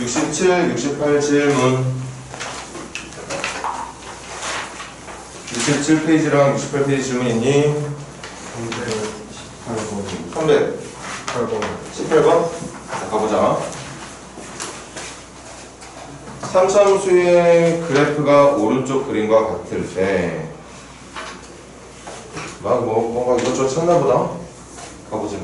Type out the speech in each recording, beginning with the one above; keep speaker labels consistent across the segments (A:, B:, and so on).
A: 67, 68 질문 67페이지랑 68페이지 질문 있니? 18번 자, 가보자. 3참수의 그래프가 오른쪽 그림과 같을 때 막 뭔가 이것저것 찾나보다. 가보자.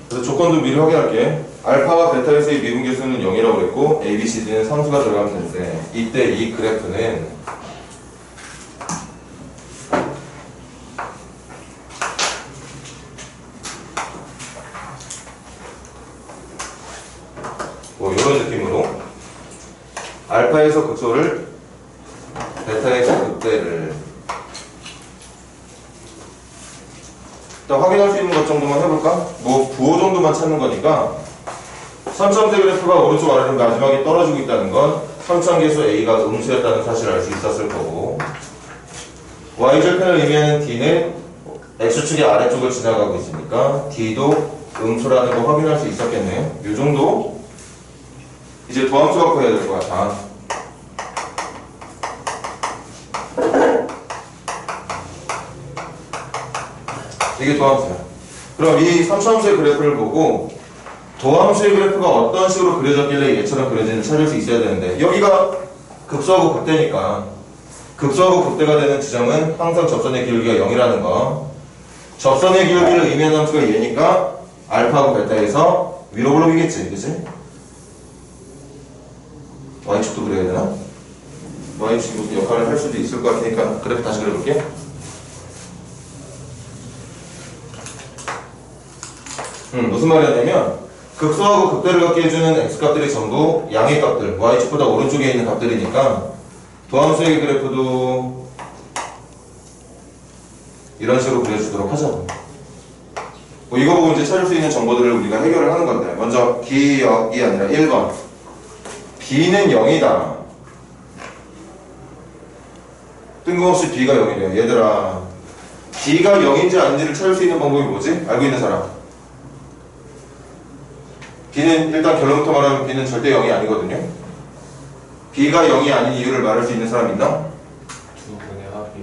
A: 그래서 조건도 미리 확인할게. 알파와 베타에서의 미분계수는 0이라고 그랬고 A, B, C, D는 상수가 들어가면 되는데 이때 이 그래프는 뭐 이런 느낌으로 알파에서 극소를 베타에서 극대를 일단 확인할 수 있는 것 정도만 해볼까? 뭐 부호 정도만 찾는 거니까 3참수의 그래프가 오른쪽 아래로 마지막에 떨어지고 있다는 건 선천계수 A가 음수였다는 사실을 알 수 있었을 거고 Y절편을 의미하는 D는 X축의 아래쪽을 지나가고 있으니까 D도 음수라는 거 확인할 수 있었겠네. 이 정도? 이제 도함수 갖고 해야 될 것 같아. 이게 도함수야. 그럼 이 3차함수의 그래프를 보고 도함수의 그래프가 어떤 식으로 그려졌길래 얘처럼 그려지는지 찾을 수 있어야 되는데 여기가 극소하고 극대니까 극소하고 극대가 되는 지점은 항상 접선의 기울기가 0이라는 거. 접선의 기울기를 의미하는 함수가 얘니까 알파하고 베타에서 위로 블록이겠지, 그치? Y축도 그려야 되나? Y축이 무슨 역할을 할 수도 있을 것 같으니까 그래프 다시 그려볼게. 무슨 말이냐면 극소하고 극대를 갖게 해주는 x값들이 전부 양의 값들, y축보다 오른쪽에 있는 값들이니까 도함수의 그래프도 이런 식으로 그려주도록 하자고. 뭐 이거 보고 이제 찾을 수 있는 정보들을 우리가 해결을 하는 건데 먼저 기역이 아니라 1번 b는 0이다. 뜬금없이 b가 0이래요. 얘들아 b가 0인지 아닌지를 찾을 수 있는 방법이 뭐지? 알고 있는 사람? b는 일단 결론부터 말하면 b는 절대 0이 아니거든요. b가 0이 아닌 이유를 말할 수 있는 사람 있나?
B: 두근의 합이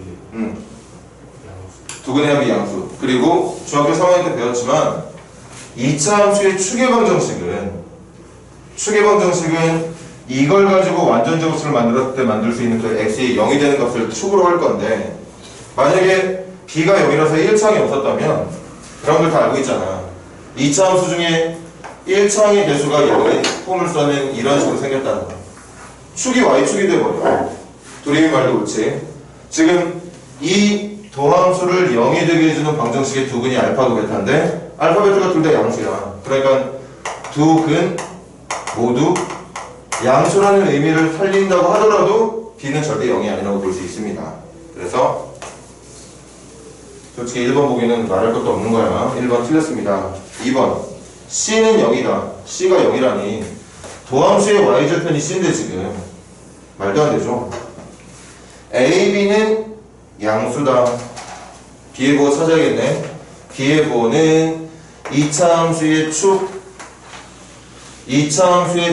B: 양수.
A: 두근의 합이 양수. 그리고 중학교 3학년 때 배웠지만 2차 함수의 추계방 정식은 이걸 가지고 완전 제곱수를 만들었을 때 만들 수 있는 그 x의 0이 되는 값을 축으로 할 건데 만약에 b가 0이라서 1차항이 없었다면 그런 걸 다 알고 있잖아. 2차 함수 중에 1차항의 개수가 0인 포물선은 이런 식으로 생겼다는 거야. 축이 y축이 돼버려. 도리미 말도 옳지. 지금 이 도함수를 0이 되게 해주는 방정식의 두 근이 알파고 베타인데 알파 베타가 둘 다 양수야. 그러니까 두 근 모두 양수라는 의미를 살린다고 하더라도 b는 절대 0이 아니라고 볼 수 있습니다. 그래서 솔직히 1번 보기에는 말할 것도 없는 거야. 1번 틀렸습니다. 2번 C는 0이다. C가 0이라니 도함수의 y절편이 C인데 지금 말도 안 되죠. A, B는 양수다. B의 부호 찾아야겠네. B의 부호는 2차 함수의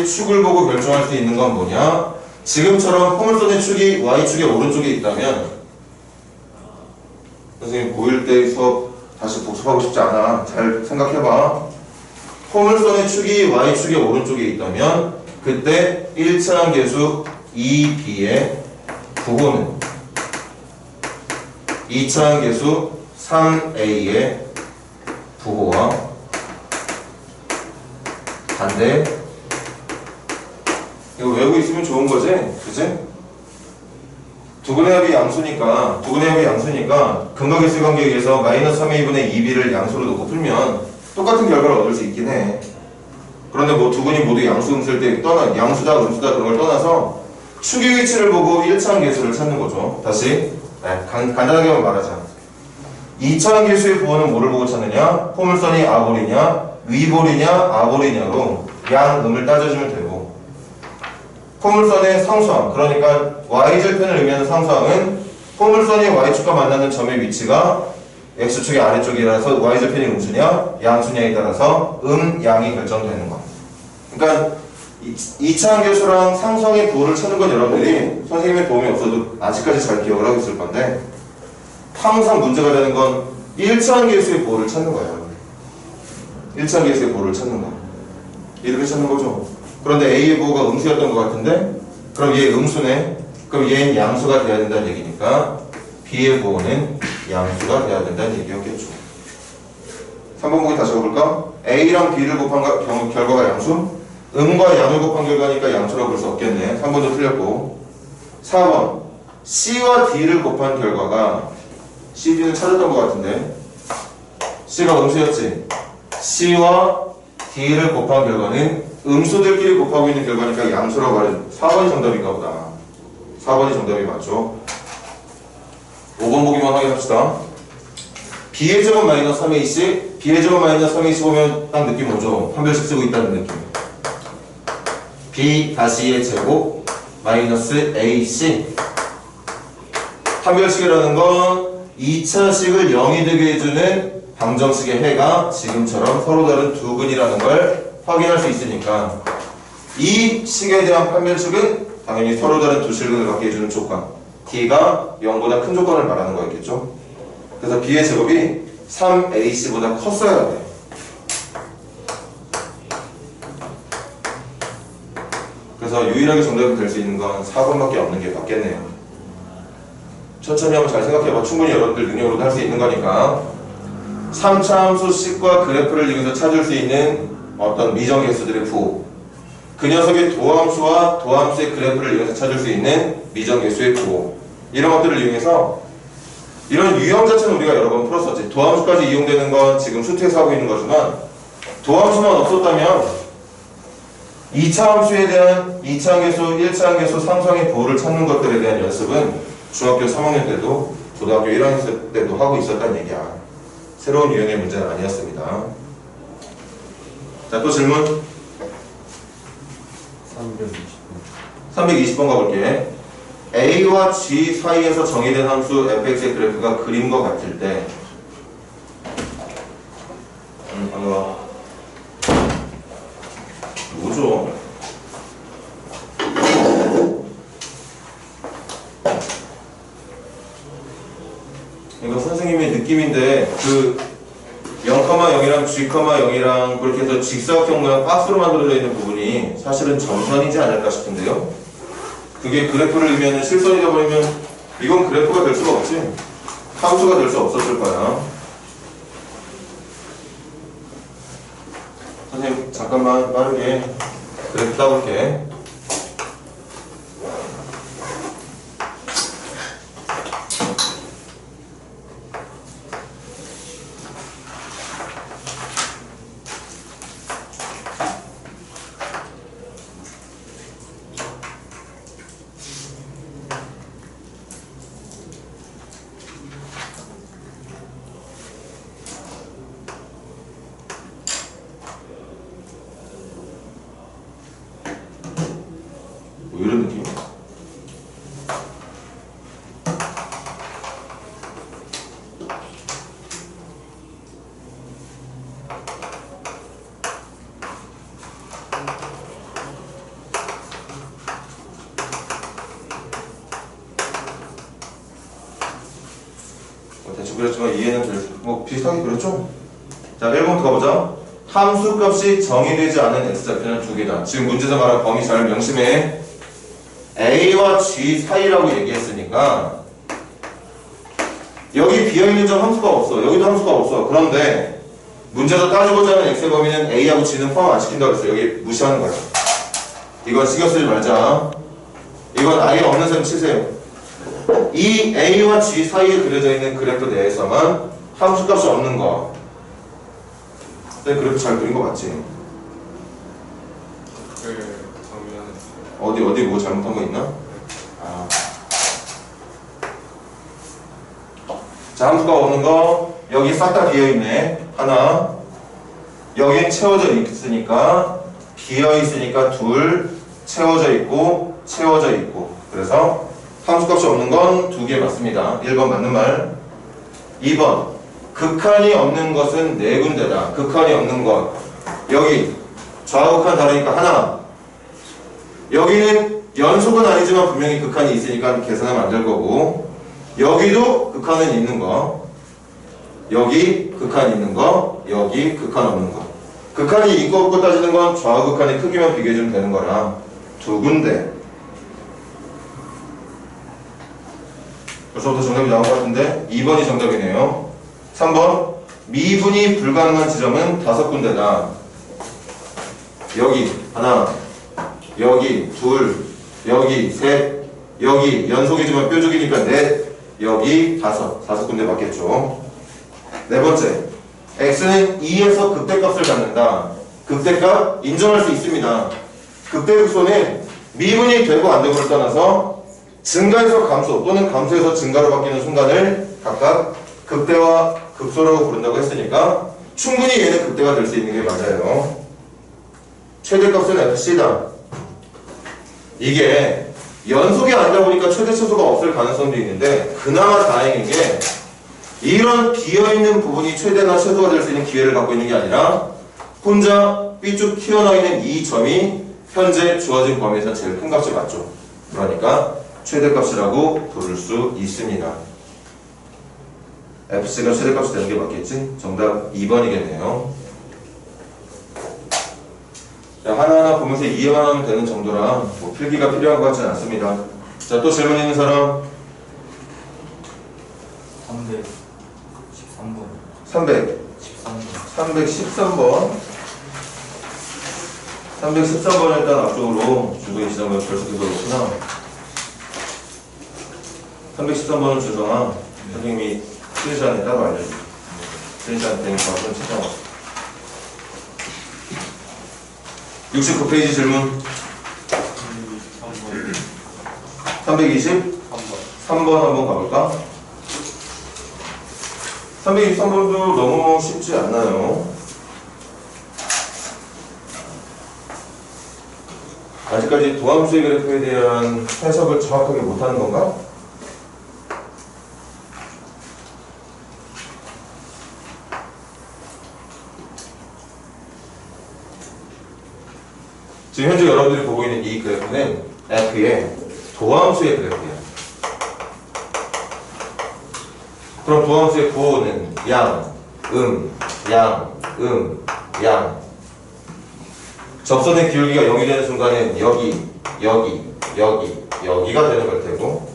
A: 축을 보고 결정할 수 있는 건 뭐냐? 지금처럼 포물선의 축이 y축의 오른쪽에 있다면 선생님 고1 때 수업 다시 복습하고 싶지 않아. 잘 생각해봐. 포물선의 축이 y축의 오른쪽에 있다면 그때 1차항 계수 2b의 부호는 2차항 계수 3a의 부호와 반대. 이거 외우고 있으면 좋은 거지? 그치? 두근의 합이 양수니까 근각계수의 관계에 의해서 마이너스 3a 분의 2b를 양수로 놓고 풀면 똑같은 결과를 얻을 수 있긴 해. 그런데 뭐 두 근이 모두 양수 음수일 때 양수다 음수다 그런 걸 떠나서 축의 위치를 보고 1차항 계수를 찾는 거죠. 다시 간단하게만 말하자. 2차항 계수의 부호는 뭐를 보고 찾느냐? 포물선이 아볼이냐 위볼이냐 아볼이냐로 양음을 따져주면 되고 포물선의 상수항, 그러니까 y절편을 의미하는 상수항은 포물선이 y축과 만나는 점의 위치가 x축의 아래쪽이라서 y절편이 음수냐 양수냐에 따라서 양이 결정되는 거. 그러니까 이차항 계수랑 상수항의 부호를 찾는 건 여러분들이 선생님의 도움이 없어도 아직까지 잘 기억을 하고 있을 건데, 항상 문제가 되는 건 1차항 계수의 부호를 찾는 거예요. 1차항 계수의 부호를 찾는 거. 이렇게 찾는 거죠. 그런데 A의 부호가 음수였던 것 같은데, 그럼 얘 음수네. 그럼 얘는 양수가 돼야 된다는 얘기니까 B의 부호는 양수가 돼야 된다는 얘기였겠죠. 3번 보기 다시 해볼까? A랑 B를 곱한 결과가 양수? 음과 양을 곱한 결과니까 양수라고 볼 수 없겠네. 3번도 틀렸고. 4번 C와 D를 곱한 결과가, C, D는 찾았던 것 같은데 C가 음수였지? C와 D를 곱한 결과는 음수들끼리 곱하고 있는 결과니까 양수라고 말해. 4번이 정답인가 보다. 4번이 정답이 맞죠. 5번 보기만 확인합시다. B의 제곱 마이너스 3AC, B의 제곱 마이너스 3AC 보면 딱 느낌 오죠? 판별식 쓰고 있다는 느낌. B 다시의 제곱 마이너스 AC. 판별식이라는 건 2차식을 0이 되게 해주는 방정식의 해가 지금처럼 서로 다른 두 근이라는 걸 확인할 수 있으니까, 이 식에 대한 판별식은 당연히 서로 다른 두 실근을 갖게 해주는 조건, D가 0보다 큰 조건을 말하는 거였겠죠. 그래서 B의 제곱이 3AC보다 컸어야 돼. 그래서 유일하게 정답이 될 수 있는 건 4번밖에 없는 게 맞겠네요. 천천히 한번 잘 생각해봐. 충분히 여러분들 능력으로도 할 수 있는 거니까. 3차 함수 식과 그래프를 이용해서 찾을 수 있는 어떤 미정계수들의 부호, 그 녀석의 도함수와 도함수의 그래프를 이용해서 찾을 수 있는 미정계수의 부호, 이런 것들을 이용해서 이런 유형 자체는 우리가 여러 번 풀었었지. 도함수까지 이용되는 건 지금 수트에서 하고 있는 거지만, 도함수만 없었다면 2차 함수에 대한 2차 계수, 1차 계수, 상수항의 부호를 찾는 것들에 대한 연습은 중학교 3학년 때도 고등학교 1학년 때도 하고 있었다는 얘기야. 새로운 유형의 문제는 아니었습니다. 자, 또 질문? 320번 가볼게. A와 G 사이에서 정의된 함수 fx의 그래프가 그림과 같을 때, 뭐죠? 이거 선생님의 느낌인데, 그 0,0이랑 G,0이랑 그렇게 해서 직사각형 모양 박스로 만들어져 있는 부분이 사실은 점선이지 않을까 싶은데요. 그게 그래프를 의미하는 실선이 되어버리면 이건 그래프가 될 수가 없지. 함수가 될 수 없었을 거야. 선생님 잠깐만 빠르게 그래프 따볼게. 뭐 이런 느낌? 대충 그랬지만 이해는 뭐 비슷하게 그렸죠? 자, 1번부터 가보자. 함수값이 정의되지 않은 x좌표는 두 개다. 지금 문제에서 말한 범위 잘 명심해. A와 G 사이라고 얘기했으니까 여기 비어있는 점 함수가 없어. 여기도 함수가 없어. 그런데 문제에서 따지고자 하는 x의 범위는 A하고 G는 포함 안 시킨다고 했어. 여기 무시하는 거야. 이건 신경 쓰지 말자. 이건 아예 없는 셈 치세요. 이 A와 G 사이에 그려져 있는 그래프 내에서만 함수값이 없는 거. 근데 그래프 잘 그린 거 맞지? 어디 뭐 잘못한 거 있나? 아. 자, 함수가 오는 거 여기 싹 다 비어있네. 하나. 여긴 채워져 있으니까 비어있으니까 둘 채워져 있고 채워져 있고. 그래서 함수값이 없는 건 2개 맞습니다. 1번 맞는 말. 2번 극한이 없는 것은 4군데다. 극한이 없는 것 여기 좌우극한 다르니까 하나. 여기는 연속은 아니지만 분명히 극한이 있으니까 계산하면 안 될 거고, 여기도 극한은 있는 거, 여기 극한 있는 거, 여기 극한 없는 거. 극한이 있고 없고 따지는 건 좌우극한의 크기만 비교해주면 되는 거라 2군데. 벌써부터 정답이 나온 것 같은데 2번이 정답이네요. 3번 미분이 불가능한 지점은 5군데다. 여기 하나, 여기 둘, 여기 셋, 여기 연속이지만 뾰족이니까 넷, 여기 5군데 맞겠죠. 네 번째, x는 2에서 극대값을 갖는다. 극대값 인정할 수 있습니다. 극대극소는 미분이 되고 안 되고를 떠나서 증가에서 감소 또는 감소에서 증가로 바뀌는 순간을 각각 극대와 극소라고 부른다고 했으니까 충분히 얘는 극대가 될 수 있는 게 맞아요. 최대값은 fc다. 이게 연속이 아니다 보니까 최대 최소가 없을 가능성도 있는데, 그나마 다행인 게 이런 비어있는 부분이 최대나 최소가 될 수 있는 기회를 갖고 있는 게 아니라 혼자 삐쭉 튀어나와 있는 이 점이 현재 주어진 범위에서 제일 큰 값이 맞죠. 그러니까 최대값이라고 부를 수 있습니다. fc가 최대값이 되는 게 맞겠지? 정답 2번이겠네요. 하나하나 보면서 이해만 하면 되는 정도라 뭐 필기가 필요한 것 같지는 않습니다. 자, 또 질문 있는 사람?
B: 313번.
A: 313번. 313번 일단 앞쪽으로 주소의 지점을 벌써 들어오구나. 313번은 주소나 선생님이 스크린샷에 따로 알려주세요. 스크린샷 되니까 좀 찾아와. 69페이지 질문. 320? 3번 한번 가볼까? 323번도 너무 쉽지 않나요? 아직까지 도함수의 그래프에 대한 해석을 정확하게 못하는 건가? 지금 현재 여러분들이 보고 있는 이 그래프는 F의 도함수의 그래프예요. 그럼 도함수의 구호는 양, 양. 접선의 기울기가 0이 되는 순간엔 여기가 되는 걸 테고,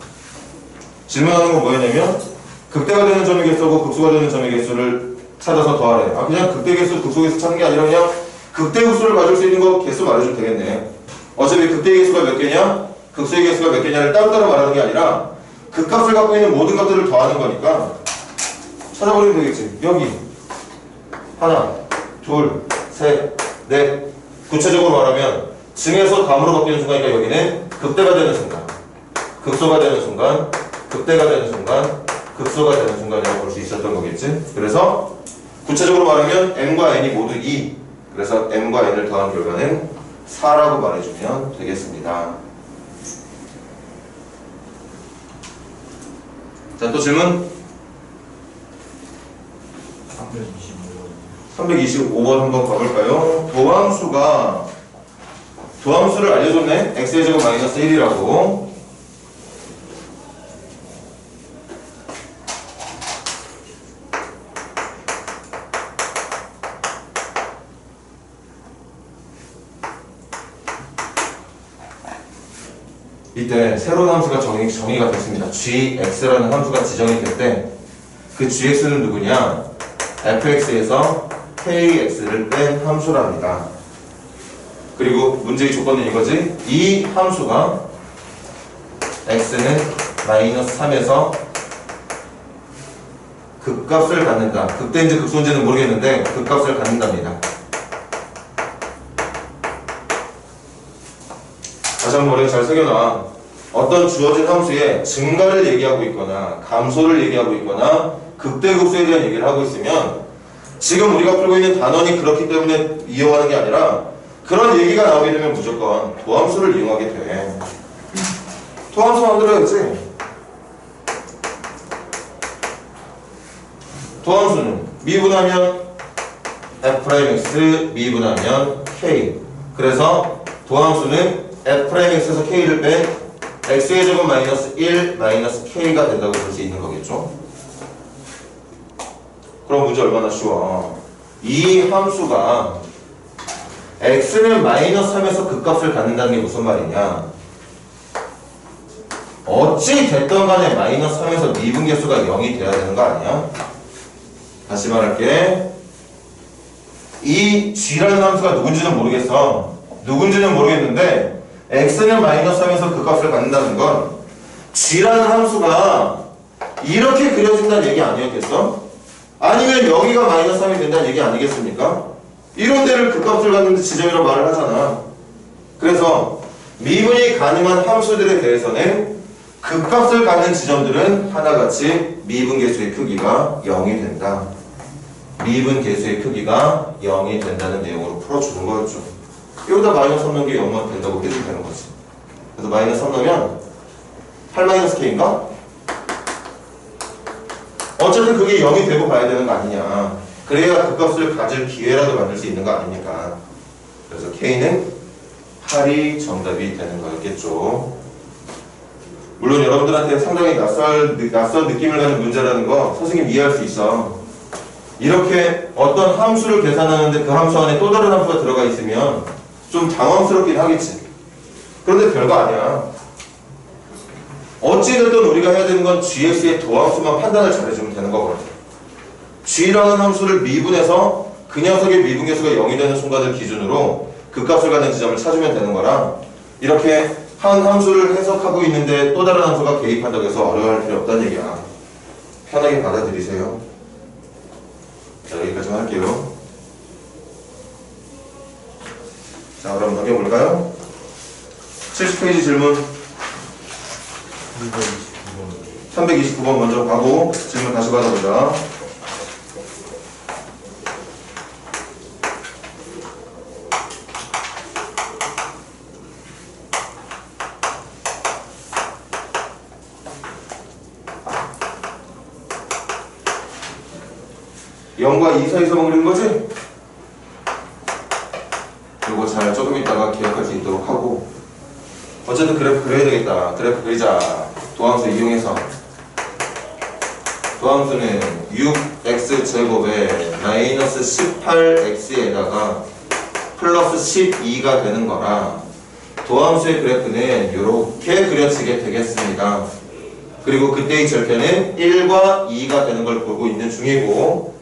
A: 질문하는 건 뭐였냐면 극대가 되는 점의 개수하고 극소가 되는 점의 개수를 찾아서 더하래. 아, 그냥 극대 개수, 극소 개수 찾는 게 아니라 그냥 극대 극소를 가질 수 있는 거 개수 말해주면 되겠네. 어차피 극대 개수가 몇 개냐, 극소의 개수가 몇 개냐를 따로따로 말하는 게 아니라 극값을 갖고 있는 모든 값들을 더하는 거니까 찾아버리면 되겠지. 여기 하나, 둘, 셋, 넷. 구체적으로 말하면 증에서 감으로 바뀌는 순간이니까 여기는 극대가 되는 순간, 극소가 되는 순간, 극대가 되는 순간, 극소가 되는 순간이라고 볼 수 있었던 거겠지. 그래서 구체적으로 말하면 m과 n이 모두 2. 그래서 m과 n을 더한 결과는 4라고 말해주면 되겠습니다. 자, 또 질문? 325번 한번 가볼까요? 도함수를 알려줬네? x의 제곱 마이너스 1이라고. 이때 새로운 함수가 정의가 됐습니다. gx라는 함수가 지정이 될 때 그 gx는 누구냐? fx에서 kx를 뺀 함수랍니다. 그리고 문제의 조건은 이거지. 이 함수가 x는 마이너스 3에서 극값을 갖는다. 극대인지 극소인지는 모르겠는데 극값을 갖는답니다. 다시 한번 머리에 잘 새겨놔. 어떤 주어진 함수의 증가를 얘기하고 있거나 감소를 얘기하고 있거나 극대극소에 대한 얘기를 하고 있으면 지금 우리가 풀고 있는 단원이 그렇기 때문에 이용하는 게 아니라 그런 얘기가 나오게 되면 무조건 도함수를 이용하게 돼. 도함수 만들어야지. 도함수는 미분하면 f'x 미분하면 k. 그래서 도함수는 f'x에서 k를 뺀 x의 제곱 마이너스 1 마이너스 k가 된다고 볼 수 있는 거겠죠. 그럼 문제 얼마나 쉬워. 이 함수가 x는 마이너스 3에서 극값을 갖는다는 게 무슨 말이냐. 어찌 됐던 간에 마이너스 3에서 미분계수가 0이 돼야 되는 거 아니야? 다시 말할게. 이 g라는 함수가 누군지는 모르겠어. 누군지는 모르겠는데 x는 마이너스 3에서 극값을 갖는다는 건 g라는 함수가 이렇게 그려진다는 얘기 아니었겠어? 아니면 여기가 마이너스 3이 된다는 얘기 아니겠습니까? 이런 데를 극값을 갖는 지점이라고 말을 하잖아. 그래서 미분이 가능한 함수들에 대해서는 극값을 갖는 지점들은 하나같이 미분계수의 크기가 0이 된다. 미분계수의 크기가 0이 된다는 내용으로 풀어주는 거였죠. 여기다 마이너스 3 넣은 게 0만 된다고 해도 되는 거지. 그래서 마이너스 3 넣으면 8-k인가? 어쨌든 그게 0이 되고 봐야 되는 거 아니냐. 그래야 극값을 가질 기회라도 만들 수 있는 거 아닙니까? 그래서 k는 8이 정답이 되는 거였겠죠. 물론 여러분들한테 상당히 낯선 느낌을 가진 문제라는 거 선생님 이해할 수 있어. 이렇게 어떤 함수를 계산하는데 그 함수 안에 또 다른 함수가 들어가 있으면 좀 당황스럽긴 하겠지. 그런데 별거 아니야. 어찌됐든 우리가 해야 되는 건 gx의 도함수만 판단을 잘해주면 되는 거거든. g라는 함수를 미분해서 그 녀석의 미분계수가 0이 되는 순간을 기준으로 극값을 갖는 지점을 찾으면 되는 거라, 이렇게 한 함수를 해석하고 있는데 또 다른 함수가 개입한다고 해서 어려워할 필요 없다는 얘기야. 편하게 받아들이세요. 자, 여기까지만 할게요. 자, 그럼 넘겨볼까요? 70페이지 질문 329번 먼저 가고 질문 다시 받아보자. 영과 2 사이에서만 그리는 거지? 이거 잘 조금 있다가 기억할 수 있도록 하고, 어쨌든 그래프 그려야 되겠다. 그래프 그리자. 도함수 이용해서. 도함수는 6x제곱에 마이너스 18x에다가 플러스 12가 되는 거라 도함수의 그래프는 이렇게 그려지게 되겠습니다. 그리고 그때의 절편은 1과 2가 되는 걸 보고 있는 중이고,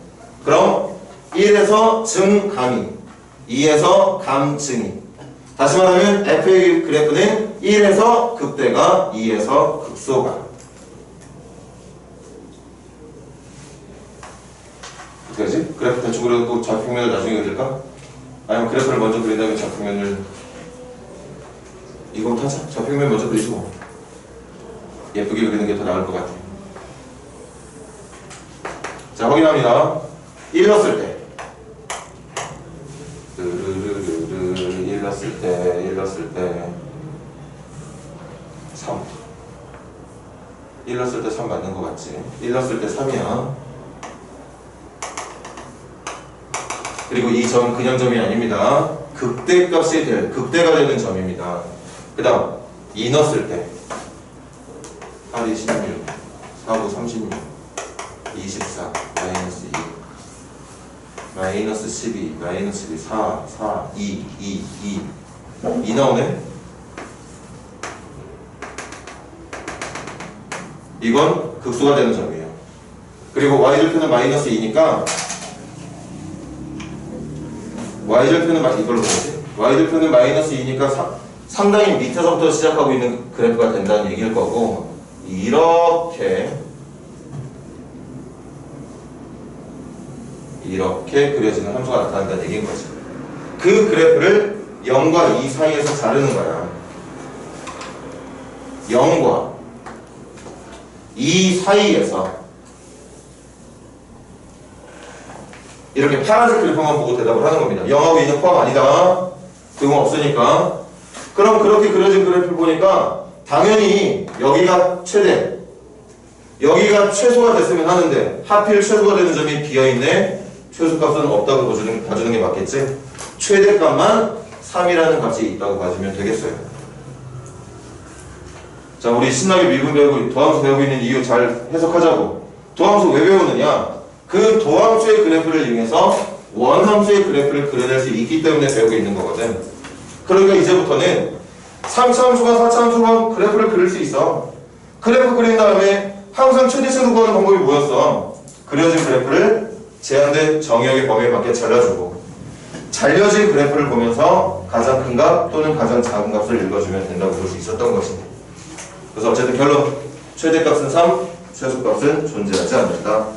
A: 그럼 1에서 증감이, 2에서 감증이. 다시 말하면 f의 그래프는 1에서 극대가, 2에서 극소가. 어떻게 하지? 그래프 대충 그려도 좌표면을 나중에 그릴까? 아니면 그래프를 먼저 그린 다음에 좌표면을, 이거부터 하자. 좌표면 먼저 그리시고 예쁘게 그리는 게 더 나을 것 같아. 자, 확인합니다. 1 넣었을 때 1 넣었을 때 3. 1 넣었을 때 3 맞는 것 같지? 1 넣었을 때 3이야. 그리고 이 점은 그냥 점이 아닙니다. 극대값이 될, 극대가 되는 점입니다. 그 다음 2 넣었을 때 8이 16, 4, 9, 36, 24, 마이너스 2, 마이너스 12, 마이너스 12, 4, 4, 2, 2, 2. 2 나오네? 이건 극소가 되는 점이에요. 그리고 y절편은 마이너스 2니까 y절편은 이걸로 보지? y절편은 마이너스 2니까 상당히 밑에서부터 시작하고 있는 그래프가 된다는 얘기일 거고, 이렇게 그려지는 함수가 나타난다는 얘기인 거지. 그 그래프를 0과 2 사이에서 자르는 거야. 0과 2 사이에서 이렇게 파란색 그래프만 보고 대답을 하는 겁니다. 0하고 2는 포함 아니다. 그건 없으니까. 그럼 그렇게 그려진 그래프를 보니까 당연히 여기가 최대, 여기가 최소가 됐으면 하는데 하필 최소가 되는 점이 비어있네. 최소값은 없다고 봐주는 게 맞겠지? 최대값만 3이라는 값이 있다고 봐주면 되겠어요. 자, 우리 신나게 미분 배우고 도함수 배우고 있는 이유 잘 해석하자고. 도함수 왜 배우느냐? 그 도함수의 그래프를 이용해서 원함수의 그래프를 그려낼 수 있기 때문에 배우고 있는 거거든. 그러니까 이제부터는 3차 함수가 4차 함수가 그래프를 그릴 수 있어. 그래프 그린 다음에 항상 최대치로 구하는 방법이 뭐였어? 그려진 그래프를 제한된 정의역의 범위에 맞게 잘라주고, 잘려진 그래프를 보면서 가장 큰 값 또는 가장 작은 값을 읽어주면 된다고 볼 수 있었던 거지. 그래서 어쨌든 결론, 최대값은 3, 최소값은 존재하지 않는다.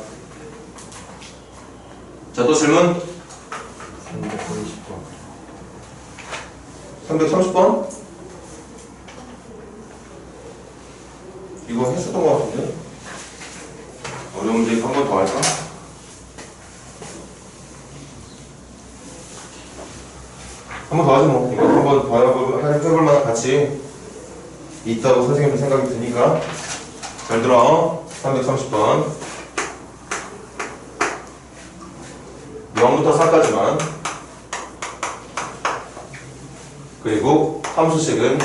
A: 자, 또 질문? 330번? 이거 했었던 것 같은데? 어려운 문제 한 번 더 할까? 한 번 더 하지 뭐. 이거 한 번 더 해볼 만한 가치 있다고 선생님 생각이 드니까. 잘 들어. 330번. 0부터 4까지만. 그리고 함수식은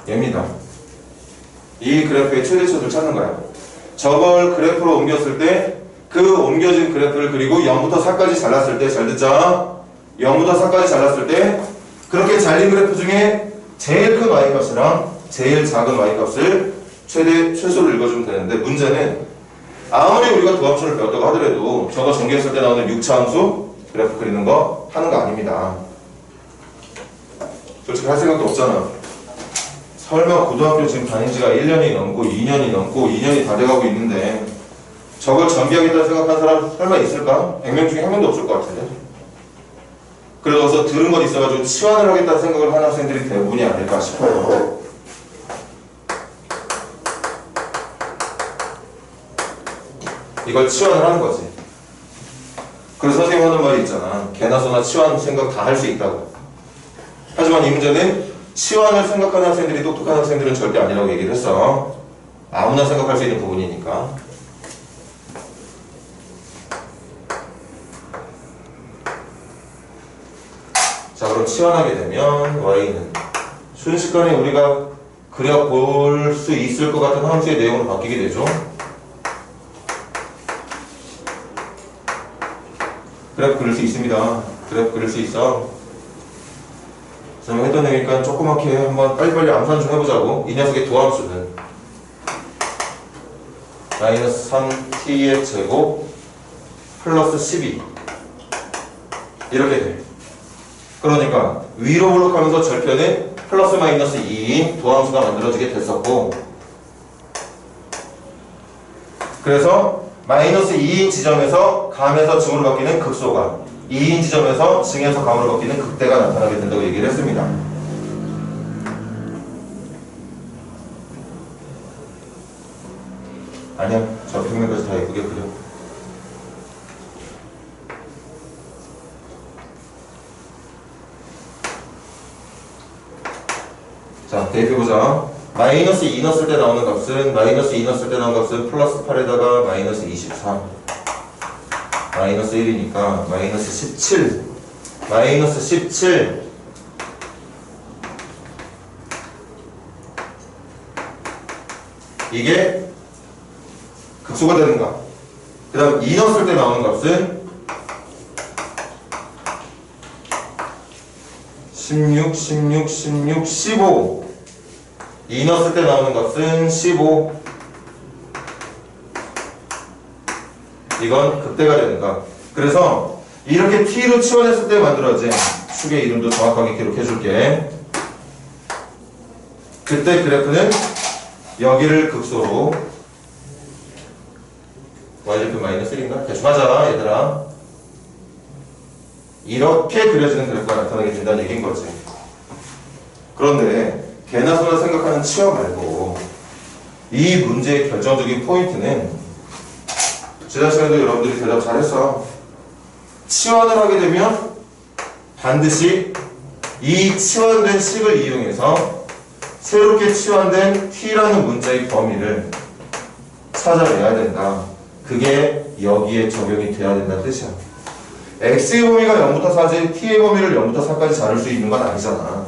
A: 얘입니다. 이 그래프의 최대치를 찾는 거야. 저걸 그래프로 옮겼을 때 그 옮겨진 그래프를 그리고 0부터 4까지 잘랐을 때, 잘 듣자. 0부터 4까지 잘랐을 때 그렇게 잘린 그래프 중에 제일 큰 y값이랑 제일 작은 y값을 최소를 읽어주면 되는데, 문제는 아무리 우리가 도함수를 배웠다고 하더라도 저거 전개했을 때 나오는 6차 함수 그래프 그리는 거 하는 거 아닙니다. 솔직히 할 생각도 없잖아. 설마 고등학교 지금 다닌 지가 1년이 넘고 2년이 넘고 2년이 다 돼가고 있는데 저걸 전개하겠다 생각한 사람 설마 있을까? 100명 중에 한 명도 없을 것 같은데. 그래서 들은 것 있어가지고 치환을 하겠다는 생각을 하는 학생들이 대부분이 아닐까 싶어요. 이걸 치환을 하는 거지. 그래서 선생님 하는 말이 있잖아. 개나 소나 치환 생각 다 할 수 있다고. 하지만 이 문제는 치환을 생각하는 학생들이 똑똑한 학생들은 절대 아니라고 얘기를 했어. 아무나 생각할 수 있는 부분이니까. 자, 그럼 치환하게 되면 y는 순식간에 우리가 그려볼 수 있을 것 같은 함수의 내용으로 바뀌게 되죠. 그래프 그릴 수 있습니다. 그래프 그릴 수 있어. 그래서 했던 얘기니까 조그맣게 한번 빨리빨리 암산 좀 해보자고. 이 녀석의 도함수는 마이너스 3t의 제곱 플러스 12 이렇게 돼. 그러니까 위로 블록하면서 절편은 플러스 마이너스 2인 도함수가 만들어지게 됐었고, 그래서 마이너스 2인 지점에서 감에서 증으로 바뀌는 극소가, 2인 지점에서 증에서 감으로 바뀌는 극대가 나타나게 된다고 얘기를 했습니다. 아니야, 저 평면까지 다 예쁘게 그려. 자, 대입해보자. 마이너스 2 넣었을 때 나오는 값은, 마이너스 2 넣었을 때 나오는 값은 플러스 8에다가 마이너스 23. 마이너스 1이니까 마이너스 17. 마이너스 17. 이게 극소가 되는가? 그 다음 2 넣었을 때 나오는 값은 16, 16, 16, 15. 2 넣었을 때 나오는 값은 15. 이건 극대가 되는가? 그래서 이렇게 t로 치환했을 때 만들어진 축의 이름도 정확하게 기록해 줄게. 그때 그래프는 여기를 극소로 y좌표 마이너스 1인가? 대충 하자 얘들아. 이렇게 그려지는 그래프가 나타나게 된다는 얘기인 거지. 그런데 개나 소나 생각하는 치환 말고 이 문제의 결정적인 포인트는 지난 시간에도 여러분들이 대답 잘했어. 치환을 하게 되면 반드시 이 치환된 식을 이용해서 새롭게 치환된 t라는 문자의 범위를 찾아내야 된다. 그게 여기에 적용이 돼야 된다는 뜻이야. x의 범위가 0부터 4지 t의 범위를 0부터 4까지 자를 수 있는 건 아니잖아.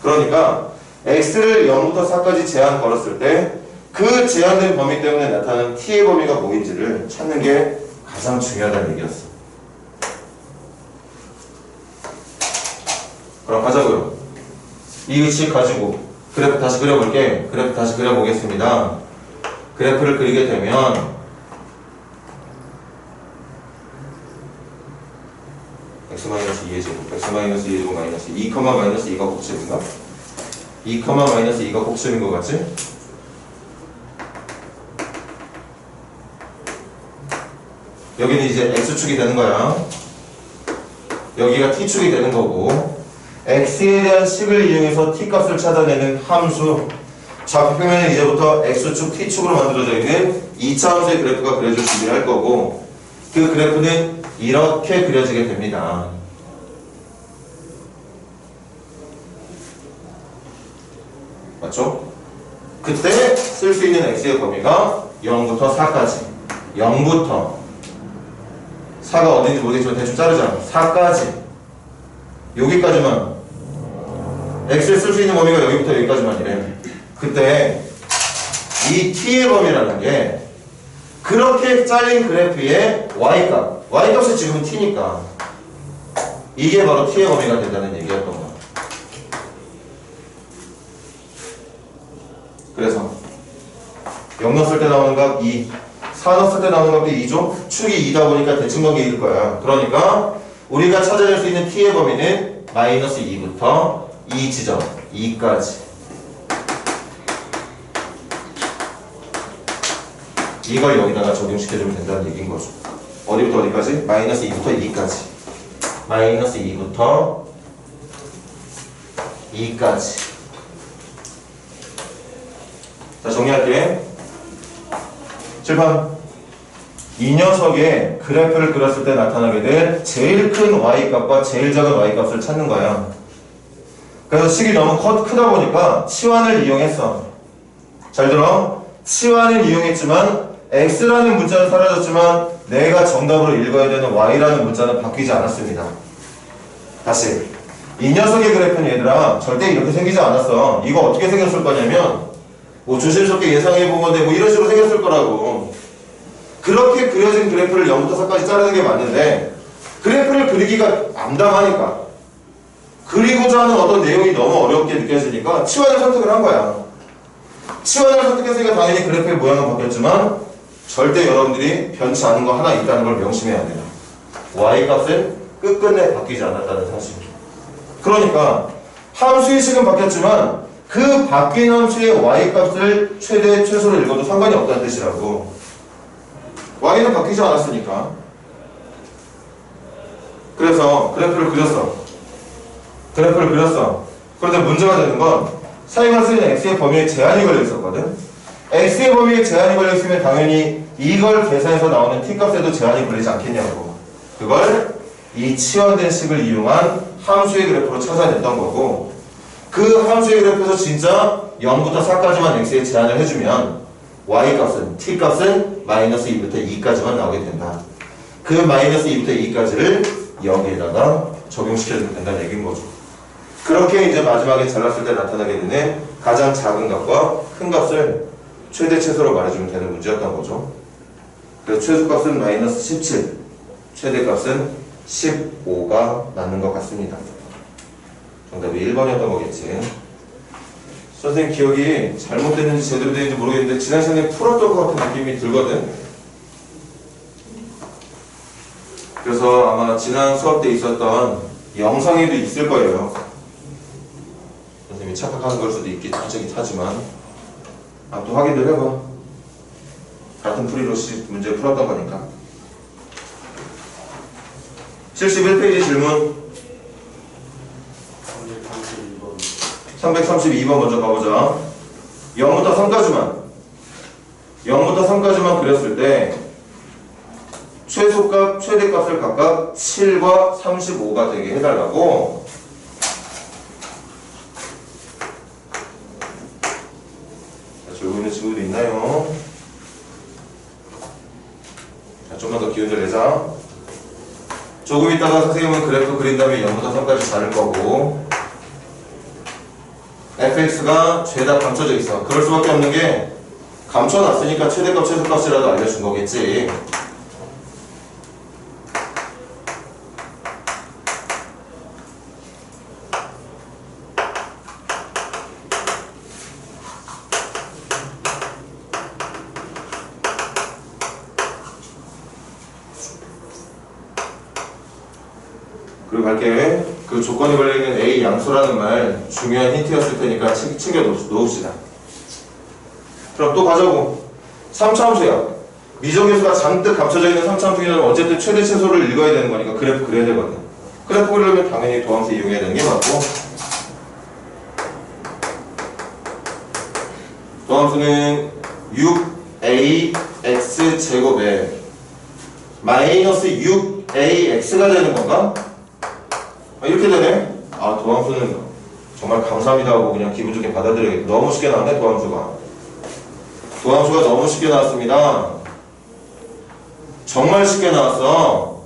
A: 그러니까 x를 0부터 4까지 제한 걸었을 때 그 제한된 범위 때문에 나타나는 t의 범위가 뭐인지를 찾는 게 가장 중요하다는 얘기였어. 그럼 가자고요. 이 의식 가지고 그래프 다시 그려볼게. 그래프 다시 그려보겠습니다. 그래프를 그리게 되면 x-2의 제곱, x-2의 제곱 마이너스 2, 마이너스 2가 곱셈인가? 2, 마이너스 2가 곱셈인 것 같지? 여기는 이제 x축이 되는 거야. 여기가 t축이 되는 거고 x에 대한 식을 이용해서 t값을 찾아내는 함수 좌표표면은 이제부터 x축, t축으로 만들어져 있는 2차 함수의 그래프가 그려질 준비를 할 거고 그 그래프는 이렇게 그려지게 됩니다. 맞죠? 그때 쓸 수 있는 x의 범위가 0부터 4까지 0부터 4가 어딘지 모르겠지만 대충 자르자. 4까지 여기까지만 x를 쓸 수 있는 범위가 여기부터 여기까지만이래. 그때 이 t의 범위라는 게 그렇게 잘린 그래프의 y값 y값이 지금은 t니까 이게 바로 t의 범위가 된다는 얘기였던 거야. 그래서 0 넣었을 때 나오는 값 2, 4 넣었을 때 나오는 값도 2죠? 축이 2다 보니까 대칭 관계일 거야. 그러니까 우리가 찾아낼 수 있는 t의 범위는 마이너스 2부터 2 지점 2까지 이걸 여기다가 적용시켜주면 된다는 얘기인 거죠. 어디부터 어디까지? 마이너스 2부터 2까지 마이너스 2부터 2까지 자 정리할게. 칠판 이 녀석의 그래프를 그렸을 때 나타나게 될 제일 큰 y값과 제일 작은 y값을 찾는 거야. 그래서 식이 너무 크다 보니까 치환을 이용했어. 잘 들어. 치환을 이용했지만 x라는 문자는 사라졌지만 내가 정답으로 읽어야 되는 y라는 문자는 바뀌지 않았습니다. 다시 이 녀석의 그래프는 얘들아 절대 이렇게 생기지 않았어. 이거 어떻게 생겼을 거냐면 뭐 조심스럽게 예상해본 건데 뭐 이런 식으로 생겼을 거라고. 그렇게 그려진 그래프를 0부터 4까지 자르는 게 맞는데 그래프를 그리기가 암담하니까 그리고자 하는 어떤 내용이 너무 어렵게 느껴지니까 치환을 선택을 한 거야. 치환을 선택했으니까 당연히 그래프의 모양은 바뀌었지만 절대 여러분들이 변치 않은 거 하나 있다는 걸 명심해야 돼요. y값은 끝끝내 바뀌지 않았다는 사실. 그러니까 함수의 식은 바뀌었지만 그 바뀐 함수의 y값을 최대 최소로 읽어도 상관이 없다는 뜻이라고. y는 바뀌지 않았으니까. 그래서 그래프를 그렸어. 그런데 문제가 되는 건 사용할 수 있는 x의 범위에 제한이 걸려 있었거든. x의 범위에 제한이 걸려 있으면 당연히 이걸 계산해서 나오는 t값에도 제한이 걸리지 않겠냐고. 그걸 이 치환된 식을 이용한 함수의 그래프로 찾아냈던 거고 그 함수의 그래프에서 진짜 0부터 4까지만 x에 제한을 해주면 y값은 t값은 마이너스 2부터 2까지만 나오게 된다. 그 마이너스 2부터 2까지를 여기에다가 적용시켜주면 된다는 얘기인 거죠. 그렇게 이제 마지막에 잘랐을 때 나타나게 되는 가장 작은 값과 큰 값을 최대 최소로 말해주면 되는 문제였던 거죠. 그래서 최소값은 마이너스 17, 최대값은 15가 맞는 것 같습니다. 정답이 1번이었던 거겠지. 선생님 기억이 잘못됐는지 제대로 됐는지 모르겠는데 지난 시간에 풀었던 것 같은 느낌이 들거든. 그래서 아마 지난 수업 때 있었던 영상에도 있을 거예요. 선생님이 착각하는 걸 수도 있긴 하지만 또 확인을 해봐. 같은 풀이로 문제 풀었던 거니까. 71페이지 질문. 332번 먼저 가보자. 0부터 3까지만 그렸을 때 최소값, 최대값을 각각 7과 35가 되게 해달라고. 자, 졸고 있는 친구도 있나요? 자, 좀만 더 기운을 내자. 조금 있다가 선생님은 그래프 그린 다음에 0부터 3까지 자를 거고, fx가 죄다 감춰져 있어. 그럴 수밖에 없는 게 감춰놨으니까 최대값, 최소값이라도 알려준 거겠지. 그리고 갈게. 그 조건이 걸려있는 A 양수라는 말 중요한 힌트였을 테니까 챙겨 놓읍시다. 그럼 또 가자고. 3차함수야. 미적계수가 잔뜩 감춰져 있는 3차함수는 어쨌든 최대 최소를 읽어야 되는 거니까 그래프 그려야 되거든. 그래프 그리려면 당연히 도함수 이용해야 되는 게 맞고, 도함수는 6ax 제곱에 마이너스 6ax가 되는 건가? 이렇게 되네. 아, 도함수는 정말 감사합니다 하고 그냥 기분 좋게 받아들여야겠다. 너무 쉽게 나왔네, 도함수가. 도함수가 너무 쉽게 나왔습니다. 정말 쉽게 나왔어.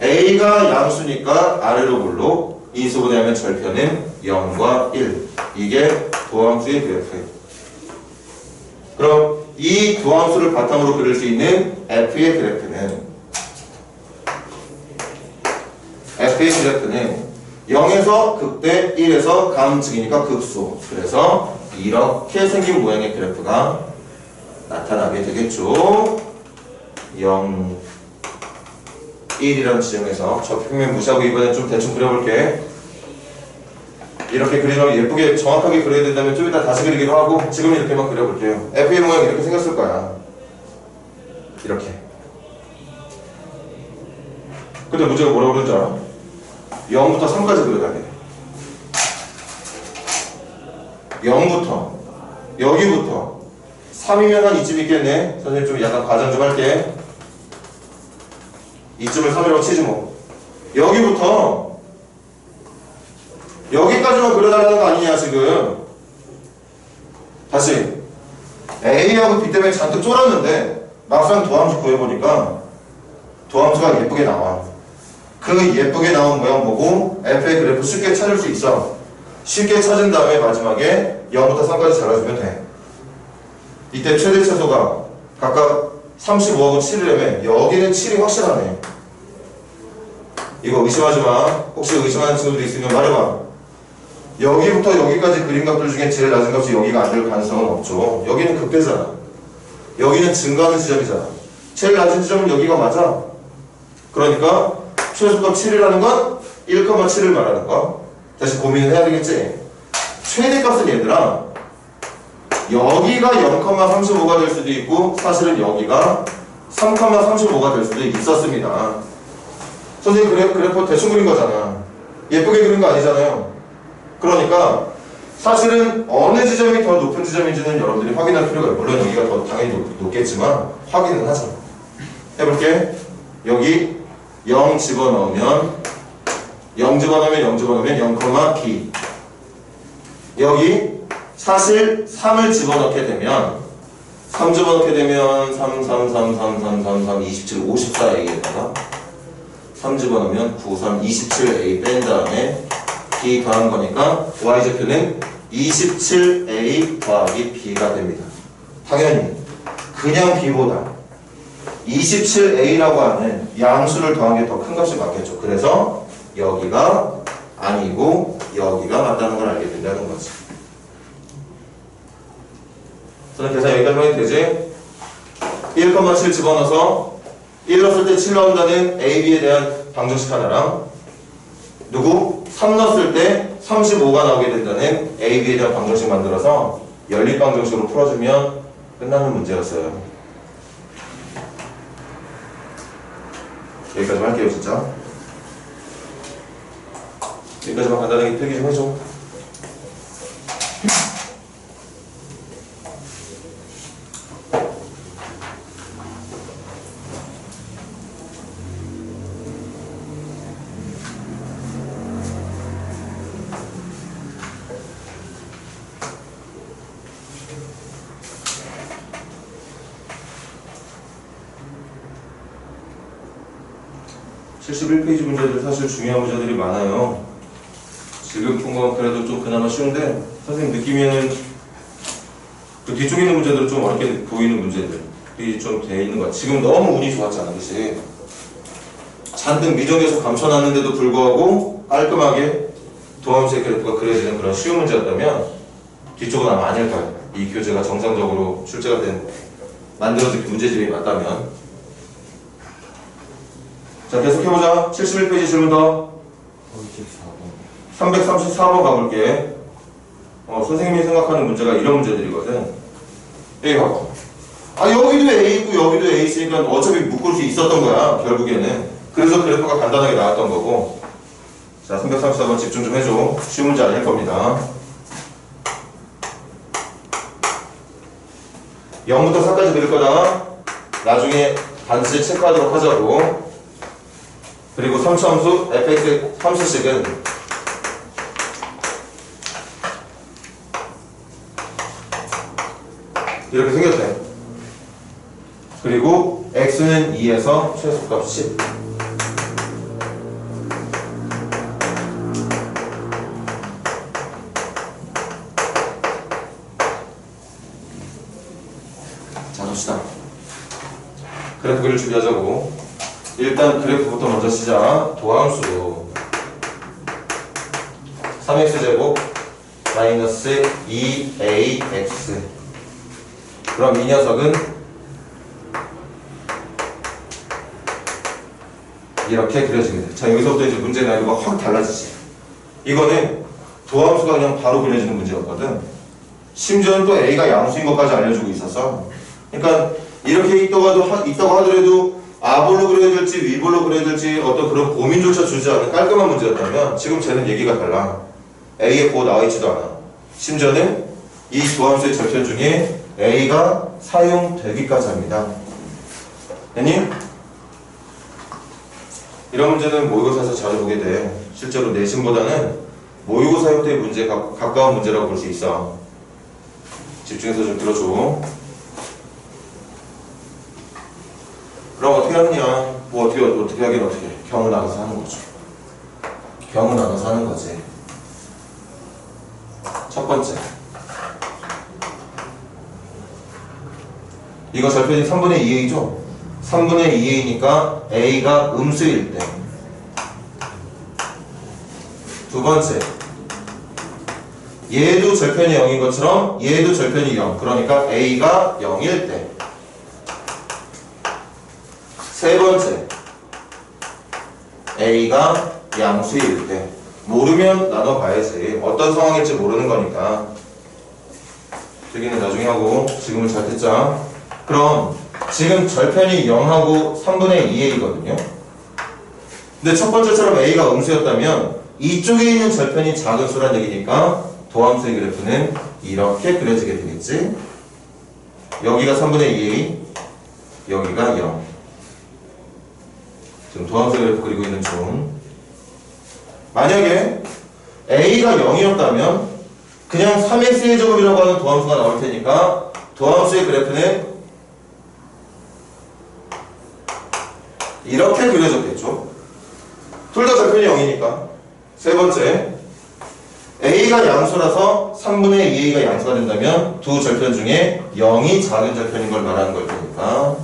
A: A가 양수니까 아래로 볼록, 인수분해하면 절편은 0과 1. 이게 도함수의 그래프예요. 그럼 이 도함수를 바탕으로 그릴 수 있는 F의 그래프는 0에서 극대, 1에서 감증이니까 극소. 그래서 이렇게 생긴 모양의 그래프가 나타나게 되겠죠. 0, 1이라는 지점에서 적평면 무시하고 이번엔 좀 대충 그려볼게. 이렇게 그리면 예쁘게 정확하게 그려야 된다면 좀 이따 다시 그리기도 하고 지금 이렇게만 그려볼게요. F의 모양이 이렇게 생겼을 거야. 이렇게. 근데 문제가 뭐라고 그러는지 알아? 0부터 3까지 그려야 돼. 0부터 여기부터 3이면 한 이쯤 있겠네. 선생님 좀 약간 과장 좀 할게. 이쯤을 3이라고 치지 뭐. 여기부터 여기까지만 그려달라는 거 아니냐 지금. 다시 A하고 B 때문에 잔뜩 쫄았는데 막상 도함수 구해보니까 도함수가 예쁘게 나와. 그 예쁘게 나온 모양 보고 F의 그래프 쉽게 찾을 수 있어. 쉽게 찾은 다음에 마지막에 0부터 3까지 잘라주면 돼. 이때 최대 최소가 각각 35하고 7이라면 여기는 7이 확실하네. 이거 의심하지 마. 혹시 의심하는 친구들 있으면 말해봐. 여기부터 여기까지 그린 값들 중에 제일 낮은 값이 여기가 안 될 가능성은 없죠. 여기는 극대잖아. 여기는 증가하는 지점이잖아. 제일 낮은 지점은 여기가 맞아. 그러니까 최소값 7이라는 건 1,7을 말하는 거. 다시 고민을 해야 되겠지. 최대값은 얘들아 여기가 0,35가 될 수도 있고 사실은 여기가 3,35가 될 수도 있었습니다. 선생님 그래프 대충 그린 거잖아. 예쁘게 그린 거 아니잖아요. 그러니까 사실은 어느 지점이 더 높은 지점인지는 여러분들이 확인할 필요가 있고, 물론 여기가 더 당연히 높겠지만 확인은 하자. 해볼게. 여기 0 집어넣으면 0 집어넣으면 0,b. 여기 사실 3을 집어넣게 되면 3 집어넣게 되면 3, 3, 3, 3, 3, 3, 3, 27, 54a에다가 3 집어넣으면 9, 3, 27a 뺀 다음에 b 더한 거니까 y좌표는 27a 더하기 b가 됩니다. 당연히 그냥 b보다 27a라고 하는 양수를 더한 게 더 큰 값이 맞겠죠. 그래서 여기가 아니고 여기가 맞다는 걸 알게 된다는 거지. 저는 계산 여기까지만 해도 되지? 1,7 집어넣어서 1 넣었을 때 7 나온다는 A, B에 대한 방정식 하나랑 누구? 3 넣었을 때 35가 나오게 된다는 A, B에 대한 방정식 만들어서 연립 방정식으로 풀어주면 끝나는 문제였어요. 여기까지만 할게요 진짜. 여기까지만 간단하게 필기 좀 해줘. 71페이지 문제들 사실 중요한 문제들이 많아요. 지금 푼 건 그래도 좀 그나마 쉬운데 선생님 느끼면은 그 뒤쪽에 있는 문제들은 좀 어렵게 보이는 문제들이 좀 돼 있는 것 같아. 지금 너무 운이 좋았잖아, 그치? 잔뜩 미정에서 감춰놨는데도 불구하고 깔끔하게 도함수의 그래프가 그려지는 그런 쉬운 문제였다면 뒤쪽은 아마 아닐 거야. 이 교재가 정상적으로 출제가 된 만들어진 문제집이 맞다면. 자, 계속해보자. 71페이지 질문 더. 334번 가볼게. 선생님이 생각하는 문제가 이런 문제들이거든. 여기 봐봐. 아, 여기도 A 있고 여기도 A 있으니까 어차피 묶을 수 있었던 거야, 결국에는. 그래서 그래프가 간단하게 나왔던 거고. 자, 334번 집중 좀 해줘. 쉬운 문제 아닐 겁니다. 0부터 4까지 드릴 거다. 나중에 반드시 체크하도록 하자고. 그리고 3차함수 fx 함수식은 이렇게 생겼대. 그리고 x는 2에서 최소값 10. 자, 봅시다. 그래프 그릴 준비하자고. 일단 그래프부터 먼저 시작. 도함수 3x제곱 마이너스 2ax. 그럼 이 녀석은 이렇게 그려지게 돼. 자, 여기서부터 이제 문제 난이도가 확 달라지지. 이거는 도함수가 그냥 바로 그려지는 문제였거든. 심지어는 또 a가 양수인 것까지 알려주고 있어서. 그러니까 이렇게 있다고 하더라도 아볼로 그려야 될지 위볼로 그려야 될지 어떤 그런 고민조차 주지 않은 깔끔한 문제였다면 지금 쟤는 얘기가 달라. A에 고 나와 있지도 않아. 심지어는 이 도함수의 절편 중에 A가 사용되기까지 합니다. 됐니? 이런 문제는 모의고사에서 자주 보게 돼. 실제로 내신보다는 모의고사 형태의 문제가 가까운 문제라고 볼 수 있어. 집중해서 좀 들어줘. 그럼 어떻게 하느냐? 뭐 어떻게 하긴 어떻게? 경우 나눠서 하는 거죠. 경우 나눠서 하는 거지. 첫 번째. 이거 절편이 3분의 2a죠? 3분의 2a니까 a가 음수일 때. 두 번째. 얘도 절편이 0인 것처럼 얘도 절편이 0. 그러니까 a가 0일 때. 세 번째, A가 양수일 때. 모르면 나눠봐야지. 어떤 상황일지 모르는 거니까. 되기는 나중에 하고 지금은 잘 듣자. 그럼 지금 절편이 0하고 3분의 2a거든요. 근데 첫 번째처럼 A가 음수였다면 이쪽에 있는 절편이 작은 수란 얘기니까 도함수의 그래프는 이렇게 그려지게 되겠지. 여기가 3분의 2a, 여기가 0. 지금 도함수 그래프 그리고 있는 중. 만약에 A가 0이었다면 그냥 3x의 제곱이라고 하는 도함수가 나올 테니까 도함수의 그래프는 이렇게 그려졌겠죠. 둘 다 절편이 0이니까. 세 번째, A가 양수라서 3분의 2a가 양수가 된다면 두 절편 중에 0이 작은 절편인 걸 말하는 걸 테니까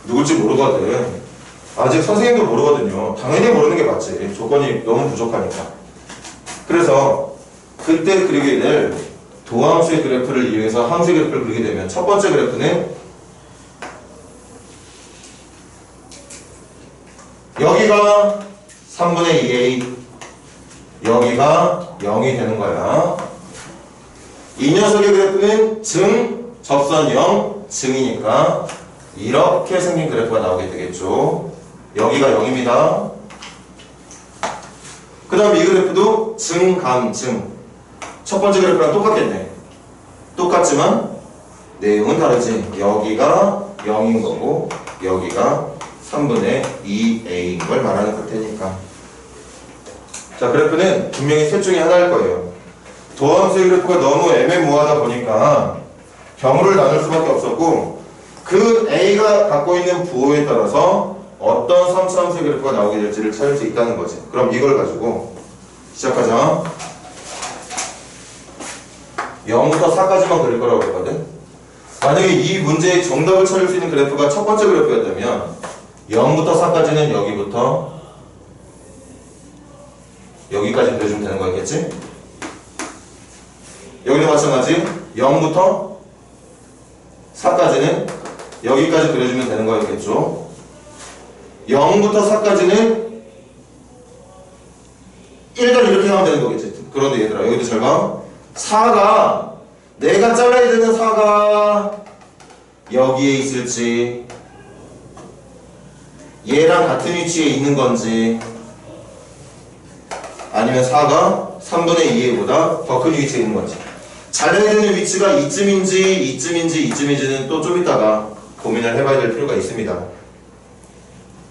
A: 누굴지 모르거든. 아직 선생님도 모르거든요. 당연히 모르는 게 맞지. 조건이 너무 부족하니까. 그래서 그때 그리게 될 도함수의 그래프를 이용해서 함수의 그래프를 그리게 되면 첫 번째 그래프는 여기가 3분의 2a, 여기가 0이 되는 거야. 이 녀석의 그래프는 증, 접선 0, 증이니까 이렇게 생긴 그래프가 나오게 되겠죠. 여기가 0입니다. 그 다음 이 그래프도 증, 감, 증. 첫 번째 그래프랑 똑같겠네. 똑같지만 내용은 다르지. 여기가 0인 거고 여기가 3분의 2a인 걸 말하는 걸 테니까. 자, 그래프는 분명히 셋 중에 하나일 거예요. 도함수의 그래프가 너무 애매모호하다 보니까 경우를 나눌 수밖에 없었고 그 A가 갖고 있는 부호에 따라서 어떤 3차함수의 그래프가 나오게 될지를 찾을 수 있다는 거지. 그럼 이걸 가지고 시작하자. 0부터 4까지만 그릴 거라고 했거든. 만약에 이 문제의 정답을 찾을 수 있는 그래프가 첫 번째 그래프였다면 0부터 4까지는 여기부터 여기까지 그려주면 되는 거였겠지? 여기도 마찬가지 0부터 4까지는 여기까지 그려주면 되는 거였겠죠? 0부터 4까지는 1간 이렇게 하면 되는 거겠지? 그런데 얘들아 여기도 잘 봐. 4가 내가 잘라야 되는 4가 여기에 있을지 얘랑 같은 위치에 있는 건지 아니면 4가 3분의 2보다 더 큰 위치에 있는 건지 잘라야 되는 위치가 이쯤인지는 또 좀 이따가 고민을 해봐야 될 필요가 있습니다.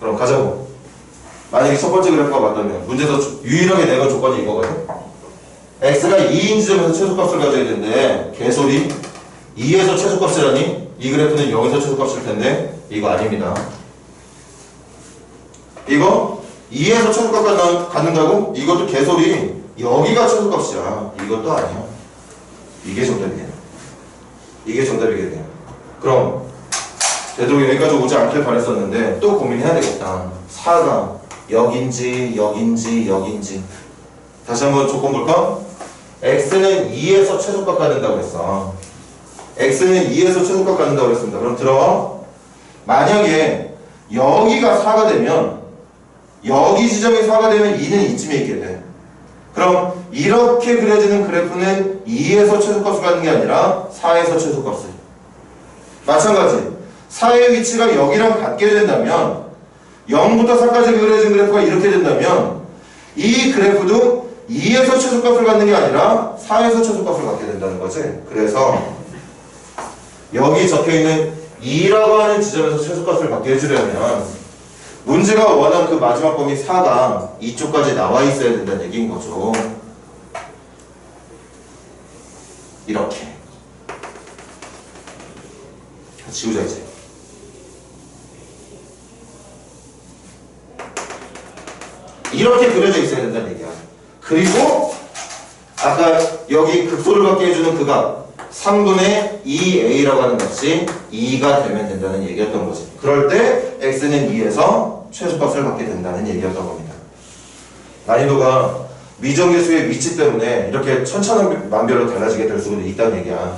A: 그럼 가자고. 만약에 첫 번째 그래프가 맞다면 문제에서 유일하게 내가 조건이 이거거든. x가 2인 지점에서 최소값을 가져야 되는데 개소리. 2에서 최소값이라니? 이 그래프는 0에서 최소값일 텐데 이거 아닙니다. 이거 2에서 최소값 갖는다고? 이것도 개소리. 여기가 최소값이야. 이것도 아니야. 이게 정답이야. 이게 정답이겠네요. 그럼 되도록 여기까지 오지 않길 바랬었는데 또 고민해야 되겠다. 4가 여긴지 다시 한번 조건 볼까? x는 2에서 최소값 갖는다고 했어. x는 2에서 최소값 갖는다고 했습니다. 그럼 들어. 만약에 여기가 4가 되면 여기 지점이 4가 되면 2는 이쯤에 있게 돼. 그럼 이렇게 그려지는 그래프는 2에서 최소값을 갖는 게 아니라 4에서 최소값을. 마찬가지 4의 위치가 여기랑 같게 된다면 0부터 4까지 그려진 그래프가 이렇게 된다면 이 그래프도 2에서 최소값을 갖는 게 아니라 4에서 최소값을 갖게 된다는 거지. 그래서 여기 적혀있는 2라고 하는 지점에서 최소값을 갖게 해주려면 문제가 원하는 그 마지막 범위 4가 이쪽까지 나와 있어야 된다는 얘기인 거죠. 이렇게 지우자 이제. 이렇게 그려져 있어야 된다는 얘기야. 그리고 아까 여기 극소를 갖게 해주는 그 값 3분의 2a라고 하는 값이 2가 되면 된다는 얘기였던 거지. 그럴 때 x는 2에서 최소값을 갖게 된다는 얘기였던 겁니다. 난이도가 미정계수의 위치 때문에 이렇게 천차만별로 달라지게 될 수도 있다는 얘기야.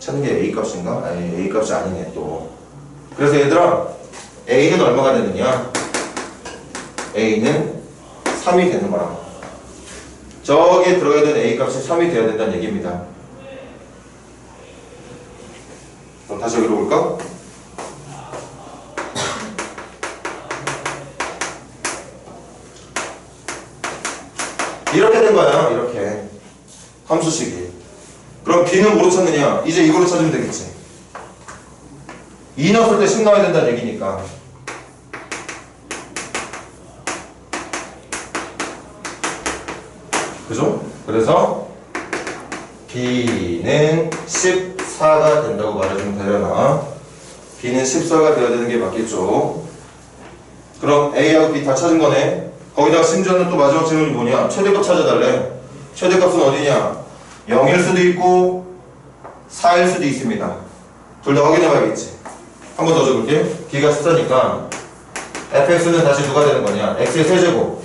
A: 찾는 게 a값인가? 아니 a값이 아니네 또. 그래서 얘들아 a는 얼마가 되느냐? a는 3이 되는 거라. 저기에 들어가야 되는 a값이 3이 돼야 된다는 얘기입니다. 그럼 다시 여기로 올까? 이렇게 된 거야. 이렇게 함수식이. 그럼 b는 뭐로 찾느냐? 이제 이걸로 찾으면 되겠지. 2 넣었을 때 10 나와야 된다는 얘기니까. 그죠? 그래서 b는 14가 된다고 말해주면 되려나? b는 14가 되어야 되는 게 맞겠죠? 그럼 a하고 b 다 찾은 거네. 거기다가 심지어는 또 마지막 질문이 뭐냐? 최대값 찾아달래. 최대값은 어디냐? 0일 수도 있고 4일 수도 있습니다. 둘 다 확인해 봐야겠지. 한 번 더 적을게. b가 14니까 fx는 다시 누가 되는 거냐? x의 세제곱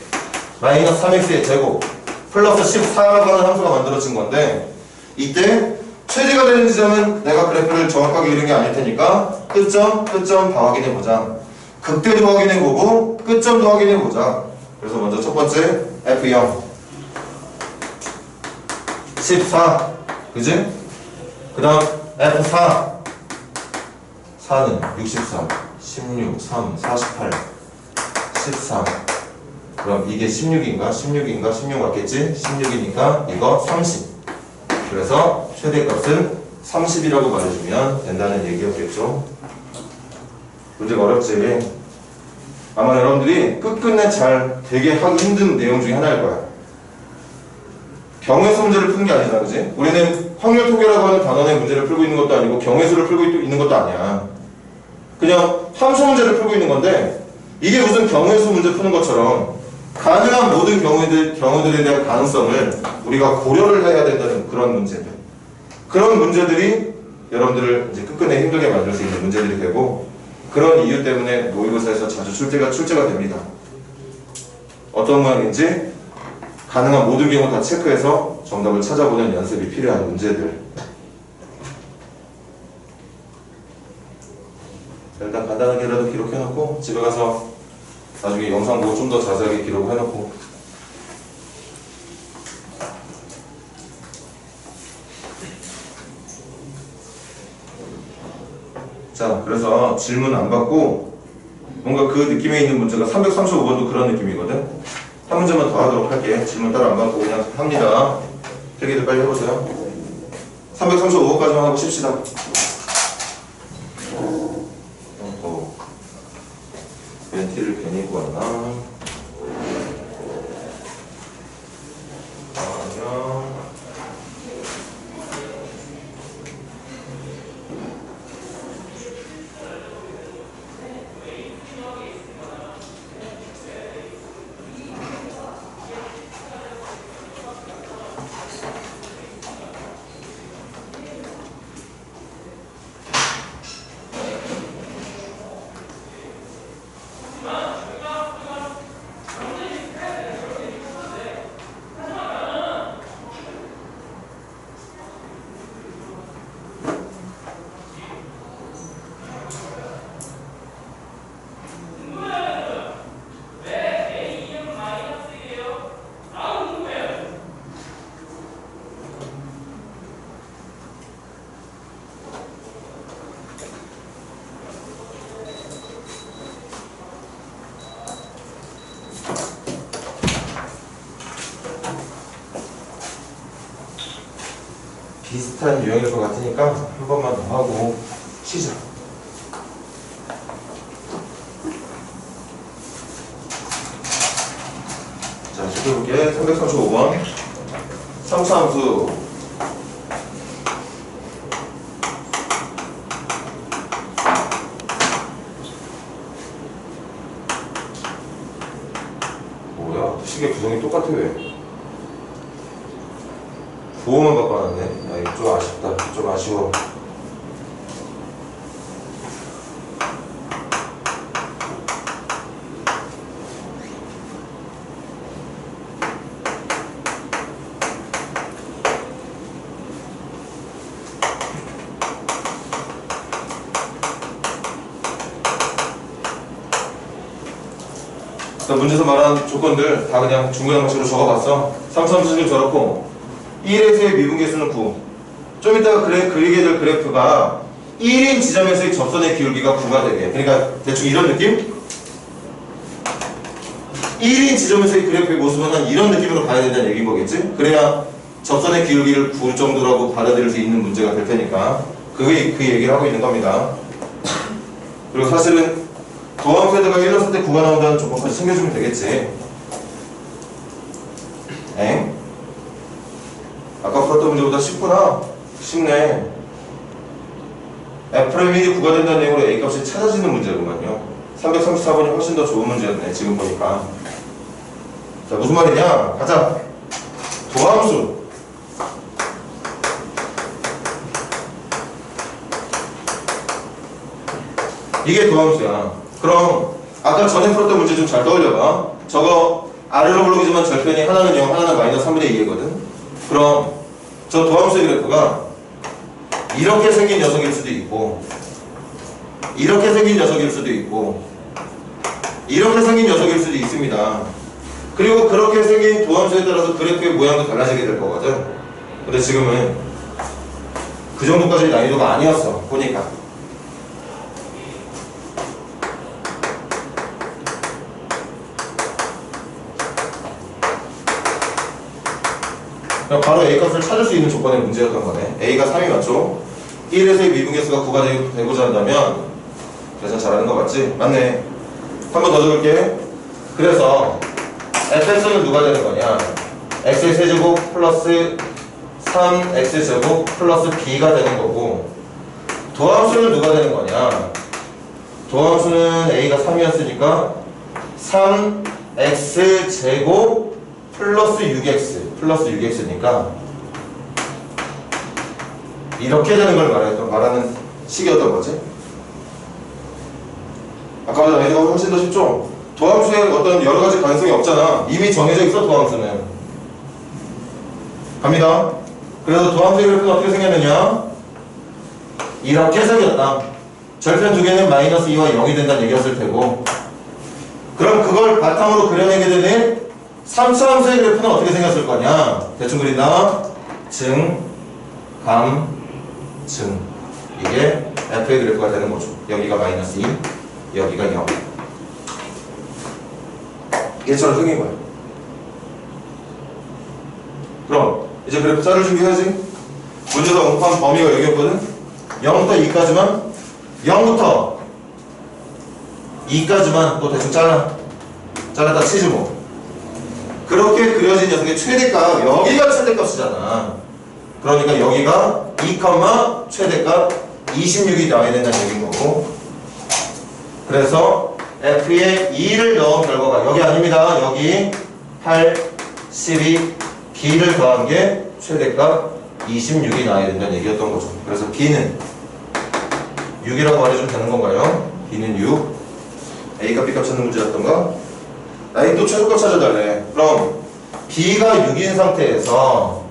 A: 마이너스 3x의 제곱 플러스 14라고 하는 함수가 만들어진 건데 이때 최대가 되는 지점은 내가 그래프를 정확하게 그린 게 아닐 테니까 끝점 다 확인해 보자. 극대도 확인해 보고 끝점도 확인해 보자. 그래서 먼저 첫 번째 F0 14 그지? 그 다음 F4 4는 63 16 3 48 13 그럼 이게 16인가? 16 맞겠지? 16이니까 이거 30 그래서 최대값은 30이라고 말해주면 된다는 얘기였겠죠. 문제가 어렵지? 아마 여러분들이 끝끝내 잘 되게 하기 힘든 내용 중에 하나일 거야. 경우의 수 문제를 푸는 게 아니잖아, 그지? 우리는 확률 통계라고 하는 단원의 문제를 풀고 있는 것도 아니고 경우수를 풀고 있는 것도 아니야. 그냥 함수 문제를 풀고 있는 건데 이게 무슨 경우수 문제 푸는 것처럼 가능한 모든 경우들에 대한 가능성을 우리가 고려를 해야 된다는 그런 문제들. 그런 문제들이 여러분들을 이제 끝끝내 힘들게 만들 수 있는 문제들이 되고 그런 이유 때문에 모의고사에서 자주 출제가 됩니다. 어떤 모양인지 가능한 모든 경우 다 체크해서 정답을 찾아보는 연습이 필요한 문제들. 자, 일단 간단하게라도 기록해놓고 집에 가서 나중에 영상 보고 좀 더 자세하게 기록해놓고 자, 그래서 질문 안 받고 뭔가 그 느낌에 있는 문제가 335번도 그런 느낌이거든. 한 문제만 더 하도록 할게. 질문 따로 안 받고 그냥 합니다. 필기들 빨리 해보세요. 335번까지만 하고 쉽시다. 벤티를 괜히 구하나? 아니야. 비슷한 유형일 것 같으니까 한 번만 더 하고 쉬자. 자, 시켜볼게. 335번. 3차함수. 뭐야? 시계 구성이 똑같아, 왜? 부호만 바꿔놨네. 아, 이거 좀 아쉽다. 좀 아쉬워. 일단 문제에서 말한 조건들 다 그냥 중간 방식으로 적어봤어. 3차함수를 저렇고 1에서의 미분계수는 9. 좀 이따가 그리게 될 그래프가 1인 지점에서의 접선의 기울기가 9가 되게. 그러니까 대충 이런 느낌? 1인 지점에서의 그래프의 모습은 한 이런 느낌으로 가야 된다는 얘기인 거겠지? 그래야 접선의 기울기를 9 정도라고 받아들일 수 있는 문제가 될 테니까 그 얘기를 하고 있는 겁니다. 그리고 사실은 도함수에다가 1 넣었을 때 9가 나온다는 조건까지 챙겨주면 되겠지. 엥? 아까 풀었던 문제보다 쉽구나. 쉽네. F'이 9가 된다는 내용으로 A 값이 찾아지는 문제구만요. 334번이 훨씬 더 좋은 문제였네, 지금 보니까. 자, 무슨 말이냐? 가자. 도함수. 이게 도함수야. 그럼 아까 전에 풀었던 문제 좀 잘 떠올려봐. 저거 아래로 블록이지만 절편이 하나는 0, 하나는 마이너스 3분의 2거든. 그럼 저 도함수의 그래프가 이렇게 생긴 녀석일 수도 있고 이렇게 생긴 녀석일 수도 있고 이렇게 생긴 녀석일 수도 있습니다. 그리고 그렇게 생긴 도함수에 따라서 그래프의 모양도 달라지게 될 거거든. 근데 지금은 그 정도까지 난이도가 아니었어, 보니까. 바로 A값을 찾을 수 있는 조건의 문제였던 거네. A가 3이 맞죠? 1에서의 미분계수가 9가 되고자 한다면 계산 잘하는 거 맞지? 맞네. 한 번 더 적을게. 그래서 fx는 누가 되는 거냐? x의 세제곱 플러스 3x제곱 플러스 b가 되는 거고, 도함수는 누가 되는 거냐? 도함수는 a가 3이었으니까 3x제곱 플러스 6x니까 이렇게 되는 걸 말하는 식이었던 거지. 아까보다 얘가 훨씬 더 쉽죠? 도함수에 어떤 여러 가지 가능성이 없잖아. 이미 정해져 있어, 도함수는. 갑니다. 그래서 도함수의 그래프는 어떻게 생겼느냐? 이렇게 생겼다. 절편 두 개는 마이너스 2와 0이 된다는 얘기였을 테고, 그럼 그걸 바탕으로 그려내게 되는 3차 함수의 그래프는 어떻게 생겼을 거냐? 대충 그린다. 증, 감, 증. 이게 f의 그래프가 되는 거죠. 여기가 마이너스 2, 여기가 0. 얘처럼 생긴 거야. 그럼 이제 그래프 자를 준비해야지. 문제가 응답한 범위가 여기였거든. 0부터 2까지만, 0부터 2까지만 또 대충 잘랐다 치지 뭐. 그렇게 그려진 녀석의 최대값, 여기가 최대값이잖아. 그러니까 여기가 2, 최대값 26이 나와야 된다는 얘기인 거고, 그래서 f에 2를 넣은 결과가 여기 아닙니다. 여기 8, 12, b를 더한 게 최대값 26이 나와야 된다는 얘기였던 거죠. 그래서 b는 6이라고 말해주면 되는 건가요? b는 6. a값 b값 찾는 문제였던가? 아니 또 최소값 찾아달래. 그럼 b가 6인 상태에서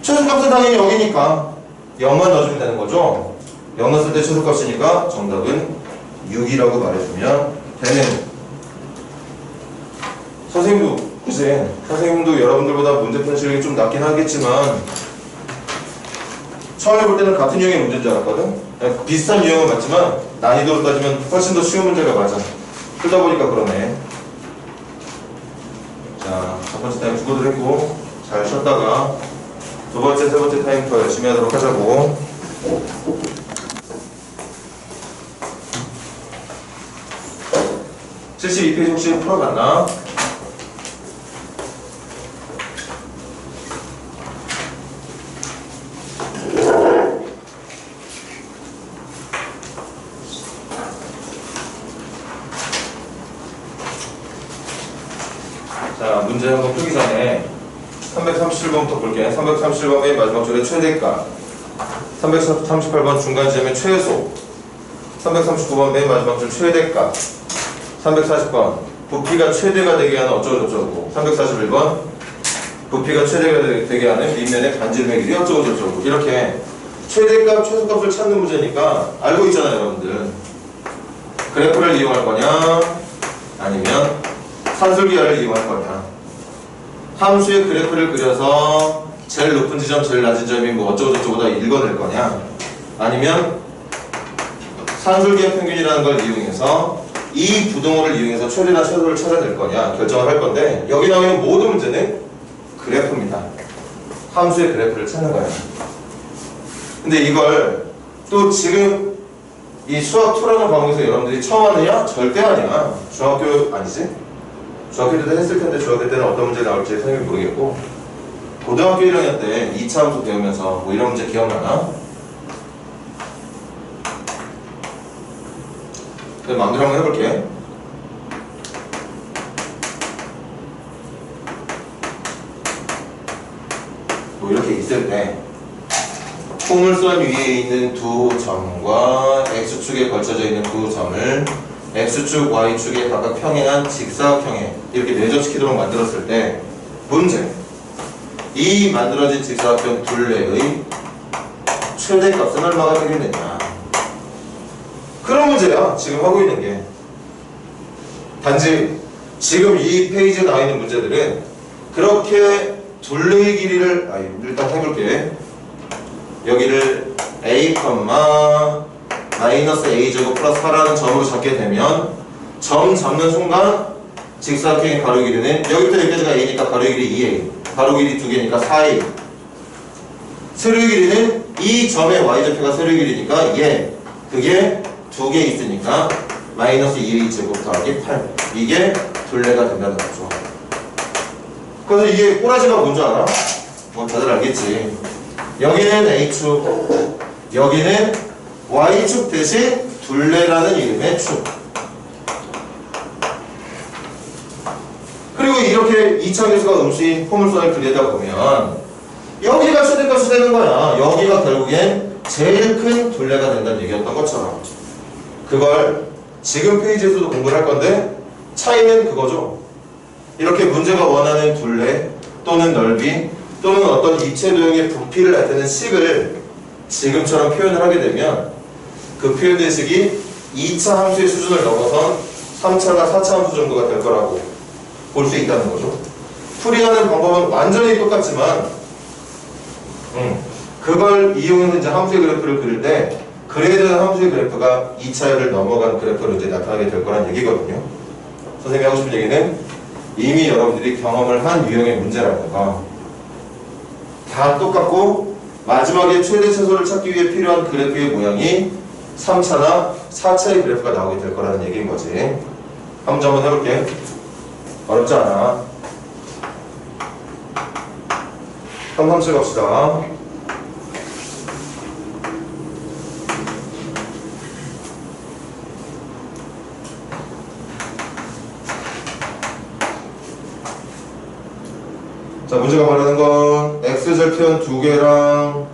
A: 최소값은 당연히 여기니까 0만 넣어주면 되는 거죠. 0 넣었을 때 최소값이니까 정답은 6이라고 말해주면 되는. 선생님도 그치? 선생님도 여러분들보다 문제 푸는 실력이 좀 낮긴 하겠지만 처음에 볼 때는 같은 유형의 문제인 줄 알았거든? 비슷한 유형은 맞지만 난이도로 따지면 훨씬 더 쉬운 문제가 맞아. 풀다 보니까 그러네. 자, 첫 번째 타임 수고들 했고 잘 쉬었다가 두 번째, 세 번째 타임 더 열심히 하도록 하자고. 72페이지 혹시 풀어봤나? 자, 문제 한번 풀기 전에 337번부터 볼게. 337번 맨 마지막 줄에 최대값, 338번 중간 지점의 최소, 339번 맨 마지막 줄 최대값, 340번 부피가 최대가 되게 하는 어쩌고저쩌고, 341번 부피가 최대가 되게 하는 밑면의 반지름의 길이 어쩌고저쩌고. 이렇게 최대값, 최소값을 찾는 문제니까 알고 있잖아요, 여러분들. 그래프를 이용할 거냐 아니면 산술기하를 이용할 거냐. 함수의 그래프를 그려서 제일 높은 지점, 제일 낮은 점이 뭐 어쩌고저쩌고 다 읽어낼 거냐, 아니면 산술기하 평균이라는 걸 이용해서 이 부등호를 이용해서 최대나 최소를 찾아낼 거냐 결정을 할 건데, 여기 나와 있는 모든 문제는 그래프입니다. 함수의 그래프를 찾는 거예요. 근데 이걸 또 지금 이 수학2라는 과목에서 여러분들이 처음 하느냐? 절대 아니야. 중학교 아니지? 중학교 때도 했을 텐데 중학교 때는 어떤 문제 나올지 선생님이 모르겠고, 고등학교 1학년 때 2차 함수 배우면서 뭐 이런 문제 기억나나? 그럼 마음대로 한번 해볼게. 뭐 이렇게 있을 때 포물선 위에 있는 두 점과 x축에 걸쳐져 있는 두 점을 x축, y축에 각각 평행한 직사각형에 이렇게 내접시키도록 만들었을 때 문제, 이 만들어진 직사각형 둘레의 최대값은 얼마가 되겠느냐, 그런 문제야 지금 하고 있는 게. 단지 지금 이 페이지에 나와 있는 문제들은 그렇게 둘레의 길이를 일단 해볼게. 여기를 a, 마이너스 a제곱 플러스 4라는 점으로 잡게 되면 점 잡는 순간 직사각형의 가로 길이는 여기부터 여기까지가 a니까 가로 길이 2a, 가로 길이 2개니까 4a, 세로의 길이는 이 점의 y좌표가 세로의 길이니까 그게 2개 있으니까 마이너스 2a 제곱 더하기 8, 이게 둘레가 된다는 거죠. 그래서 이게 꼬라지가 뭔지 알아? 뭐 다들 알겠지. 여기는 A축, 여기는 Y축 대신 둘레라는 이름의 축. 그리고 이렇게 2차 계수가 음수인 포물선을 그리다 보면 여기가 최대값이 되는 거야. 여기가 결국엔 제일 큰 둘레가 된다는 얘기였던 것처럼 그걸 지금 페이지에서도 공부를 할 건데 차이는 그거죠. 이렇게 문제가 원하는 둘레 또는 넓이 또는 어떤 입체 도형의 부피를 나타내는 식을 지금처럼 표현을 하게 되면 그 표현된 식이 2차 함수의 수준을 넘어선 3차가 4차 함수 정도가 될 거라고 볼 수 있다는 거죠. 풀이하는 방법은 완전히 똑같지만 그걸 이용해서 이제 함수의 그래프를 그릴 때 그래야 되는 함수의 그래프가 2차열을 넘어간 그래프로 이제 나타나게 될 거란 얘기거든요. 선생님이 하고 싶은 얘기는 이미 여러분들이 경험을 한 유형의 문제라는 거 다 똑같고 마지막에 최대 최소를 찾기 위해 필요한 그래프의 모양이 3차나 4차의 그래프가 나오게 될 거라는 얘기인 거지. 한 문제 한번 해볼게. 어렵지 않아. 337 갑시다. 자, 문제가 말하는 건 X절편 두 개랑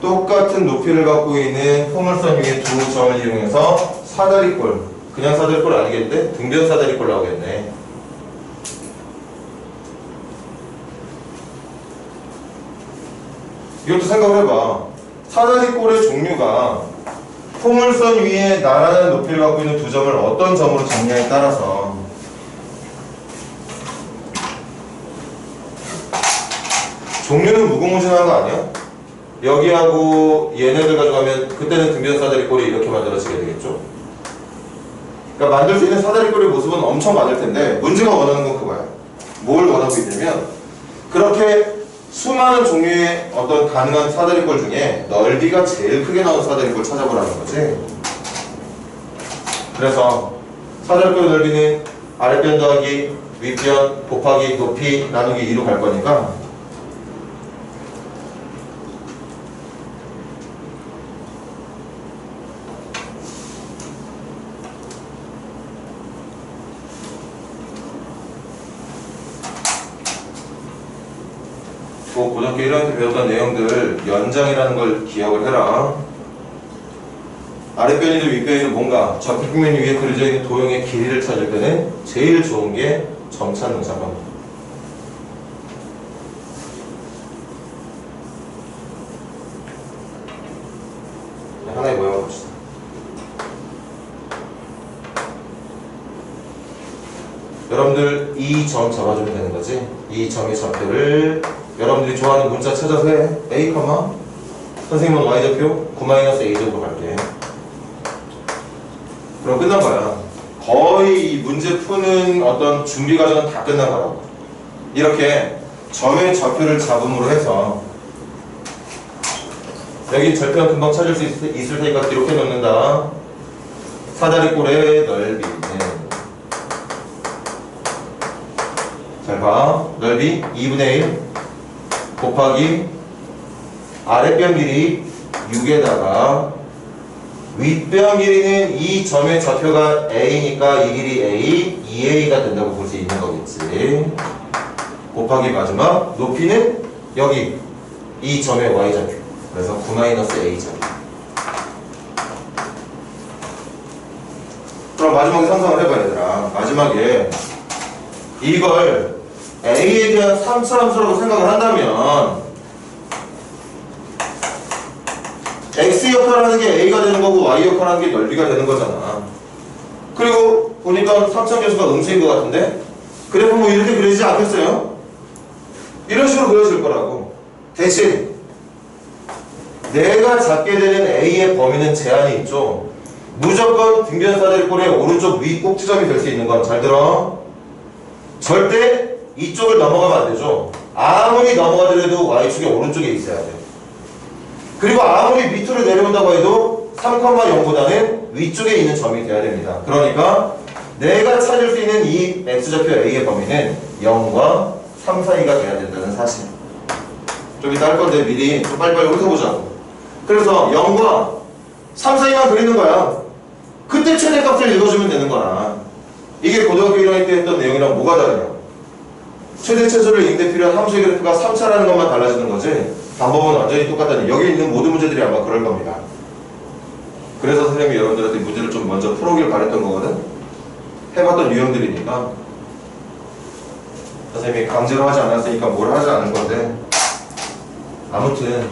A: 똑같은 높이를 갖고 있는 포물선 위에 두 점을 이용해서 사다리꼴, 그냥 사다리꼴 아니겠는데? 등변 사다리꼴 나오겠네. 이것도 생각을 해봐. 사다리꼴의 종류가 포물선 위에 나란한 높이를 갖고 있는 두 점을 어떤 점으로 정리하에 따라서 종류는 무궁무진한 거 아니야? 여기하고 얘네들 가져가면 그때는 등변 사다리꼴이 이렇게 만들어지게 되겠죠? 그러니까 만들 수 있는 사다리꼴의 모습은 엄청 많을 텐데 문제가 원하는 건 그거야. 뭘 원하고 있냐면 그렇게 수많은 종류의 어떤 가능한 사다리꼴 중에 넓이가 제일 크게 나오는 사다리꼴 찾아보라는 거지. 그래서 사다리꼴 넓이는 아랫변 더하기 윗변 곱하기 높이 나누기 2로 갈 거니까 고등학교 1학년 때 배웠던 내용들 연장이라는 걸 기억을 해라. 아랫변이든 윗변이든 뭔가 좌표평면 위에 그려져 있는 도형의 길이를 찾을 때는 제일 좋은 게 점차능사방. 하나의 모양을 봅시다. 여러분들 이 점 잡아주면 되는 거지. 이 점의 좌표를 여러분들이 좋아하는 문자 찾아서 해. A, 선생님은 Y좌표 9-A적으로 갈게. 그럼 끝난 거야. 거의 이 문제 푸는 어떤 준비 과정은 다 끝난 거라고. 이렇게 점의 좌표를 잡음으로 해서 여기 절편 금방 찾을 수 있을 테니까 이렇게 넣는다. 사다리꼴의 넓이는 잘 봐. 넓이 2분의 1 곱하기 아랫변 길이 6에다가 윗변 길이는 이 점의 좌표가 A니까 이 길이 A, 2A가 된다고 볼 수 있는 거겠지. 곱하기 마지막 높이는 여기 이 점의 Y좌표. 그래서 9-A좌표. 그럼 마지막에 상상을 해봐 얘들아. 마지막에 이걸 A에 대한 3차 함수라고 생각을 한다면 X 역할을 하는 게 A가 되는 거고 Y 역할을 하는 게 넓이가 되는 거잖아. 그리고 보니까 3차 계수가 음수인 것 같은데 그래프 뭐 이렇게 그려지지 않겠어요? 이런 식으로 그려질 거라고. 대신 내가 잡게 되는 A의 범위는 제한이 있죠. 무조건 등변 사다리꼴의 오른쪽 위 꼭지점이 될 수 있는 건 잘 들어. 절대 이쪽을 넘어가면 안 되죠. 아무리 넘어가더라도 Y축의 오른쪽에 있어야 돼. 그리고 아무리 밑으로 내려온다고 해도 3,0보다는 위쪽에 있는 점이 돼야 됩니다. 그러니까 내가 찾을 수 있는 이 X좌표 A의 범위는 0과 3 사이가 돼야 된다는 사실. 좀 이따 할 건데 미리 좀 빨리빨리 훑어보자고. 그래서 0과 3 사이만 그리는 거야. 그때 최대값을 읽어주면 되는 거야. 이게 고등학교 1학년 때 했던 내용이랑 뭐가 다르냐. 최대 최소를 읽는데 필요한 함수의 그래프가 3차라는 것만 달라지는 거지 방법은 완전히 똑같다니. 여기 있는 모든 문제들이 아마 그럴 겁니다. 그래서 선생님이 여러분들한테 문제를 좀 먼저 풀어오길 바랬던 거거든. 해봤던 유형들이니까 선생님이 강제로 하지 않았으니까 뭘 하지 않은 건데, 아무튼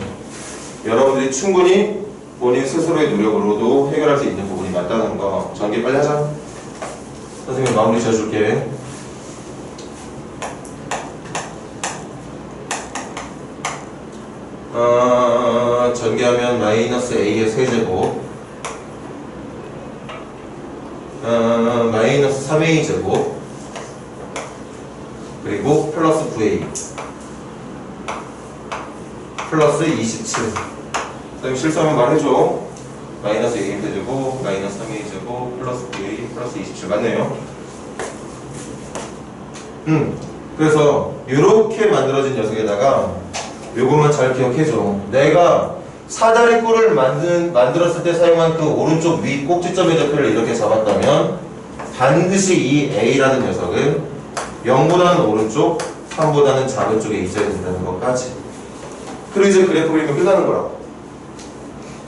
A: 여러분들이 충분히 본인 스스로의 노력으로도 해결할 수 있는 부분이 많다는 거. 전개 빨리 하자. 선생님 마무리 지어줄게. 전개하면 마이너스 a의 세제곱, 마이너스 3a 제곱, 그리고 플러스 9a 플러스 27. 선생님 실수하면 말해줘. 마이너스 a 세제곱, 마이너스 3a 제곱, 플러스 9a 플러스 27 맞네요. 그래서 이렇게 만들어진 녀석에다가 요것만 잘 기억해줘. 내가 사다리꼴을 만들었을 때 사용한 그 오른쪽 위 꼭지점의 좌표를 이렇게 잡았다면 반드시 이 a라는 녀석은 0보다는 오른쪽, 3보다는 작은 쪽에 있어야 된다는 것까지. 그리고 이제 그래프 그리면 끝나는 거라고.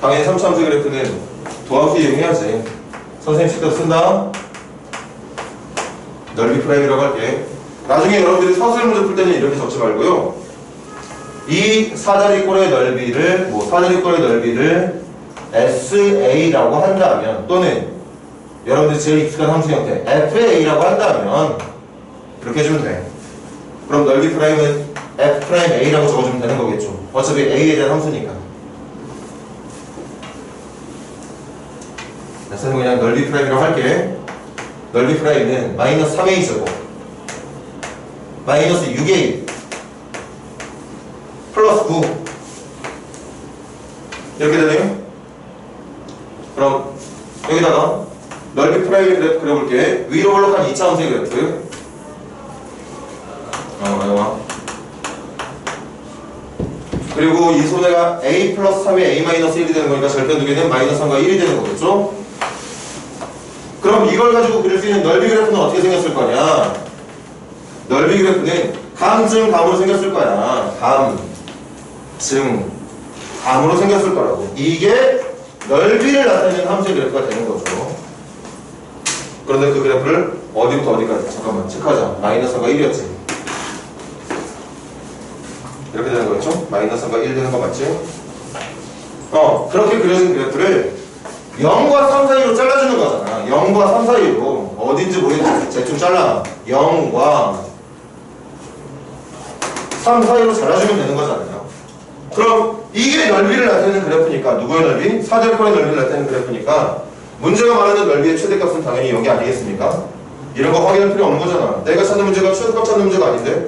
A: 당연히 3차함수 그래프는 도함수 이용해야지. 선생님 식도 쓴다. 넓이 프라임이라고 할게. 나중에 여러분들이 서술 문제 풀 때는 이렇게 적지 말고요. 이 사다리꼴의 넓이를 사다리꼴의 넓이를 SA라고 한다면, 또는 여러분들이 제일 익숙한 함수 형태 FA라고 한다면 이렇게 해주면 돼. 그럼 넓이 프라임은 F'A라고 적어주면 되는 거겠죠. 어차피 A에 대한 함수니까. 선생님 그냥 넓이 프라임이라고 할게. 넓이 프라임은 마이너스 3A 제곱, 마이너스 6A 플러스 9 이렇게 되네요. 그럼 여기다가 넓이 프라임의 그래프 그려볼게. 위로 볼록한 2차 함수의 그래프. 그리고 이 소대가 a 플러스 3에 a 마이너스 1이 되는 거니까 절편 두 개는 마이너스 3과 1이 되는 거겠죠? 그럼 이걸 가지고 그릴 수 있는 넓이 그래프는 어떻게 생겼을 거냐? 넓이 그래프는 감, 증, 감으로 생겼을 거야. 감, 증, 감으로 생겼을 거라고. 이게 넓이를 나타내는 함수의 그래프가 되는 거죠. 그런데 그 그래프를 어디부터 어디까지? 잠깐만 체크하자. 마이너스 3과 1이었지. 이렇게 되는 거였죠? 마이너스 3과 1 되는 거 맞지? 그렇게 그려진 그래프를 0과 3 사이로 잘라주는 거잖아. 0과 3 사이로. 어딘지 모르겠는데 대충 잘라. 0과 3 사이로 잘라주면 되는 거잖아요. 그럼 이게 넓이를 나타내는 그래프니까, 누구의 넓이? 사대권의 넓이를 나타내는 그래프니까 문제가 말하는 넓이의 최대값은 당연히 여기 아니겠습니까? 이런 거 확인할 필요 없는 거잖아. 내가 찾는 문제가 최소값 찾는 문제가 아닌데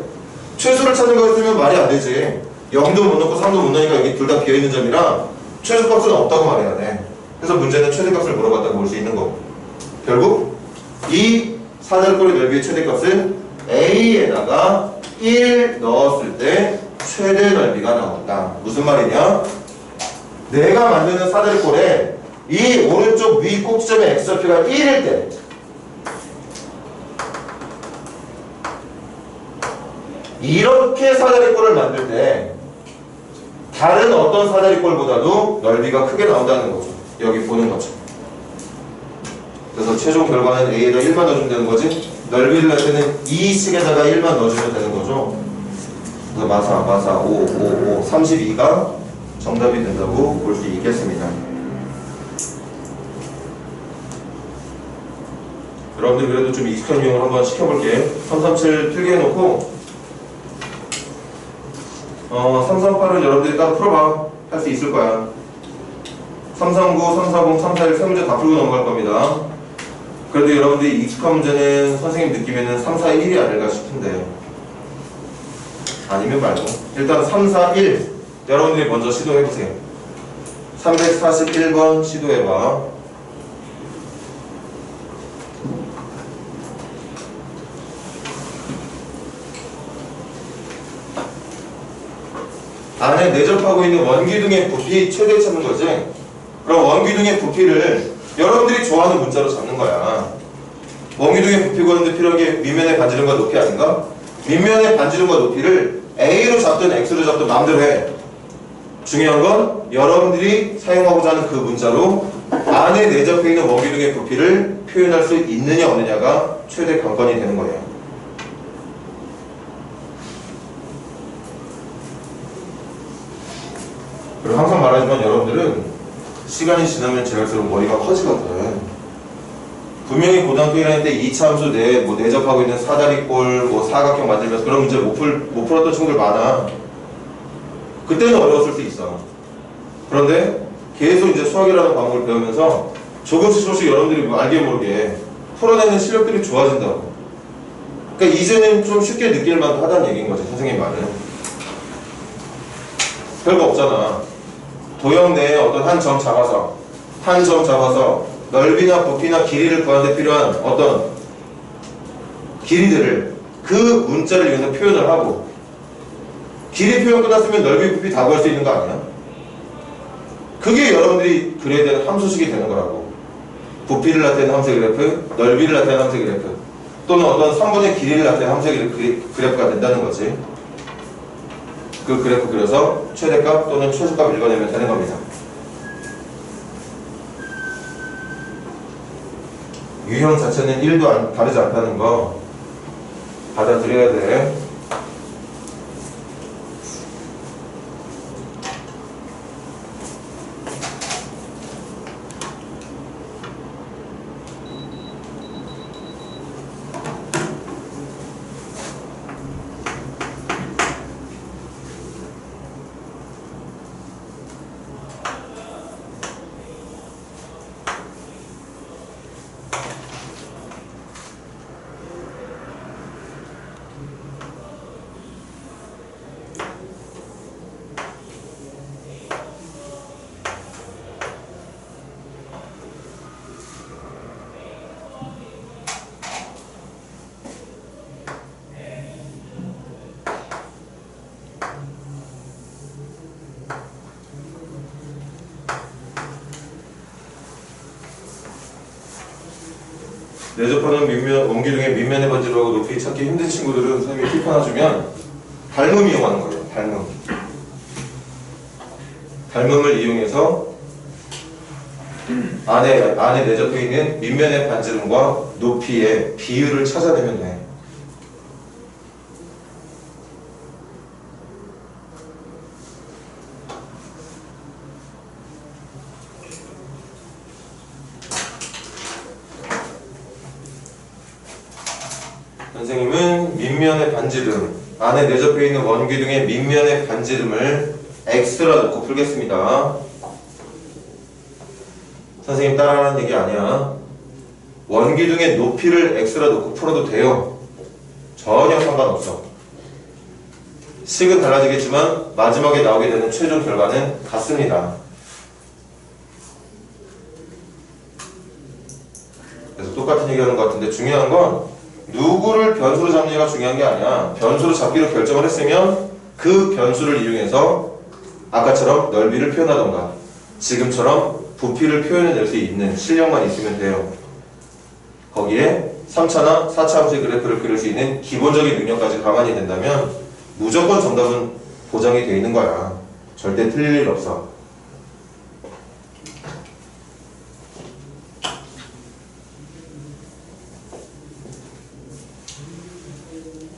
A: 최소를 찾는 거였으면 말이 안 되지. 0도 못 넣고 3도 못 넣으니까 여기 둘 다 비어있는 점이라 최소값은 없다고 말해야 돼. 그래서 문제는 최대값을 물어봤다고 볼 수 있는 거고, 결국 이 사다리꼴의 넓이의 최대값은 A에다가 1 넣었을 때 최대 넓이가 나온다. 무슨 말이냐? 내가 만드는 사다리꼴에 이 오른쪽 위 꼭지점의 x좌표가 1일 때, 이렇게 사다리꼴을 만들 때 다른 어떤 사다리꼴보다도 넓이가 크게 나온다는 거죠. 여기 보는 것처럼. 그래서 최종 결과는 A에다 1만 넣어주면 되는 거지. 넓이를 낼 때는 이 식에다가 1만 넣어주면 되는 거죠. 그래서 마사 5 32가 정답이 된다고 볼 수 있겠습니다. 여러분들 그래도 좀 익숙한 유형을 한번 시켜볼게. 337 필기해 놓고 338은 여러분들이 따로 풀어봐. 할 수 있을 거야. 339, 340, 341 세 문제 다 풀고 넘어갈 겁니다. 그래도 여러분들이 익숙한 문제는 선생님 느낌에는 3, 4, 1이 아닐까 싶은데, 아니면 말고 일단 3, 4, 1 여러분들이 먼저 시도해보세요. 341번 시도해봐. 안에 내접하고 있는 원기둥의 부피 최대 찾는 거지. 그럼 원기둥의 부피를 여러분들이 좋아하는 문자로 잡는 거야. 원기둥의 부피 구하는데 필요한 게 밑면의 반지름과 높이 아닌가? 밑면의 반지름과 높이를 A로 잡든 X로 잡든 마음대로 해. 중요한 건 여러분들이 사용하고자 하는 그 문자로 안에 내접해 있는 원기둥의 부피를 표현할 수 있느냐 없느냐가 최대 관건이 되는 거예요. 그리고 항상 말하지만 여러분들은 시간이 지나면 지날수록 머리가 커지거든. 분명히 고등학교 1학년 때 2차 함수 뭐 내접하고 있는 사다리꼴, 뭐 사각형 만들면서 그런 문제 못 풀었던 친구들 많아. 그때는 어려웠을 수 있어. 그런데 계속 이제 수학이라는 과목을 배우면서 조금씩 여러분들이 뭐 알게 모르게 풀어내는 실력들이 좋아진다고. 그러니까 이제는 좀 쉽게 느낄 만하다는 얘기인 거지, 선생님 말은. 별거 없잖아. 도형 내에 어떤 한 점 잡아서 넓이나 부피나 길이를 구하는 데 필요한 어떤 길이들을 그 문자를 이용해서 표현을 하고, 길이 표현 끝났으면 넓이 부피 다 구할 수 있는 거 아니야? 그게 여러분들이 그려야 되는 함수식이 되는 거라고. 부피를 나타내는 함수의 그래프, 넓이를 나타내는 함수의 그래프, 또는 어떤 3분의 길이를 나타내는 함수의 그래프가 된다는 거지. 그 그래프 그려서 최대값 또는 최소값 읽어내면 되는 겁니다. 유형 자체는 1도 다르지 않다는 거 받아들여야 돼. 내접하는 원기둥의 밑면의 반지름하고 높이 찾기 힘든 친구들은 선생님이 팁 하나 주면 닮음 이용하는 거예요. 닮음을 이용해서 안에 내접해 있는 밑면의 반지름과 높이의 비율을 찾아내면 돼. 선생님은 밑면의 반지름, 안에 내접해 있는 원기둥의 밑면의 반지름을 x라 놓고 풀겠습니다. 선생님 따라하는 얘기 아니야. 원기둥의 높이를 x라 놓고 풀어도 돼요. 전혀 상관없어. 식은 달라지겠지만 마지막에 나오게 되는 최종 결과는 같습니다. 그래서 똑같은 얘기하는 것 같은데 중요한 건 누구를 변수로 잡느냐가 중요한 게 아니야. 변수로 잡기로 결정을 했으면 그 변수를 이용해서 아까처럼 넓이를 표현하던가 지금처럼 부피를 표현해낼 수 있는 실력만 있으면 돼요. 거기에 3차나 4차 함수의 그래프를 그릴 수 있는 기본적인 능력까지 가만히 된다면 무조건 정답은 보장이 되어 있는 거야. 절대 틀릴 일 없어.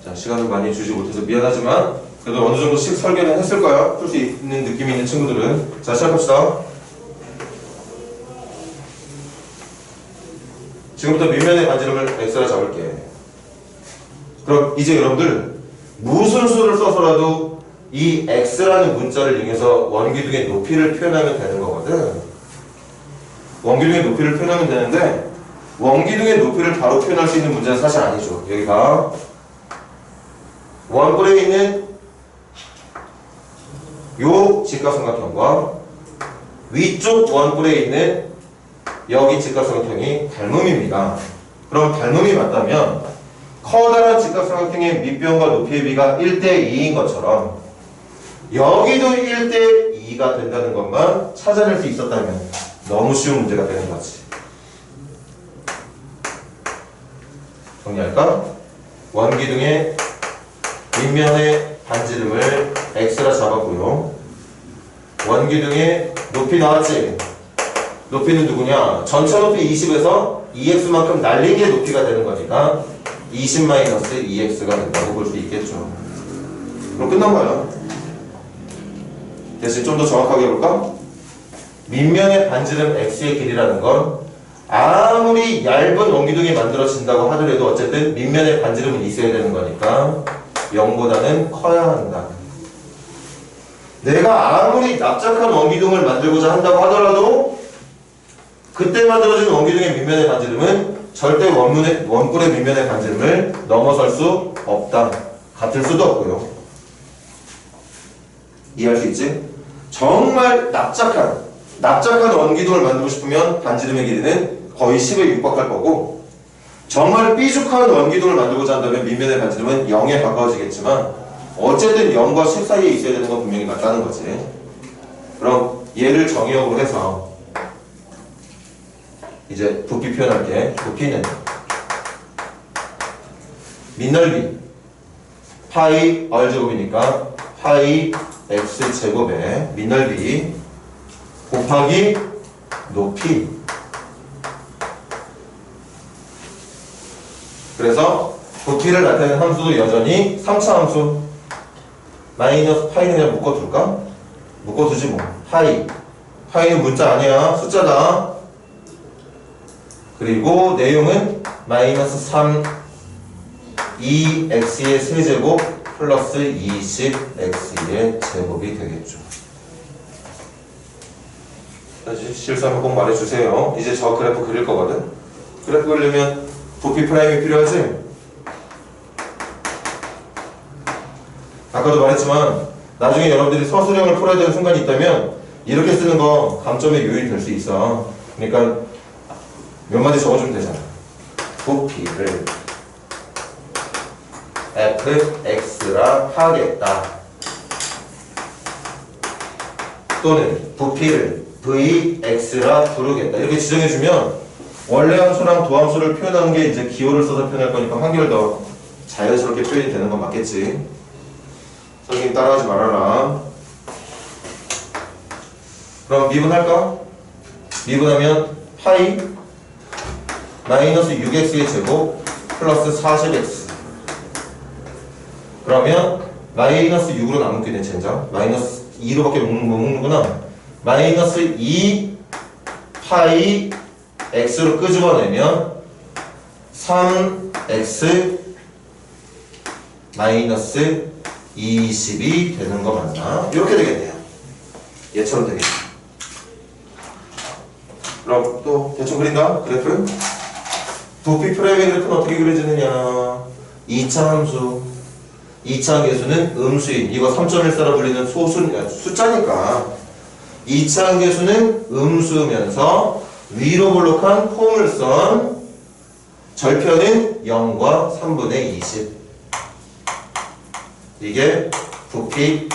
A: 자, 시간을 많이 주지 못해서 미안하지만 그래도 어느 정도씩 설계는 했을 거야. 풀 수 있는 느낌이 있는 친구들은. 자, 시작합시다. 지금부터 밑면의 반지름을 x라 잡을게. 그럼 이제 여러분들 무슨 수를 써서라도 이 x라는 문자를 이용해서 원기둥의 높이를 표현하면 되는 거거든. 원기둥의 높이를 표현하면 되는데 원기둥의 높이를 바로 표현할 수 있는 문제는 사실 아니죠. 여기 봐. 원뿔에 있는 요 직각삼각형과 위쪽 원뿔에 있는 여기 직각삼각형이 닮음입니다. 그럼 닮음이 맞다면 커다란 직각삼각형의 밑변과 높이의 비가 1대2인 것처럼 여기도 1대 2가 된다는 것만 찾아낼 수 있었다면 너무 쉬운 문제가 되는 거지. 정리할까? 원기둥의 밑면의 반지름을 x라 잡았고요. 원기둥의 높이 나왔지? 높이는 누구냐? 전체 높이 20에서 2x만큼 날린 게 높이가 되는 거니까 20-2x가 된다고 볼 수 있겠죠. 그럼 끝난 거야. 대신 좀 더 정확하게 해볼까? 밑면의 반지름 x의 길이라는 건 아무리 얇은 원기둥이 만들어진다고 하더라도 어쨌든 밑면의 반지름은 있어야 되는 거니까 0보다는 커야 한다. 내가 아무리 납작한 원기둥을 만들고자 한다고 하더라도 그때 만들어진 원기둥의 밑면의 반지름은 절대 원뿔의 밑면의 반지름을 넘어설 수 없다. 같을 수도 없고요. 이해할 수 있지? 정말 납작한 원기둥을 만들고 싶으면 반지름의 길이는 거의 10에 육박할 거고, 정말 삐죽한 원기둥을 만들고자 한다면 밑면의 반지름은 0에 가까워지겠지만 어쨌든 0과 10 사이에 있어야 되는 건 분명히 맞다는 거지. 그럼 얘를 정의역으로 해서 이제 부피 표현할게. 부피는 밑넓이 파이 r제곱이니까 파이 x제곱에 밑넓이 곱하기 높이. 그래서 부피를 나타내는 함수도 여전히 3차 함수 마이너스 파이는 그냥 묶어둘까? 묶어두지 뭐. 파이는 문자 아니야. 숫자다. 그리고 내용은 마이너스 3 2x의 세제곱 플러스 20x의 제곱이 되겠죠. 다시 실수하면 꼭 말해주세요. 이제 저 그래프 그릴 거거든. 그래프 그리려면 부피 프라임이 필요하지? 아까도 말했지만 나중에 여러분들이 서술형을 풀어야 되는 순간이 있다면 이렇게 쓰는 거 감점의 요인이 될 수 있어. 그러니까 몇 마디 적어주면 되잖아. 부피를 fx라 하겠다. 또는 부피를 vx라 부르겠다. 이렇게 지정해주면 원래 함수랑 도함수를 표현하는 게 이제 기호를 써서 표현할 거니까 한결 더 자연스럽게 표현이 되는 건 맞겠지. 선생님 따라하지 말아라. 그럼 미분할까? 미분하면 파이 마이너스 6x의 제곱 플러스 40x. 그러면 마이너스 6으로 나누게 된 젠장. 마이너스 2로밖에 못 먹는구나. 마이너스 2 파이 x로 끄집어내면 3x 마이너스 20이 되는 거 맞나? 이렇게 되겠네요. 얘처럼 되겠네. 그럼 또 대충 그린다? 그래프? 부피 프라임의 그래프는 어떻게 그려지느냐? 2차 함수 2차 계수는 음수인, 이거 3.14라 불리는 숫자니까 2차 계수는 음수면서 위로 볼록한 포물선, 절편은 0과 3분의 20. 이게 부피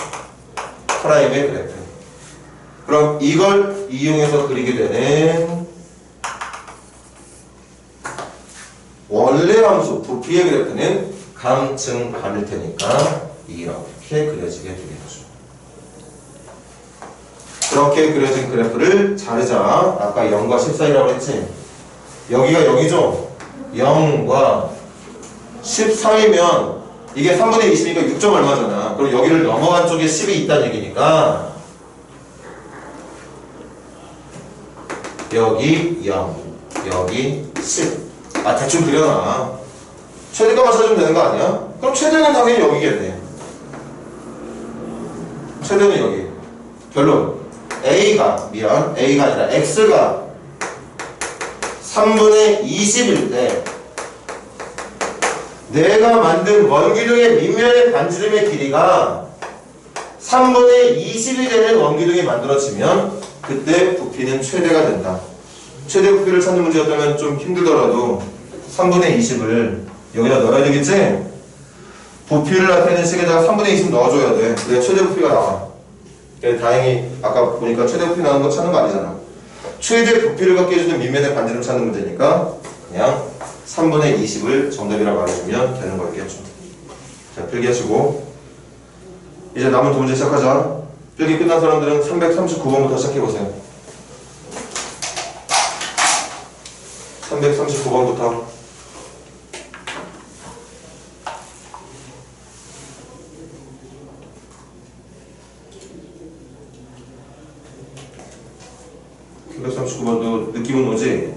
A: 프라임의 그래프. 그럼 이걸 이용해서 그리게 되는 원래 함수 부피의 그래프는 감증감일 테니까 이렇게 그려지게 되겠죠. 그렇게 그려진 그래프를 자르자. 아까 0과 10 사이라고 했지? 여기가 0이죠? 0과 10 사이면 이게 3분의 20이니까 6점 얼마잖아. 그럼 여기를 넘어간 쪽에 10이 있다는 얘기니까 여기 0, 여기 10. 아, 대충 그려놔. 최대값만 찾으면 되는 거 아니야? 그럼 최대는 당연히 여기겠네. 최대는 여기. 결론. A가 아니라 X가 3분의 20일 때 내가 만든 원기둥의 밑면의 반지름의 길이가 3분의 20이 되는 원기둥이 만들어지면 그때 부피는 최대가 된다. 최대 부피를 찾는 문제였다면 좀 힘들더라도 3분의 20을 여기다 넣어야 되겠지? 부피를 나타내는 식에다가 3분의 20 넣어줘야 돼. 그래야 최대 부피가 나와. 다행히 아까 보니까 최대 부피 나오는 거 찾는 거 아니잖아. 최대 부피를 갖게 해주는 밑면의 반지름 찾는 문제니까 그냥 3분의 20을 정답이라고 말해주면 되는 거겠죠. 자, 필기하시고 이제 남은 두 문제 시작하자. 필기 끝난 사람들은 339번부터 시작해보세요. 339번부터. 도 느낌은 오지?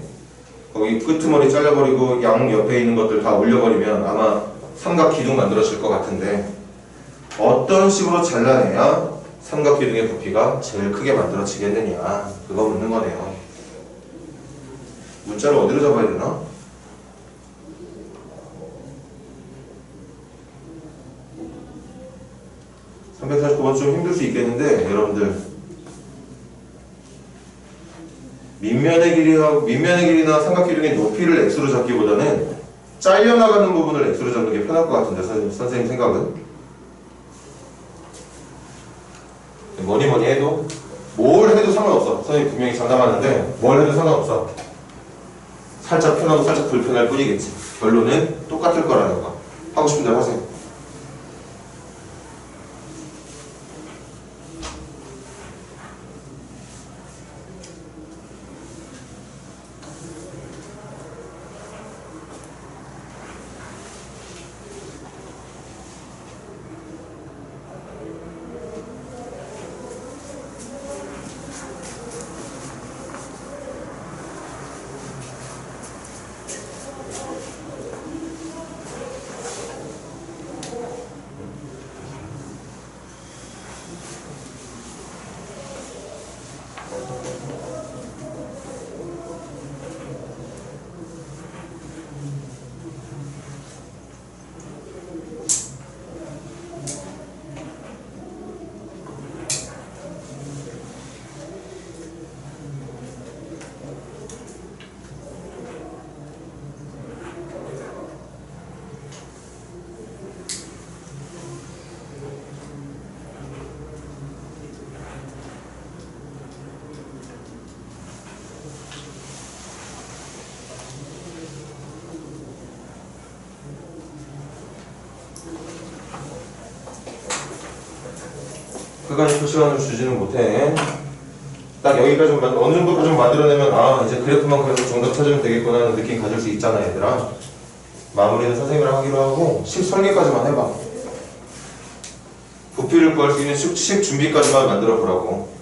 A: 거기 끄트머리 잘라버리고 양 옆에 있는 것들 다 올려버리면 아마 삼각 기둥 만들어질 것 같은데 어떤 식으로 잘라내야 삼각 기둥의 부피가 제일 크게 만들어지겠느냐 그거 묻는 거네요. 문자를 어디로 잡아야 되나? (349번) 좀 힘들 수 있겠는데 여러분들 밑면의 길이나 삼각 기둥의 높이를 x로 잡기보다는 잘려나가는 부분을 x로 잡는 게 편할 것 같은데 선생님 생각은? 뭐니 해도 뭘 해도 상관없어. 선생님 분명히 장담하는데 뭘 해도 상관없어. 살짝 편하고 살짝 불편할 뿐이겠지. 결론은 똑같을 거라는 거. 하고 싶은 대로 하세요. 그까지 표시간을 주지는 못해. 딱 여기까지 어느 정도까지 만들어내면 아 이제 그래프만 그래서 정답 찾으면 되겠구나 하는 느낌 가질 수 있잖아 얘들아. 마무리는 선생님이랑 하기로 하고 식 설계까지만 해봐. 부피를 구할 수 있는 식 준비까지만 만들어 보라고.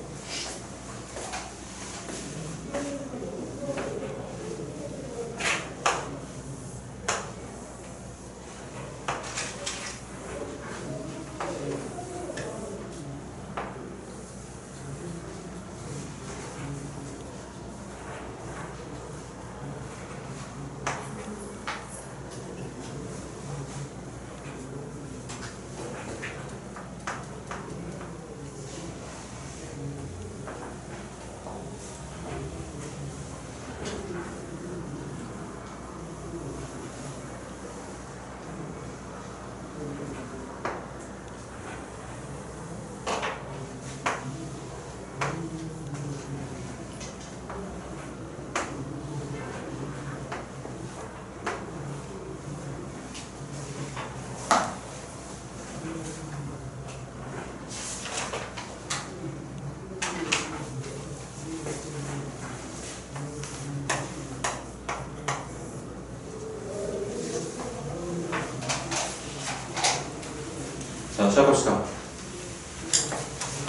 A: 자, 시작합시다.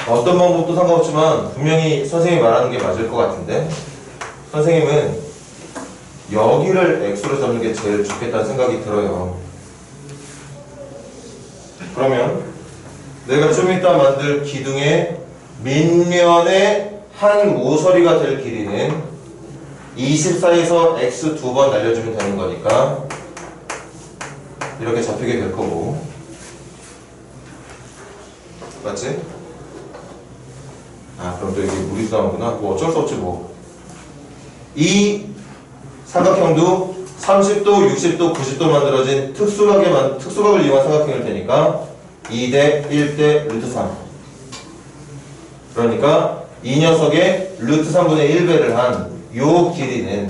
A: 어떤 방법도 상관없지만 분명히 선생님이 말하는 게 맞을 것 같은데 선생님은 여기를 x로 잡는 게 제일 좋겠다는 생각이 들어요. 그러면 내가 좀 이따 만들 기둥의 밑면의 한 모서리가 될 길이는 24에서 x 2번 날려주면 되는 거니까 이렇게 잡히게 될 거고, 맞지? 아 그럼 또 이게 무리수나오구나. 뭐 어쩔 수 없지 뭐. 이 삼각형도 30도, 60도, 90도 만들어진 특수각을 이용한 삼각형일 테니까 2대 1대 루트 3. 그러니까 이 녀석의 루트 3분의 1배를 한 요 길이는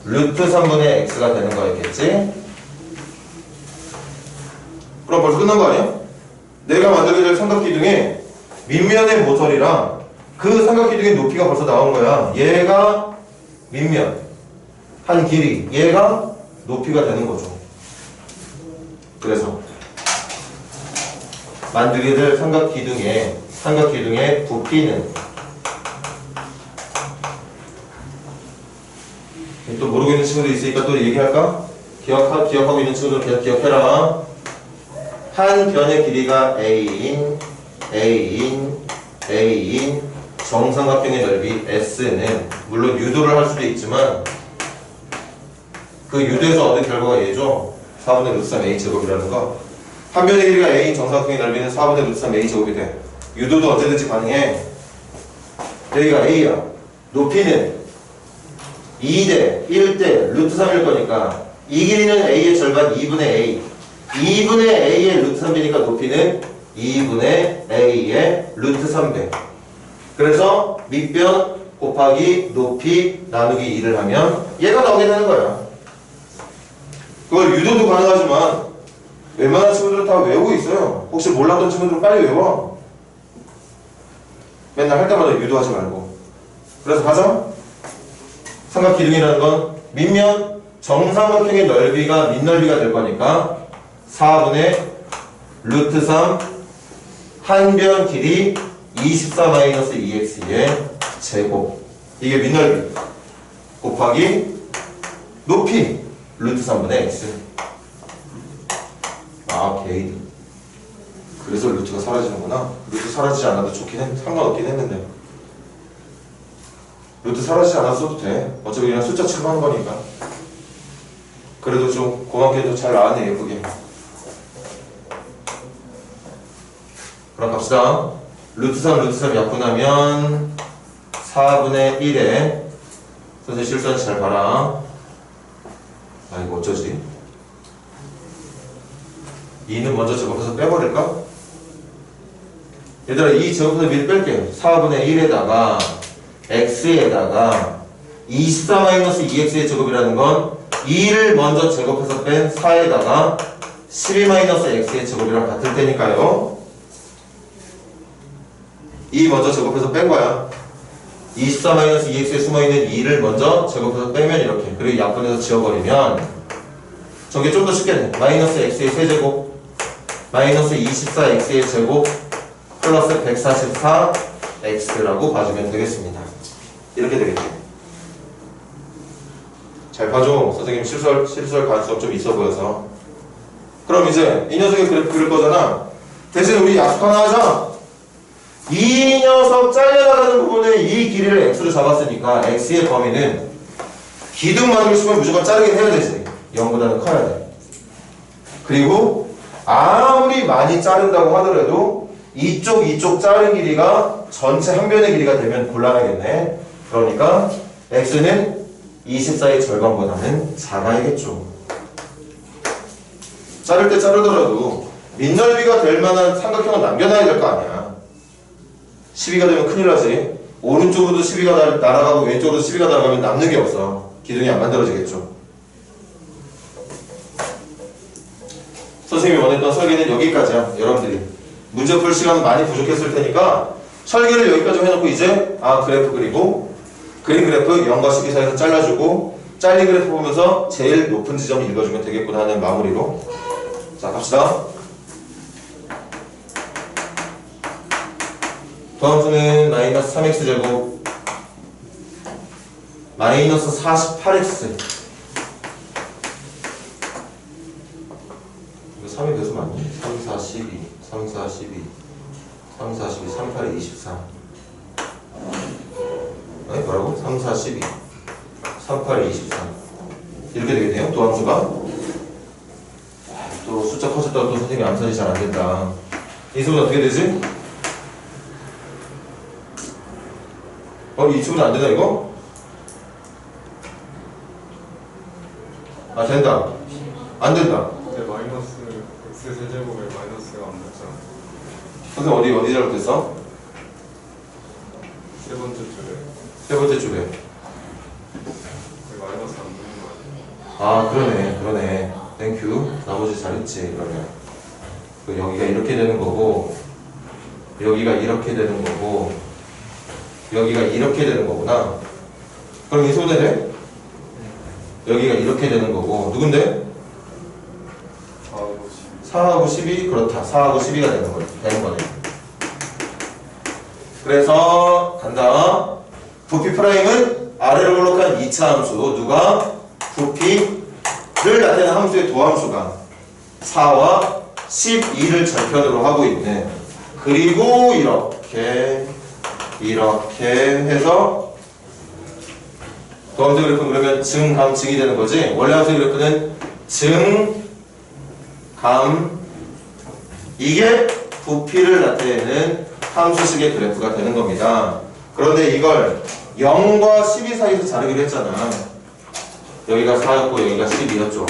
A: 루트 3분의 x가 되는 거였겠지? 그럼 벌써 끝난 거 아니야? 내가 만들게 될 삼각기둥에 밑면의 모서리랑 그 삼각기둥의 높이가 벌써 나온 거야. 얘가 밑면 한 길이, 얘가 높이가 되는 거죠. 그래서 만들게 될 삼각기둥의 부피는 또 모르고 있는 친구들 있으니까 또 얘기할까? 기억하고 있는 친구들 그냥 기억해라. 한 변의 길이가 A인 정삼각형의 넓이 S는 물론 유도를 할 수도 있지만 그 유도에서 얻은 결과가 얘죠. 4분의 루트 3 A제곱이라는 거. 한 변의 길이가 A인 정삼각형의 넓이는 4분의 루트 3 A제곱이 돼. 유도도 언제든지 가능해. 여기가 A야. 높이는 2대 1대 루트 3일 거니까 이 길이는 A의 절반 2분의 A 2분의 A의 루트 3배니까 높이는 2분의 A의 루트 3배. 그래서 밑변 곱하기 높이 나누기 2를 하면 얘가 나오게 되는 거야. 그걸 유도도 가능하지만 웬만한 친구들은 다 외우고 있어요. 혹시 몰랐던 친구들은 빨리 외워. 맨날 할 때마다 유도하지 말고. 그래서 가자. 삼각기둥이라는 건 밑면 정삼각형의 넓이가 밑넓이가 될 거니까 4분의 루트 3 한 변 길이 24-2x의 제곱. 이게 밑넓이 곱하기 높이 루트 3분의 x. 아, 게이드. 그래서 루트가 사라지는구나. 루트 사라지지 않아도 상관없긴 했는데. 루트 사라지지 않았어도 돼. 어차피 그냥 숫자 취급하는 거니까. 그래도 좀 고맙게도 잘 나왔네, 예쁘게. 그럼 갑시다. 루트 3 약분하면 4분의 1에 선생님 실수한지 잘 봐라. 아, 이거 어쩌지? 2는 먼저 제곱해서 빼버릴까? 얘들아, 이 제곱해서 미리 뺄게. 4분의 1에다가 x에다가 24-2x의 제곱이라는 건 2를 먼저 제곱해서 뺀 4에다가 12-x의 제곱이랑 같을 테니까요. 2 먼저 제곱해서 뺀 거야. 24-2x에 숨어있는 2를 먼저 제곱해서 빼면 이렇게. 그리고 약분해서 지워버리면 저게 좀 더 쉽게 돼. 마이너스 x의 세제곱 마이너스 24x의 제곱 플러스 144x라고 봐주면 되겠습니다. 이렇게 되겠죠. 잘 봐줘. 선생님 실수할 가능성 좀 있어 보여서. 그럼 이제 이 녀석의 그래프 그릴 거잖아. 대신 우리 약속 하나 하자. 이 녀석 잘려나가는 부분에 이 길이를 x로 잡았으니까 x의 범위는 기둥 만들고 싶으면 무조건 자르긴 해야 되지. 0보다는 커야 돼. 그리고 아무리 많이 자른다고 하더라도 이쪽 자른 길이가 전체 한 변의 길이가 되면 곤란하겠네. 그러니까 x는 24의 절반보다는 작아야겠죠. 자를 때 자르더라도 밑넓이가 될 만한 삼각형은 남겨놔야 될 거 아니야. 12가 되면 큰일 나지. 오른쪽으로도 12가 날아가고 왼쪽으로도 12가 날아가면 남는 게 없어. 기둥이 안 만들어지겠죠. 선생님이 원했던 설계는 여기까지야. 여러분들이 문제 풀 시간은 많이 부족했을 테니까 설계를 여기까지 해놓고 이제 그래프 그리고 그림 그래프 0과 12 사이에서 잘라주고 잘린 그래프 보면서 제일 높은 지점 읽어주면 되겠구나 하는 마무리로. 자, 갑시다. 더함수는 마이너스 3x제곱 마이너스 48x. 이거 3이 계속 맞니? 3, 4, 12 3, 4, 12 3, 4, 12 3, 8에 24. 아니 뭐라고? 3, 4, 12 3, 8에 24 이렇게 되겠네요. 도함수가. 또 숫자 커졌다고 또 선생님이 암산이 잘 안된다. 이 수는 어떻게 되지? 이 친구는 안되나 이거? 된다. 안된다.
B: 근데 마이너스 x 세제곱에 마이너스가 안 맞잖아.
A: 선생님 어디 잘못했어?
B: 세 번째 줄에
A: 세 번째 줄에.
B: 마이너스 안 되는 거 아니에요?
A: 아, 그러네. 땡큐. 나머지 잘했지, 그러면. 여기가 이렇게 되는 거고, 여기가 이렇게 되는 거고, 여기가 이렇게 되는 거구나. 그럼 이 소대네? 여기가 이렇게 되는 거고, 누군데? 4하고 12? 그렇다. 4하고 12가 되는 거네. 그래서, 간다. 부피 프라임은 아래로 블록한 2차 함수. 누가? 부피를 나타내는 함수의 도함수가 4와 12를 절편으로 하고 있네. 그리고 이렇게 해서 도함수 그래프는 그러면 증감 증이 되는 거지. 원래 함수 그래프는 증감 이게 부피를 나타내는 함수식의 그래프가 되는 겁니다. 그런데 이걸 0과 12 사이에서 자르기로 했잖아. 여기가 4였고 여기가 12였죠.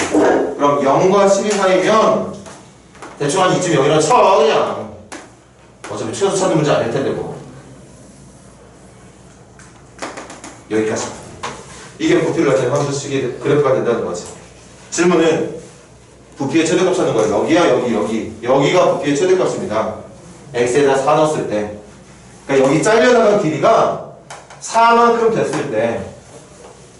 A: 그럼 0과 12 사이면 대충 한 이쯤 0이라 쳐 그냥. 어차피 최소 찾는 문제 아닐 텐데 뭐. 여기까지. 이게 부피를 나타내는 함수식의 그래프가 된다는 거지. 질문은 부피의 최대값 찾는 거예요. 여기야 여기가 부피의 최대값입니다. x에다 4 넣었을 때. 그러니까 여기 잘려나간 길이가 4만큼 됐을 때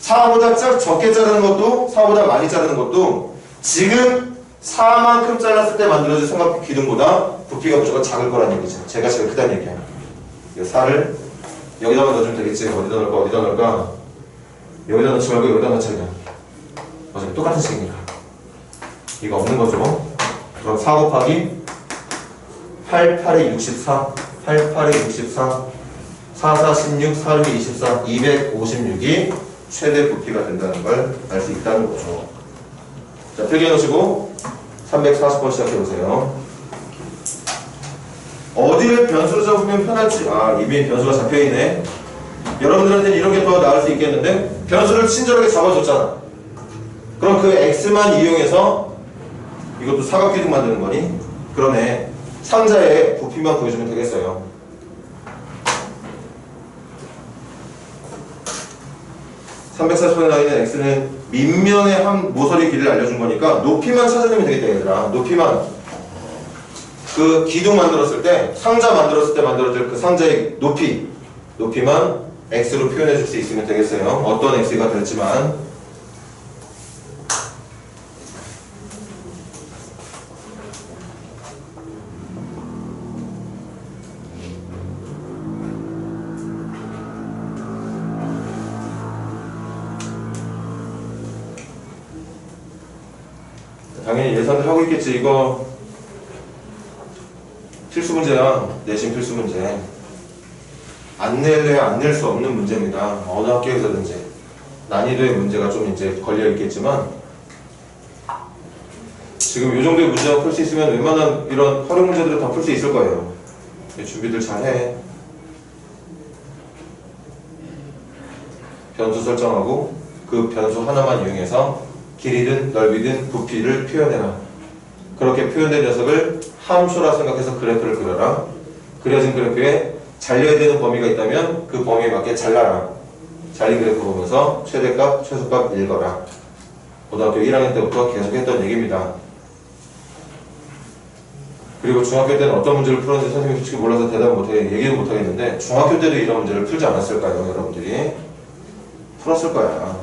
A: 4보다 적게 자르는 것도 4보다 많이 자르는 것도 지금 4만큼 잘랐을 때 만들어진 삼각 기둥보다 부피가 무조건 작을 거란 얘기죠. 제가 제일 크다는 얘기야. 이 4를 여기다가 넣어주면 되겠지. 어디다 넣을까? 여기다 넣지 말고 여기다 넣자 그냥. 어차피 똑같은 식이니까. 이거 없는 거죠. 그럼 4 곱하기 8, 8에 64 8, 8에 64 4, 4, 16, 4, 6, 24 256이 최대 부피가 된다는 걸 알 수 있다는 거죠. 자, 필기해 놓으시고 340번 시작해보세요. 어디를 변수로 잡으면 편할지. 이미 변수가 잡혀있네. 여러분들한테는 이런 게 더 나을 수 있겠는데 변수를 친절하게 잡아줬잖아. 그럼 그 x만 이용해서 이것도 사각기둥 만드는 거니? 그러네. 상자에 부피만 보여주면 되겠어요. 340번에 나와있는 x는 밑면의 한 모서리 길이를 알려준 거니까 높이만 찾아내면 되겠다 얘들아. 높이만. 그 기둥 만들었을 때 상자 만들었을 때 만들어질 그 상자의 높이만 x로 표현해 줄 수 있으면 되겠어요. 어떤 x가 될지만. 당연히 예상을 하고 있겠지. 이거 필수 문제야. 내신 필수 문제. 안 낼래 안 낼 수 없는 문제입니다. 어느 학교에서든지 난이도의 문제가 좀 이제 걸려 있겠지만 지금 이 정도의 문제가 풀 수 있으면 웬만한 이런 활용 문제들을 다 풀 수 있을 거예요. 준비들 잘해. 변수 설정하고 그 변수 하나만 이용해서 길이든 넓이든 부피를 표현해라. 그렇게 표현된 녀석을 함수라 생각해서 그래프를 그려라. 그려진 그래프에 잘려야 되는 범위가 있다면 그 범위에 맞게 잘라라. 잘린 그래프 보면서 최대값, 최소값 읽어라. 고등학교 1학년 때부터 계속 했던 얘기입니다. 그리고 중학교 때는 어떤 문제를 풀었는지 선생님이 솔직히 몰라서 대답을 못해, 얘기도 못하겠는데 중학교 때도 이런 문제를 풀지 않았을까요? 여러분들이 풀었을 거야.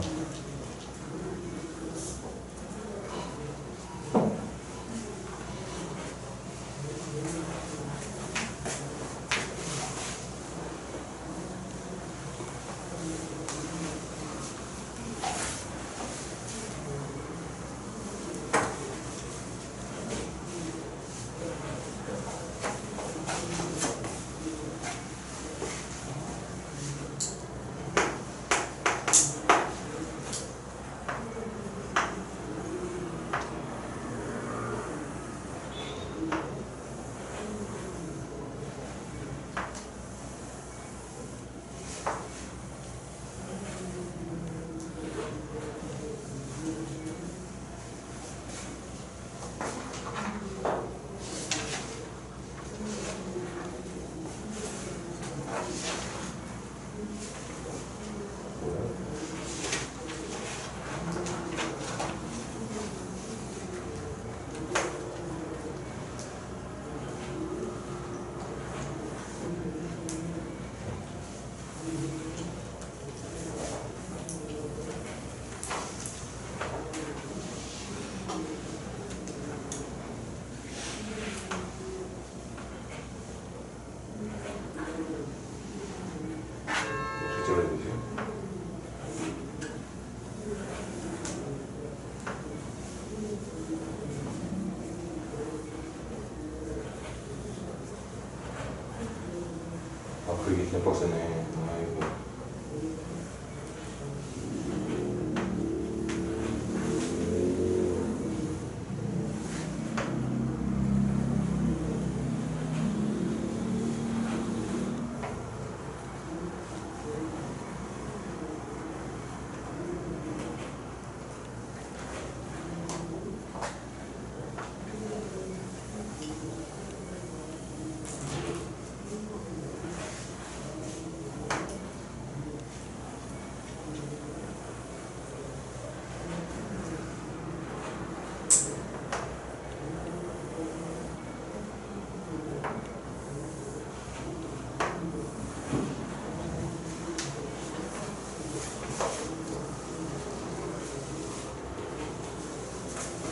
A: 개빡세네. 아이고.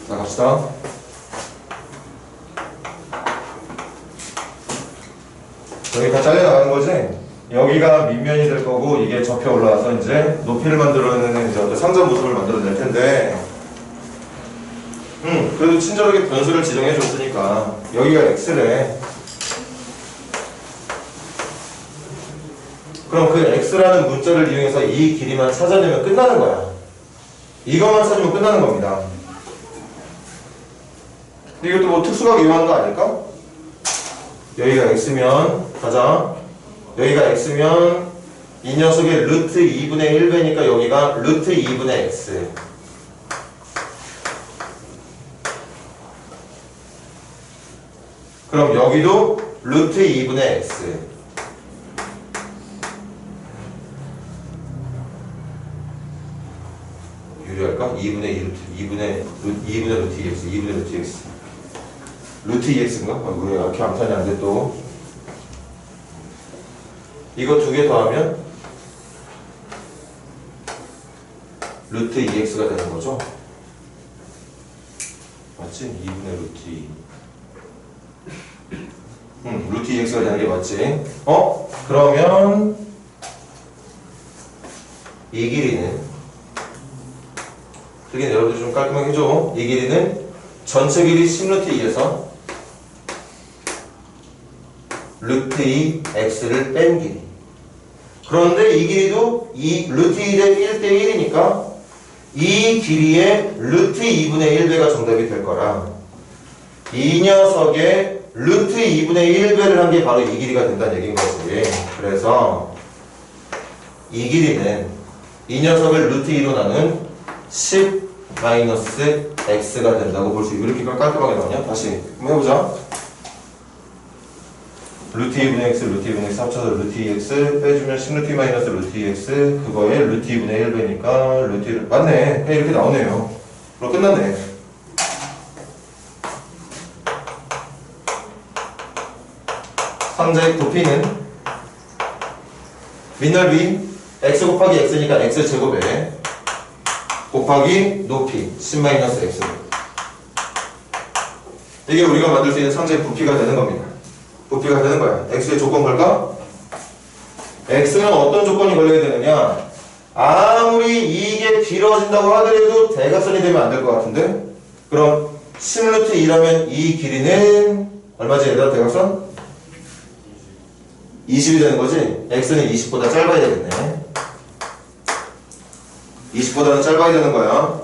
A: 자, 갑시다. 여기 다 잘려나가는 거지? 여기가 밑면이 될 거고, 이게 접혀 올라와서 이제 높이를 만들어내는 이제 상점 모습을 만들어낼 텐데, 그래도 친절하게 변수를 지정해 줬으니까, 여기가 x래. 그럼 그 x라는 문자를 이용해서 이 길이만 찾아내면 끝나는 거야. 이것만 찾으면 끝나는 겁니다. 이것도 뭐 특수하게 이용하는 거 아닐까? 여기가 x면, 가자. 여기가 x면, 이 녀석의 루트 2분의 1배니까 여기가 루트 2분의 x. 그럼 여기도 루트 2분의 x. 유리할까? 2분의 2 루트, 2분의 루트 2x, 2분의 루트 x. 루트 2x인가? 아, 왜 이렇게 암산이 안 돼 또? 이거 두 개 더하면 루트 2x가 되는 거죠? 맞지? 2분의 루트 2. 루트 2x가 되는 게 맞지? 그러면 이 길이는, 여기는 여러분들 좀 깔끔하게 해줘. 이 길이는 전체 길이 10루트 2에서 루트 2 x를 뺀 길이. 그런데 이 길이도 이 루트 2대 1대 1이니까 이 길이의 루트 2분의 1배가 정답이 될 거라, 이 녀석의 루트 2분의 1배를 한 게 바로 이 길이가 된다는 얘기인 거지. 그래서 이 길이는 이 녀석을 루트 2로 나눈 10 마이너스 x가 된다고 볼 수 있고, 이렇게 깔끔하게 나오냐? 다시 한번 해보자. 루트 2분의 x, 루트 2분의 x 합쳐서 루트 2x 빼주면 10루트 2 마이너스 루트 2x, 그거에 루트 2분의 1배니까 루트 1, 맞네. 그냥 이렇게 나오네요. 그럼 끝났네. 상자의 부피는 밑넓이 x 곱하기 x니까 x제곱에 곱하기 높이 10-x. 이게 우리가 만들 수 있는 상자의 부피가 되는 겁니다. 부피가 되는 거야. x의 조건 걸까? x는 어떤 조건이 걸려야 되느냐? 아무리 이게 길어진다고 하더라도 대각선이 되면 안 될 것 같은데? 그럼 10루트 2라면 이 길이는 얼마지 얘들아, 대각선? 20이 되는 거지? x는 20보다 짧아야 되겠네. 20보다는 짧아야 되는 거야.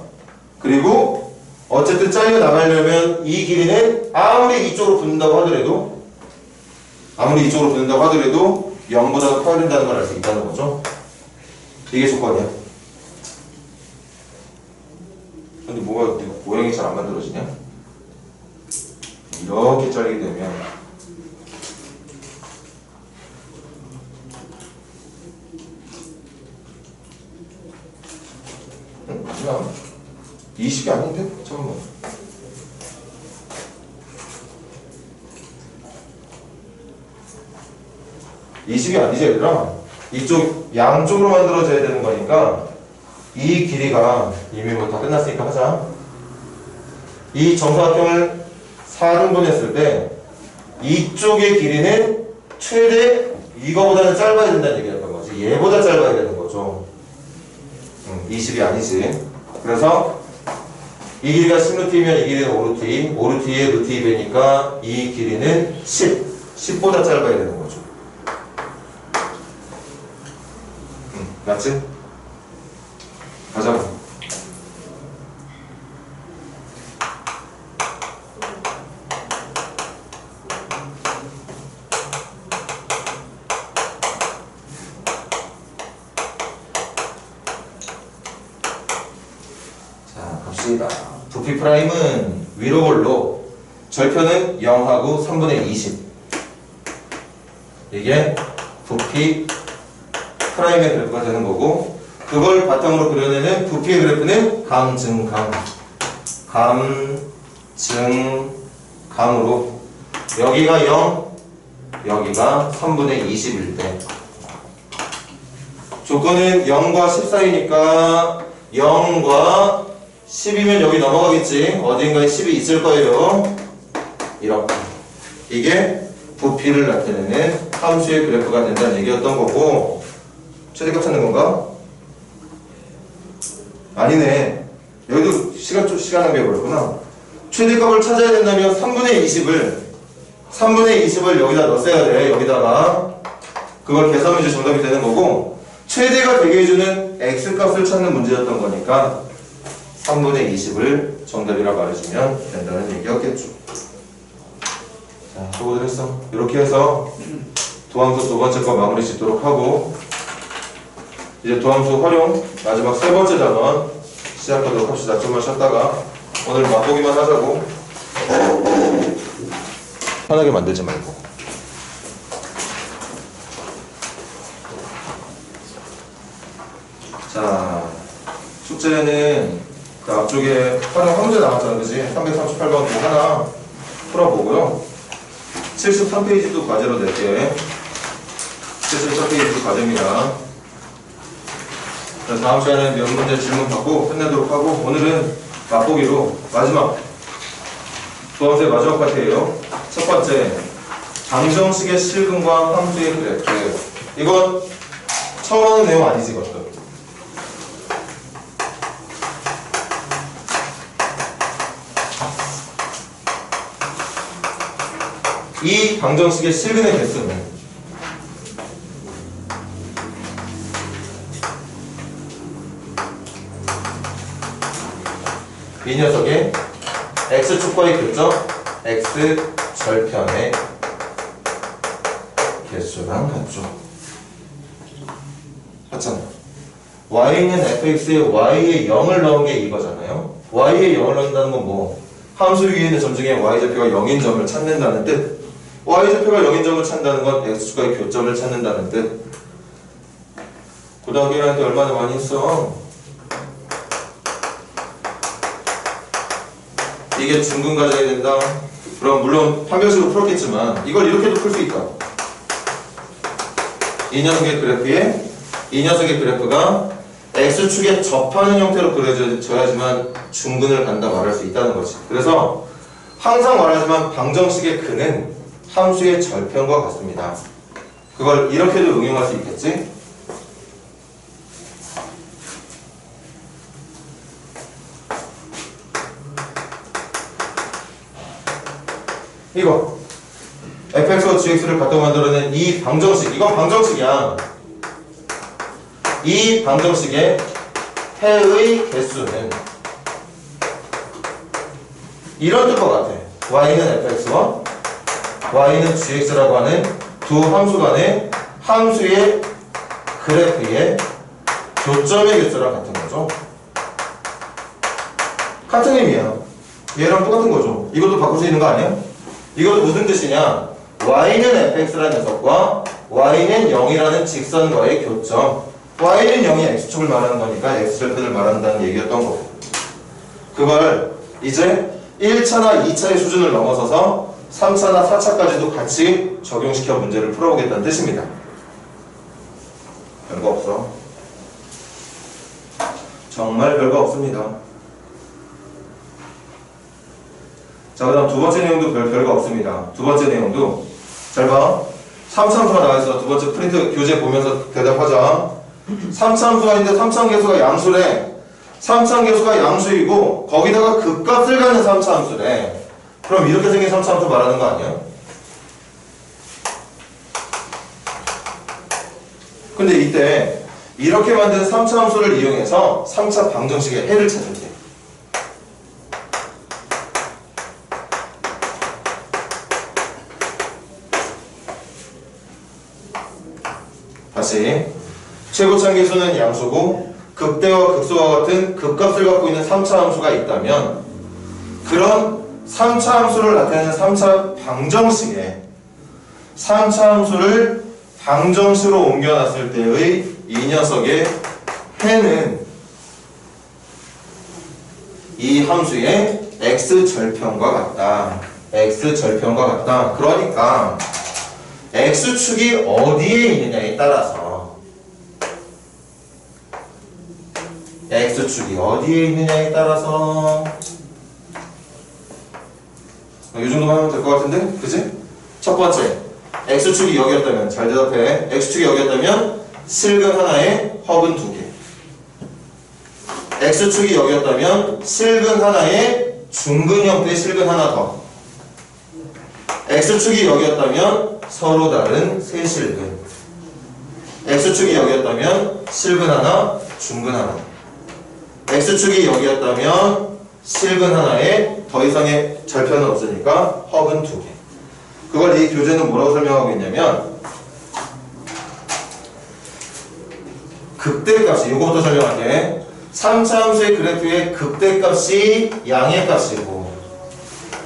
A: 그리고 어쨌든 잘려 나가려면 이 길이는 아무리 이쪽으로 붙는다고 하더라도 0보다 커야 된다는 걸 알 수 있다는 거죠. 이게 조건이야. 근데 뭐가 모양이 잘 안 만들어지냐? 이렇게 잘리게 되면 그냥 20이 아닌데? 잠깐만. (20이) 아니지 얘들아. 이쪽 양쪽으로 만들어져야 되는 거니까 이 길이가 이미 뭐 다 끝났으니까 하자. 이 정사각형을 4등분 했을 때 이쪽의 길이는 최대 이거보다는 짧아야 된다는 얘기였던 거지. 얘보다 짧아야 되는 거죠. 20이 아니지. 그래서 이 길이가 10루트이면 이 길이는 5루트 2, 5루트 2에 루트 2배니까 이 길이는 10, 10보다 짧아야 되는 거죠. 맞지? 가자고. 자, 갑시다. 부피 프라임은 위로 볼로 절편은 0하고 3분의 20. 이게 부피 프라임의 그래프가 되는 거고, 그걸 바탕으로 그려내는 부피의 그래프는 감, 증, 감. 감, 증, 감으로 여기가 0, 여기가 3분의 20일 때 조건은 0과 10 사이니까 0과 10이면 여기 넘어가겠지. 어딘가에 10이 있을 거예요. 이렇게. 이게 부피를 나타내는 함수의 그래프가 된다는 얘기였던 거고, 최대값 찾는 건가? 아니네. 여기도 시간 낭비해버렸구나. 최대값을 찾아야 된다면 3분의 20을 여기다 넣었어야 돼. 여기다가. 그걸 계산하면 이제 정답이 되는 거고, 최대가 되게 해주는 x값을 찾는 문제였던 거니까 3분의 20을 정답이라 말해주면 된다는 얘기였겠죠. 자, 수고들 했어. 이렇게 해서 도함수 두 번째 거 마무리 짓도록 하고, 이제 도함수 활용 마지막 세 번째 단원 시작하도록 합시다. 좀만 쉬었다가 오늘 맛보기만 하자고. 편하게 만들지 말고. 자, 숙제는 그 앞쪽에 활용 한 문제 남았잖아, 그지? 338번 뭐 하나 풀어보고요. 73페이지도 과제로 낼게. 73페이지도 과제입니다. 다음 시간에 몇 문제 질문 받고 끝내도록 하고, 오늘은 맛보기로 마지막 도함수의 마지막 파트예요. 첫 번째, 방정식의 실근과 함수의 그래프. 이건 처음 하는 내용 아니지, 이것도. 이 방정식의 실근의 개수는 이 녀석의 x축과의 교점, x절편의 개수랑 같죠. 맞잖아. y는 fx에 y에 0을 넣은 게 이거잖아요. y에 0을 넣는다는 건 뭐? 함수 위에 있는 점 중에 y좌표가 0인 점을 찾는다는 뜻. y좌표가 0인 점을 찾는다는 건 x축과의 교점을 찾는다는 뜻. 고등학교 1학년 때 얼마나 많이 했어? 이게 중근 가져야 된다. 그럼 물론 판별식으로 풀었겠지만 이걸 이렇게도 풀 수 있다. 이 녀석의 그래프가 x축에 접하는 형태로 그려져야지만 중근을 간다 말할 수 있다는 거지. 그래서 항상 말하지만 방정식의 근은 함수의 절편과 같습니다. 그걸 이렇게도 응용할 수 있겠지? 이거 fx와 gx를 갖다 만들어낸 이 방정식, 이건 방정식이야. 이 방정식의 해의 개수는 이런 뜻과 같아. y는 fx와 y는 gx라고 하는 두 함수 간의 함수의 그래프의 교점의 개수랑 같은 거죠. 같은 의미야. 얘랑 똑같은 거죠. 이것도 바꿀 수 있는 거 아니야? 이것도 무슨 뜻이냐? y는 fx라는 녀석과 y는 0이라는 직선과의 교점. y는 0이 x축을 말하는 거니까 x절편을 말한다는 얘기였던 거고, 그걸 이제 1차나 2차의 수준을 넘어서서 3차나 4차까지도 같이 적용시켜 문제를 풀어보겠다는 뜻입니다. 별거 없어. 정말 별거 없습니다. 자, 그 다음 두 번째 내용도 별거 없습니다. 두 번째 내용도 잘 봐. 3차 함수가 나와있어. 두 번째 프린트 교재 보면서 대답하자. 3차 함수가 있는데 3차 계수가 양수래. 3차 계수가 양수이고 거기다가 극값을 갖는 3차 함수래. 그럼 이렇게 생긴 3차 함수 말하는 거 아니야? 근데 이때 이렇게 만든 3차 함수를 이용해서 3차 방정식의 해를 찾을게. 다시 최고차계수는 양수고 극대와 극소와 같은 극값을 갖고 있는 3차 함수가 있다면 그런 3차 함수를 나타내는 3차 방정식에 3차 함수를 방정식으로 옮겨놨을 때의 이 녀석의 해는 이 함수의 x절편과 같다. x절편과 같다. 그러니까 x축이 어디에 있느냐에 따라서 x축이 어디에 있느냐에 따라서 이 정도만 하면 될 것 같은데? 그치? 첫 번째 x축이 여기였다면 잘 대답해. x축이 여기였다면 실근 하나에 허근 두 개. x축이 여기였다면 실근 하나에 중근 형태의 실근 하나 더. x축이 여기였다면 서로 다른 세 실근. x축이 여기였다면 실근 하나, 중근 하나. x축이 여기였다면 실근 하나에 더 이상의 절편은 없으니까 허근 두 개. 그걸 이 교재는 뭐라고 설명하고 있냐면 극대값이, 이거부터 설명할게. 3차 함수의 그래프의 극대값이 양의 값이고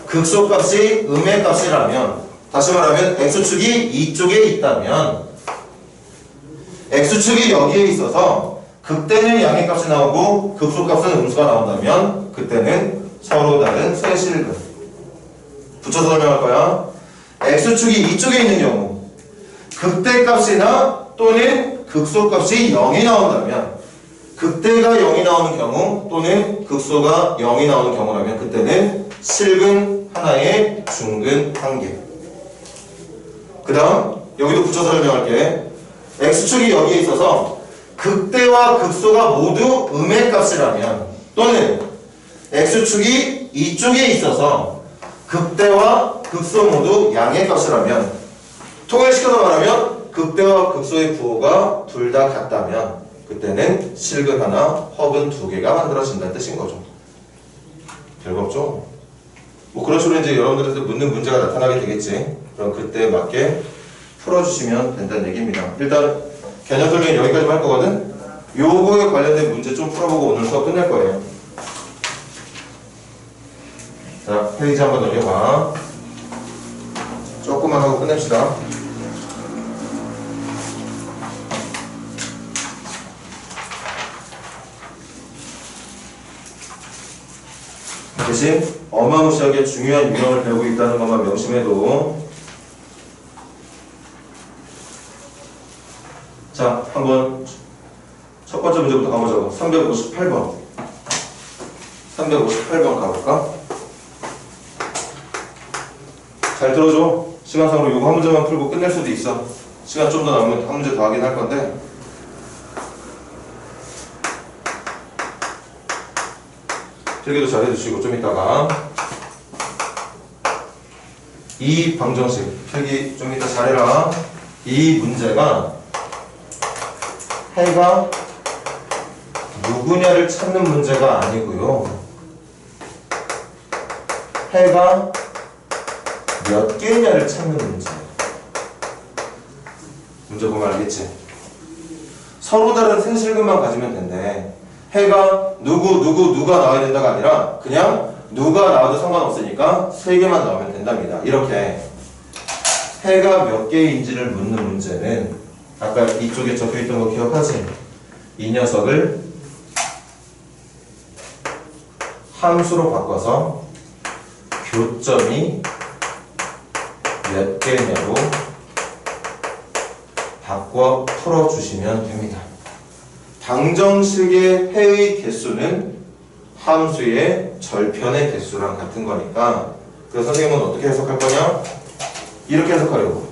A: 극소값이 음의 값이라면, 다시 말하면 x축이 이쪽에 있다면 x축이 여기에 있어서 극대는 양의 값이 나오고 극소값은 음수가 나온다면 그때는 서로 다른 세 실근. 붙여서 설명할 거야. x축이 이쪽에 있는 경우 극대값이나 또는 극소값이 0이 나온다면, 극대가 0이 나오는 경우 또는 극소가 0이 나오는 경우라면 그때는 실근 하나에 중근 한 개. 그 다음 여기도 붙여서 설명할게. x축이 여기에 있어서 극대와 극소가 모두 음의 값이라면, 또는 x축이 이쪽에 있어서 극대와 극소 모두 양의 값이라면, 통일시켜서 말하면 극대와 극소의 부호가 둘 다 같다면 그때는 실근 하나, 허근 두 개가 만들어진다는 뜻인 거죠. 별거 없죠? 뭐 그런 식으로 이제 여러분들한테 묻는 문제가 나타나게 되겠지. 그럼 그때에 맞게 풀어주시면 된다는 얘기입니다. 일단 개념 설명은 여기까지만 할 거거든. 요거에 관련된 문제 좀 풀어보고 오늘 수업 끝낼 거예요. 자, 페이지 한번 넘겨봐. 조금만 하고 끝냅시다. 대신 어마무시하게 중요한 유형을 배우고 있다는 것만 명심해도. 자, 한번 첫 번째 문제부터 가보자고. 358번 358번 가볼까? 잘 들어줘. 시간상으로 이거 한 문제만 풀고 끝낼 수도 있어. 시간 좀 더 남으면 한 문제 더 하긴 할 건데, 필기도 잘 해주시고 좀 이따가 이 방정식 필기 좀 이따 잘해라. 이 문제가 해가 누구냐를 찾는 문제가 아니고요, 해가 몇 개냐를 찾는 문제예요. 문제 보면 알겠지? 서로 다른 세 실근만 가지면 된대. 해가 누가 나와야 된다가 아니라 그냥 누가 나와도 상관없으니까 세 개만 나오면 된답니다. 이렇게 해가 몇 개인지를 묻는 문제는 아까 이쪽에 적혀있던 거 기억하지? 이 녀석을 함수로 바꿔서 교점이 몇 개냐로 바꿔 풀어주시면 됩니다. 방정식의 해의 개수는 함수의 절편의 개수랑 같은 거니까, 그래서 선생님은 어떻게 해석할 거냐? 이렇게 해석하려고.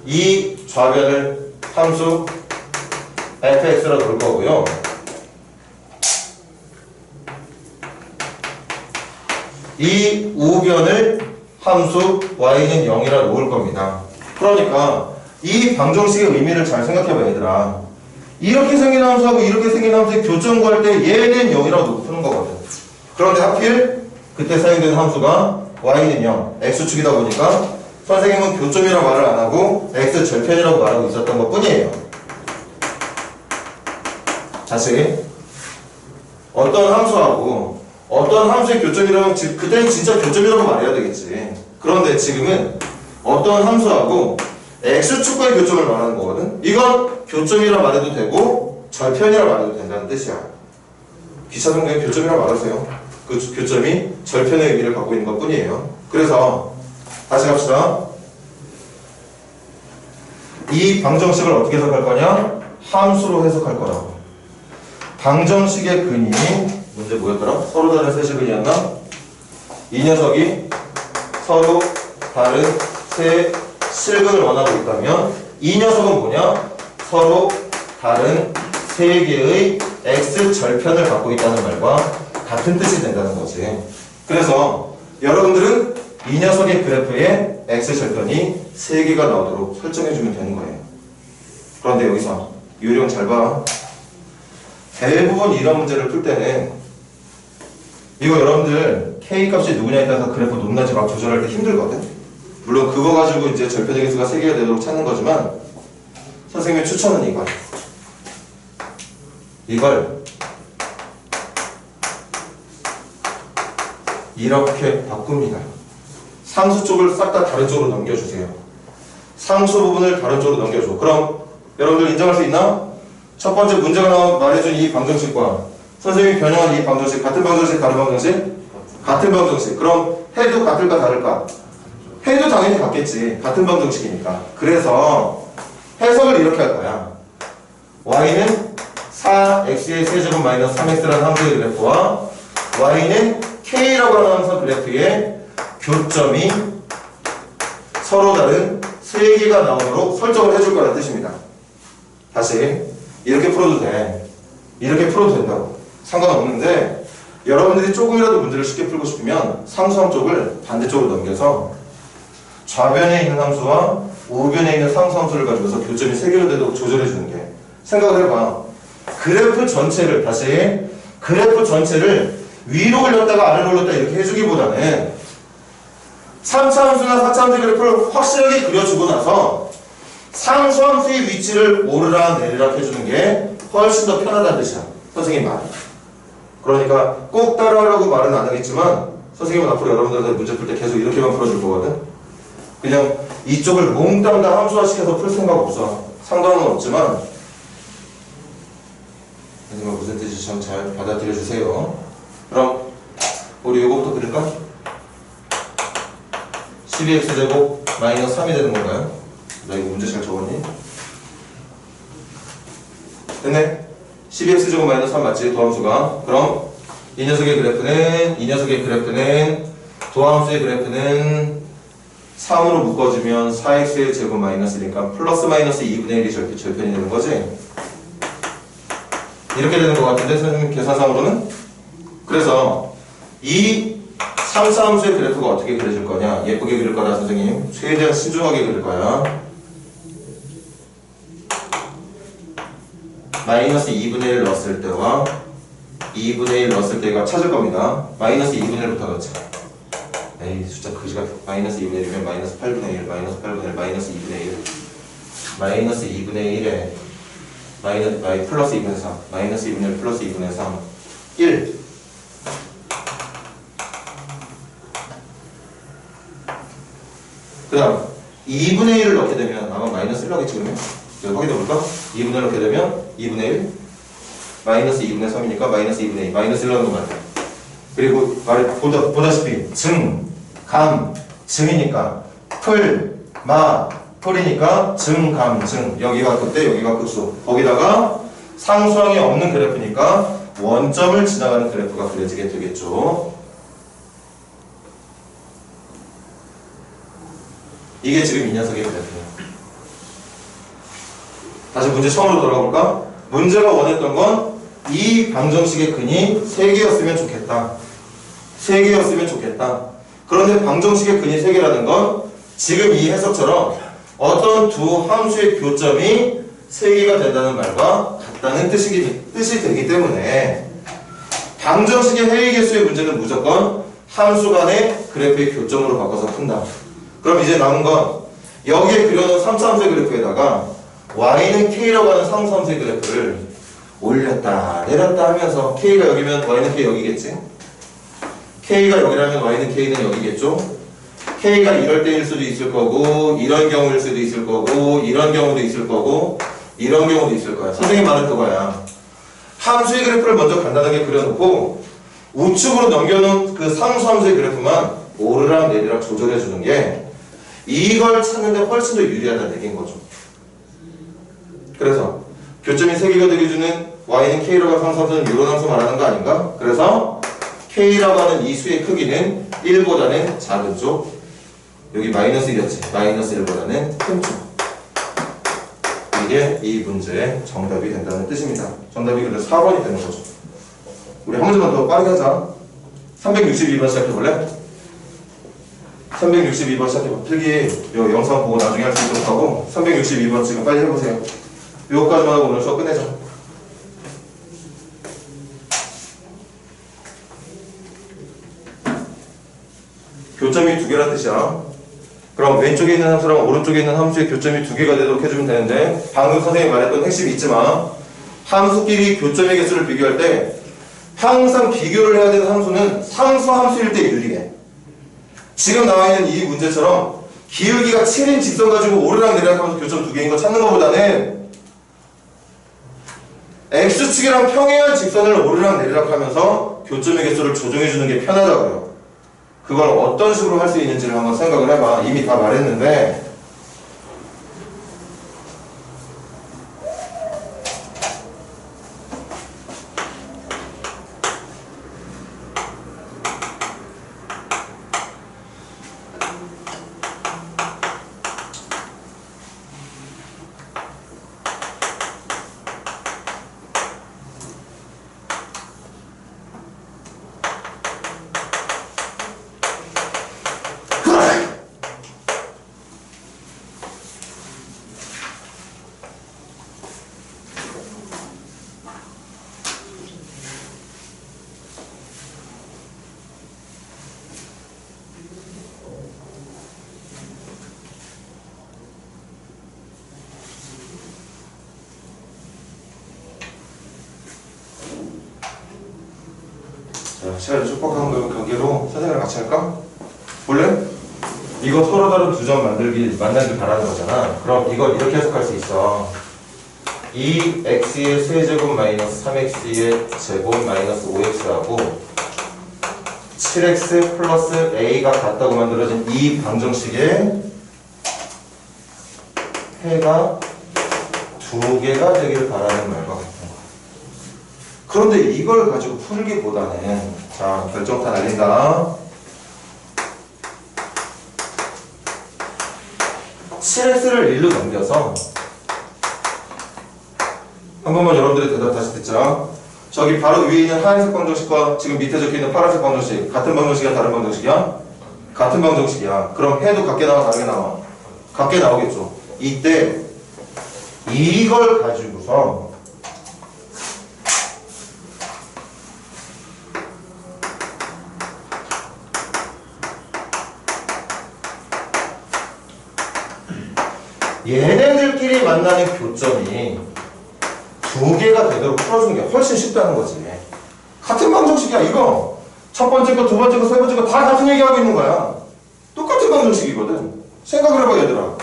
A: 이 좌변을 함수 fx라고 부를 거고요, 이 우변을 함수 y는 0이라 놓을 겁니다. 그러니까 이 방정식의 의미를 잘 생각해봐 얘들아. 이렇게 생긴 함수하고 이렇게 생긴 함수의 교점 구할 때 얘는 0이라고 놓고 푸는 거거든. 그런데 하필 그때 사용되는 함수가 y는 0, x축이다 보니까 선생님은 교점이라고 말을 안 하고 x 절편이라고 말하고 있었던 것 뿐이에요. 다시 어떤 함수하고 어떤 함수의 교점이라고 그때는 진짜 교점이라고 말해야 되겠지. 그런데 지금은 어떤 함수하고 x축과의 교점을 말하는 거거든. 이건 교점이라 말해도 되고 절편이라 말해도 된다는 뜻이야. 기차는 그냥 교점이라 말하세요. 그 교점이 절편의 의미를 갖고 있는 것 뿐이에요. 그래서 다시 갑시다. 이 방정식을 어떻게 해석할 거냐? 함수로 해석할 거라고. 방정식의 근이 문제 뭐였더라? 서로 다른 세 실근이었나? 이 녀석이 서로 다른 세 실근을 원하고 있다면 이 녀석은 뭐냐? 서로 다른 세 개의 x 절편을 갖고 있다는 말과 같은 뜻이 된다는 거지. 그래서 여러분들은 이 녀석의 그래프에 x 절편이 3개가 나오도록 설정해주면 되는 거예요. 그런데 여기서 요령 잘 봐. 대부분 이런 문제를 풀 때는 이거 여러분들 k 값이 누구냐에 따라서 그래프 높낮이 막 조절할 때 힘들거든. 물론 그거 가지고 이제 절편의 개수가 3개가 되도록 찾는 거지만 선생님의 추천은 이걸 이렇게 바꿉니다. 상수 쪽을 싹 다 다른 쪽으로 넘겨주세요. 상수 부분을 다른 쪽으로 넘겨줘. 그럼 여러분들 인정할 수 있나? 첫 번째 문제가 말해준 이 방정식과 선생님이 변형한 이 방정식, 같은 방정식, 다른 방정식? 같은 방정식. 그럼 해도 같을까 다를까? 해도 당연히 같겠지. 같은 방정식이니까. 그래서 해석을 이렇게 할 거야. y는 4x의 세제곱 마이너스 3x라는 함수의 그래프와 y는 k라고 하는 함수 그래프의 교점이 서로 다른 3개가 나오도록 설정을 해줄 거라는 뜻입니다. 다시 이렇게 풀어도 돼. 이렇게 풀어도 된다고. 상관없는데 여러분들이 조금이라도 문제를 쉽게 풀고 싶으면 상수함 쪽을 반대쪽으로 넘겨서 좌변에 있는 함수와 우변에 있는 상수함수를 가지고서 교점이 3개로 되도록 조절해 주는 게. 생각을 해봐. 그래프 전체를 위로 올렸다가 아래로 올렸다 이렇게 해주기보다는 3차 함수나 4차 함수의 그래프를 확실하게 그려주고 나서 상수함수의 위치를 오르락 내리락 해주는 게 훨씬 더 편하다는 뜻이야. 선생님 말. 그러니까 꼭 따라하라고 말은 안 하겠지만 선생님은 앞으로 여러분들한테 문제 풀 때 계속 이렇게만 풀어줄 거거든. 그냥 이쪽을 몽땅 다 함수화시켜서 풀 생각 없어. 상관은 없지만 하지만 무슨 뜻인지 참 잘 받아들여 주세요. 그럼 우리 요거부터 그릴까? 12x제곱 마이너스 3이 되는 건가요? 나 이거 문제 잘 적었니? 됐네? 12x제곱 마이너스 3 맞지? 도함수가. 그럼 이 녀석의 그래프는 도함수의 그래프는 3으로 묶어주면 4x의 제곱 마이너스 1이니까 플러스 마이너스 2분의 1이 절편이 되는 거지? 이렇게 되는 것 같은데 선생님 계산상으로는? 그래서 이 3차 함수의 그래프가 어떻게 그려질 거냐? 예쁘게 그릴 거다 선생님. 최대한 신중하게 그릴 거야. 마이너스 2분의 1 넣었을 때와 2분의 1 넣었을 때가 찾을 겁니다. 마이너스 2분의 1부터 넣자. 에이 숫자 그지가. 마이너스 2분의 1이면 마이너스 8분의 1, 마이너스 8분의 1, 마이너스 2분의 1, 마이너스 2분의 1에 플러스 2분의 3, 마이너스 2분의 1 플러스 2분의 3, 1. 그 다음 2분의 1을 넣게 되면 아마 마이너스 1 나겠지 그러면? 확인해 볼까? 2분의 1 넣게 되면 2분의 1 마이너스 2분의 3이니까 마이너스 2분의 2 마이너스 1 넣는 거 같아. 그리고 보다시피 증, 감, 증이니까 풀, 마, 풀이니까 증, 감, 증. 여기가 극대, 여기가 극수. 거기다가 상수항이 없는 그래프니까 원점을 지나가는 그래프가 그려지게 되겠죠. 이게 지금 이 녀석의 그래프예요. 다시 문제 처음으로 돌아볼까? 문제가 원했던 건 이 방정식의 근이 3개였으면 좋겠다. 3개였으면 좋겠다. 그런데 방정식의 근이 3개라는 건 지금 이 해석처럼 어떤 두 함수의 교점이 3개가 된다는 말과 같은 같다는 뜻이 되기 때문에 방정식의 회의 개수의 문제는 무조건 함수 간의 그래프의 교점으로 바꿔서 푼다. 그럼 이제 남은 건 여기에 그려놓은 3차함수의 그래프에다가 y는 k라고 하는 상수함수의 그래프를 올렸다 내렸다 하면서 k가 여기면 y는 k 여기겠지? k가 여기라면 y는 k는 여기겠죠? k가 이럴 때일 수도 있을 거고 이런 경우일 수도 있을 거고 이런 경우도 있을 거고 이런 경우도 있을 거야. 선생님 말은 그거야. 함수의 그래프를 먼저 간단하게 그려놓고 우측으로 넘겨놓은 그 상수함수의 그래프만 오르락 내리락 조절해 주는 게 이걸 찾는데 훨씬 더 유리하다는 얘기인 거죠. 그래서 교점이 3개가 되게 주는 y는 k라고 하는 상수함수는 이런 함수 말하는 거 아닌가? 그래서 k라고 하는 이 수의 크기는 1보다는 작은 쪽, 여기 마이너스 1이었지. 마이너스 1보다는 큰 쪽. 이게 이 문제의 정답이 된다는 뜻입니다. 정답이 그래서 4번이 되는 거죠. 우리 한 문제만 더 빠르게 하자. 362번 시작해볼래? 362번 시작해봐. 필기 요 영상 보고 나중에 할 수 있도록 하고 362번 지금 빨리 해보세요. 요거까지만 하고 오늘 수업 끝내자. 교점이 2개란 뜻이야. 그럼 왼쪽에 있는 함수랑 오른쪽에 있는 함수의 교점이 2개가 되도록 해주면 되는데 방금 선생님이 말했던 핵심이 있지만 함수끼리 교점의 개수를 비교할 때 항상 비교를 해야 되는 함수는 상수 함수일 때 유리해. 지금 나와 있는 이 문제처럼 기울기가 7인 직선 가지고 오르락 내리락 하면서 교점 2개인 거 찾는 것보다는 x축이랑 평행한 직선을 오르락 내리락 하면서 교점의 개수를 조정해 주는 게 편하다고요. 그걸 어떤 식으로 할 수 있는지를 한번 생각을 해봐. 이미 다 말했는데 시간이 촉박한 그 관계로 선생님이랑 같이 할까? 볼래? 이거 서로 다른 두 점 만들길 바라는 거잖아. 그럼 이걸 이렇게 해석할 수 있어. 2x의 세제곱 마이너스 3x의 제곱 마이너스 5x하고 7x 플러스 a가 같다고 만들어진 이 방정식의 해가 2개가 되길 바라는 말과 같아. 그런데 이걸 가지고 풀기보다는 자 결정타 날린다. 7x를 1로 넘겨서 한 번만 여러분들의 대답 다시 듣자. 저기 바로 위에 있는 하얀색 방정식과 지금 밑에 적혀있는 파란색 방정식 같은 방정식이야 다른 방정식이야? 같은 방정식이야. 그럼 해도 같게 나와 다르게 나와? 같게 나오겠죠. 이때 이걸 가지고서 얘네들끼리 만나는 교점이 2개가 되도록 풀어주는 게 훨씬 쉽다는 거지. 같은 방정식이야 이거. 첫 번째 거, 두 번째 거, 세 번째 거 다 같은 얘기하고 있는 거야. 똑같은 방정식이거든. 생각을 해봐 얘들아.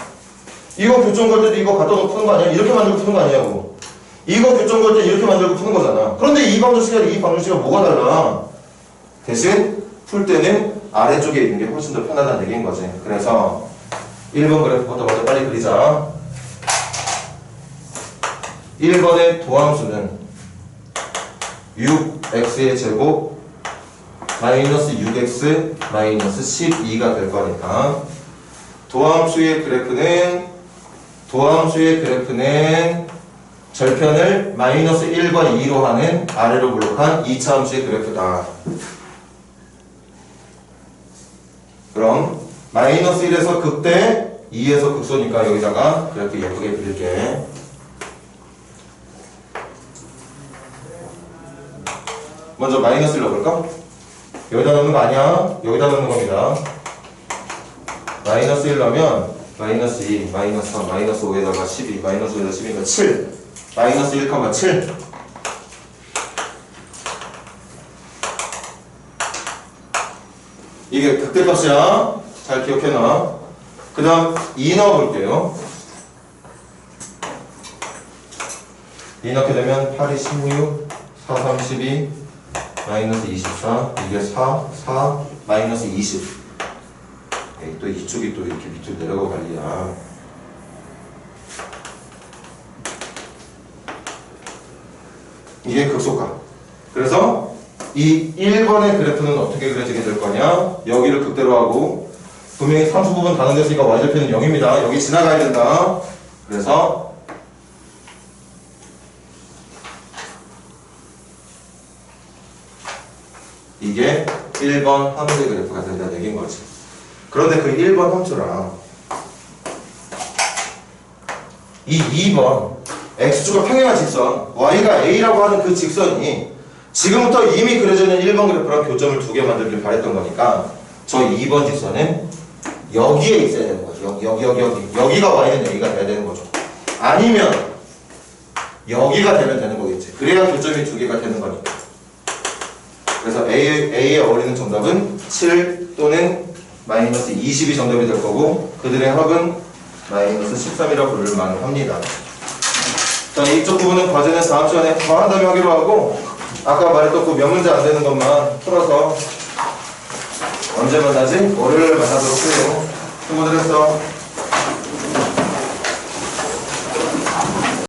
A: 이거 교점 걸 때도 이거 갖다 놓고 푸는 거 아니야? 이렇게 만들고 푸는 거 아니냐고. 이거 교점 걸 때 이렇게 만들고 푸는 거잖아. 그런데 이 방정식이랑 이 방정식이랑 뭐가 달라? 대신 풀 때는 아래쪽에 있는 게 훨씬 더 편하다는 얘기인 거지. 그래서 1번 그래프부터 먼저 빨리 그리자. 1번의 도함수는 6x의 제곱 마이너스 6x 마이너스 12가 될 거니까 도함수의 그래프는 절편을 마이너스 1과 2로 하는 아래로 블록한 2차 함수의 그래프다. 그럼 마이너스 1에서 극대 2에서 극소니까 여기다가 그래프 예쁘게 그릴게. 먼저 마이너스를 넣어볼까? 여기다 넣는 거 아니야? 여기다 넣는 겁니다. 마이너스 1 넣으면 마이너스 2, 마이너스 3, 마이너스 5에다가 12, 마이너스 5에다가 12니까 7 마이너스 1,7 이게 극대값이야. 잘 기억해놔. 그 다음 2 넣어볼게요. 2 넣게 되면 8이 16, 4, 3, 12, 마이너스 24, 이게 4, 4, 마이너스 20. 에이, 또 이쪽이 또 이렇게 밑으로 내려가고 난리야. 이게 극소값. 그래서 이 1번의 그래프는 어떻게 그려지게 될 거냐? 여기를 극대로 하고 분명히 상수 부분 단원됐으니까 y절편은 0입니다. 여기 지나가야 된다. 그래서 이게 1번 함수의 그래프가 된다는 얘기인 거지. 그런데 그 1번 함수랑 이 2번 x축과 평행한 직선 y가 a라고 하는 그 직선이 지금부터 이미 그려져 있는 1번 그래프랑 교점을 두 개 만들길 바랬던 거니까 저 2번 직선은 여기에 있어야 되는 거죠. 여기가 y는 a가 돼야 되는 거죠. 아니면 여기가 되면 되는 거겠지. 그래야 교점이 두 개가 되는 거니까. 그래서 A에 어울리는 정답은 7 또는 마이너스 20이 정답이 될 거고 그들의 합은 마이너스 13이라고 부를 만합니다. 자, 이쪽 부분은 과제는 다음 시간에 더 한 다음에 하기로 하고 아까 말했던 그 몇 문제 안 되는 것만 풀어서 언제 만나지? 월요일에 만나도록 해요. 수고들 했어.